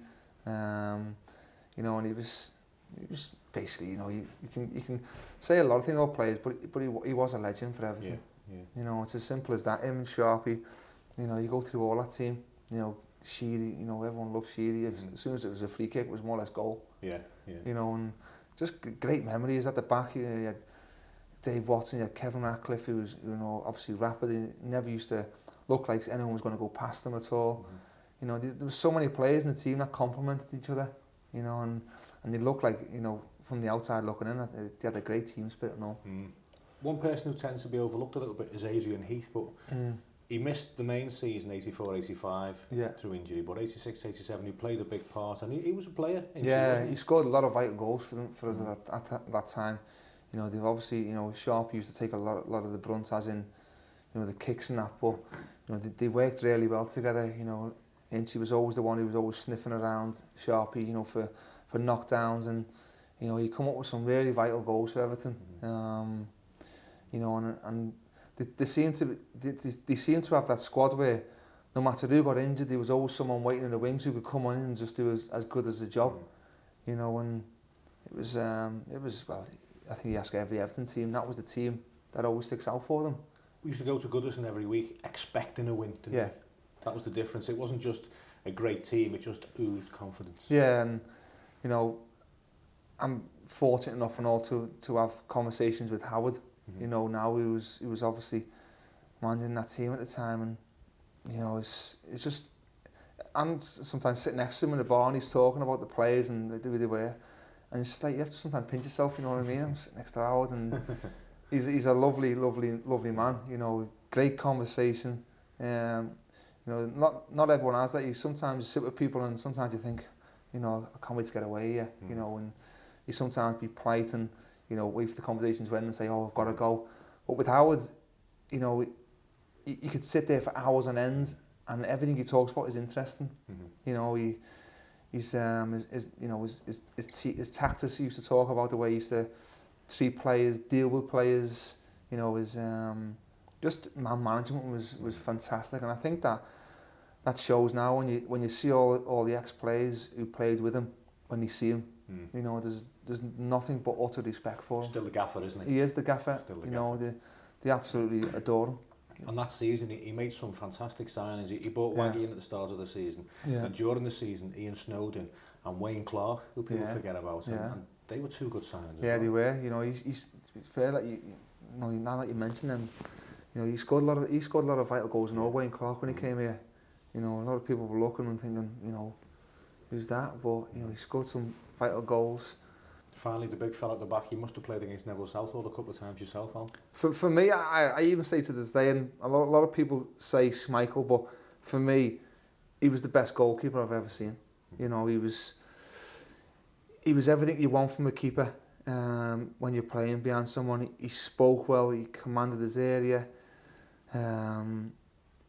You know, and he was basically, you know, you can say a lot of things about players, but he was a legend for Everton. You know, it's as simple as that. Him and Sharpie, you know, you go through all that team. You know, Sheedy, you know, everyone loved Sheedy. As soon as it was a free kick, it was more or less goal. You know, and just great memories at the back. You had Dave Watson, you had Kevin Ratcliffe, who was, you know, obviously rapid. He never used to look like anyone was going to go past him at all. You know, there was so many players in the team that complemented each other, you know, and they looked like, you know, from the outside looking in, they had a great team spirit and all. One person who tends to be overlooked a little bit is Adrian Heath, but he missed the main season, 84-85, through injury, but 86-87 he played a big part, and he was a player. He scored a lot of vital goals for us at that time. You know, they've obviously, you know, Sharp used to take a lot of the brunt, as in, you know, the kicks and that, but, you know, they worked really well together, you know. Inchie was always the one who was always sniffing around Sharpie, you know, for knockdowns, and you know, he come up with some really vital goals for Everton. You know, and they seem to have that squad where no matter who got injured, there was always someone waiting in the wings who could come on in and just do as good as the job. You know, and it was well, I think you ask every Everton team, that was the team that always sticks out for them. We used to go to Goodison every week expecting a win, didn't we? That was the difference. It wasn't just a great team, it just oozed confidence. Yeah, and you know, I'm fortunate enough and all to have conversations with Howard. You know, now he was obviously managing that team at the time, and you know, it's just, I'm sometimes sitting next to him in the bar and he's talking about the players and who they were, and it's just like you have to sometimes pinch yourself, you know what I mean? I'm sitting next to Howard, and he's a lovely man. You know, great conversation. You know, not everyone has that. You sometimes sit with people and sometimes you think, you know, I can't wait to get away here, you know, and you sometimes be polite and, you know, wait for the conversations when and say, oh, I've got to go. But with Howard, you know, you could sit there for hours on end and everything he talks about is interesting. You know, his tactics he used to talk about, the way he used to treat players, deal with players, you know, his just man management was fantastic, and I think that shows now when you see all the ex-players who played with him, when you see him, you know, there's nothing but utter respect for him. Still the gaffer, isn't he? He is the gaffer. You know, they absolutely adore him. And that season, he made some fantastic signings. He bought Waggy in at the start of the season. And during the season, Ian Snowden and Wayne Clark, who people forget about, and they were two good signings. Yeah, they were. You know, he's fair that you know, now that you mention them, you know, he scored a lot of vital goals in all. Wayne Clark when he came here. You know, a lot of people were looking and thinking, you know, who's that? But you know, he scored some vital goals. Finally, the big fella at the back, you must have played against Neville Southall a couple of times yourself, Al. For me, I even say to this day, and a lot of people say Schmeichel, but for me, he was the best goalkeeper I've ever seen. You know, he was everything you want from a keeper. When you're playing behind someone, he spoke well, he commanded his area.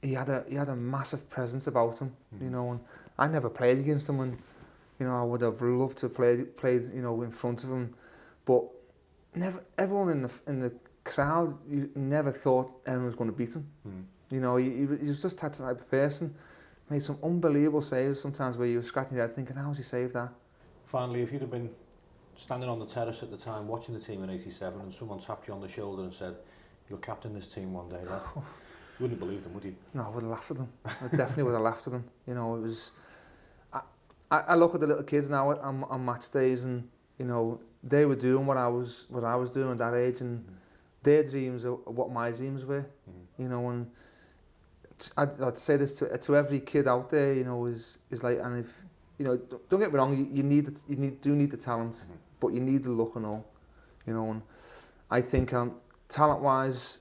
He had a massive presence about him, you know, and I never played against him, and you know, I would have loved to played you know, in front of him, but never. Everyone in the crowd, you never thought anyone was going to beat him. You know, he was just that type of person. Made some unbelievable saves sometimes where you were scratching your head thinking, how's he saved that? Finally, if you'd have been standing on the terrace at the time watching the team in '87 and someone tapped you on the shoulder and said, you'll captain this team one day, lad, you wouldn't believe them, would you? No, I would have laughed at them. I definitely would have laughed at them. You know, it was... I look at the little kids now on match days, and you know, they were doing what I was doing at that age, and their dreams are what my dreams were. You know, and I'd say this to every kid out there. You know, is like, and if you know, don't get me wrong, you do need the talent, but you need the luck and all. You know, and I think talent wise,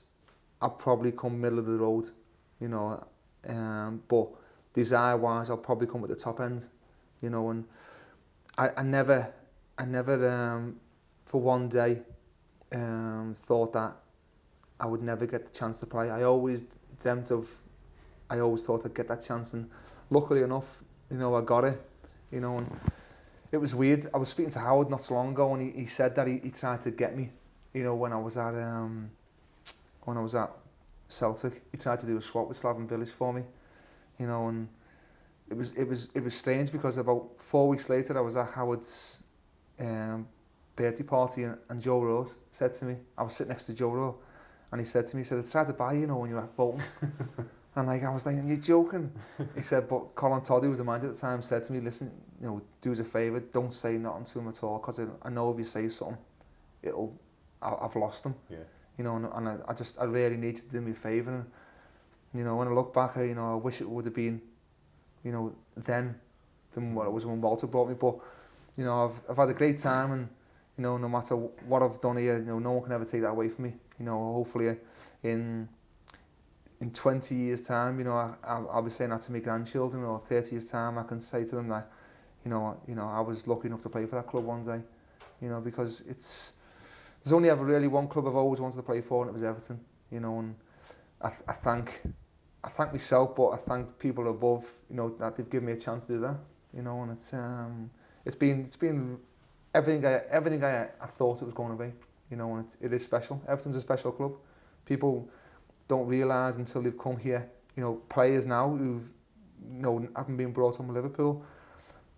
I'll probably come middle of the road. You know, but desire wise, I'll probably come at the top end. You know, and I never for one day thought that I would never get the chance to play. I always thought I'd get that chance, and luckily enough, you know, I got it. You know, and it was weird. I was speaking to Howard not so long ago, and he said that he tried to get me. You know, when I was at Celtic, he tried to do a swap with Slaven Bilic for me. You know, and it was strange because about 4 weeks later I was at Howard's birthday party, and Joe Rose said to me, I was sitting next to Joe Rowe, and he said to me, he said, I tried to buy you, you know, when you were at Bolton. And like, I was like, you're joking. He said, but Colin Todd, who was the manager at the time, said to me, listen, you know, do us a favour, don't say nothing to him at all, because I know if you say something, I've lost him. Yeah. You know, and I really need you to do me a favour. And, you know, when I look back, you know, I wish it would have been, you know, then than what it was when Walter brought me. But, you know, I've had a great time, and, you know, no matter what I've done here, you know, no one can ever take that away from me. You know, hopefully in 20 years' time, you know, I'll be saying that to my grandchildren, or 30 years' time, I can say to them that, you know, I was lucky enough to play for that club one day. You know, because there's only ever really one club I've always wanted to play for, and it was Everton. You know, and I thank myself, but I thank people above, you know, that they've given me a chance to do that. You know, and it's been everything I thought it was going to be. You know, and it is special. Everton's a special club. People don't realise until they've come here. You know, players now who, you know, haven't been brought up in Liverpool,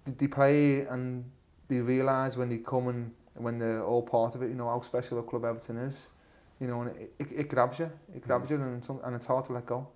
they play and they realise when they come and when they're all part of it, you know, how special a club Everton is. You know, and it grabs you, and it's hard to let go.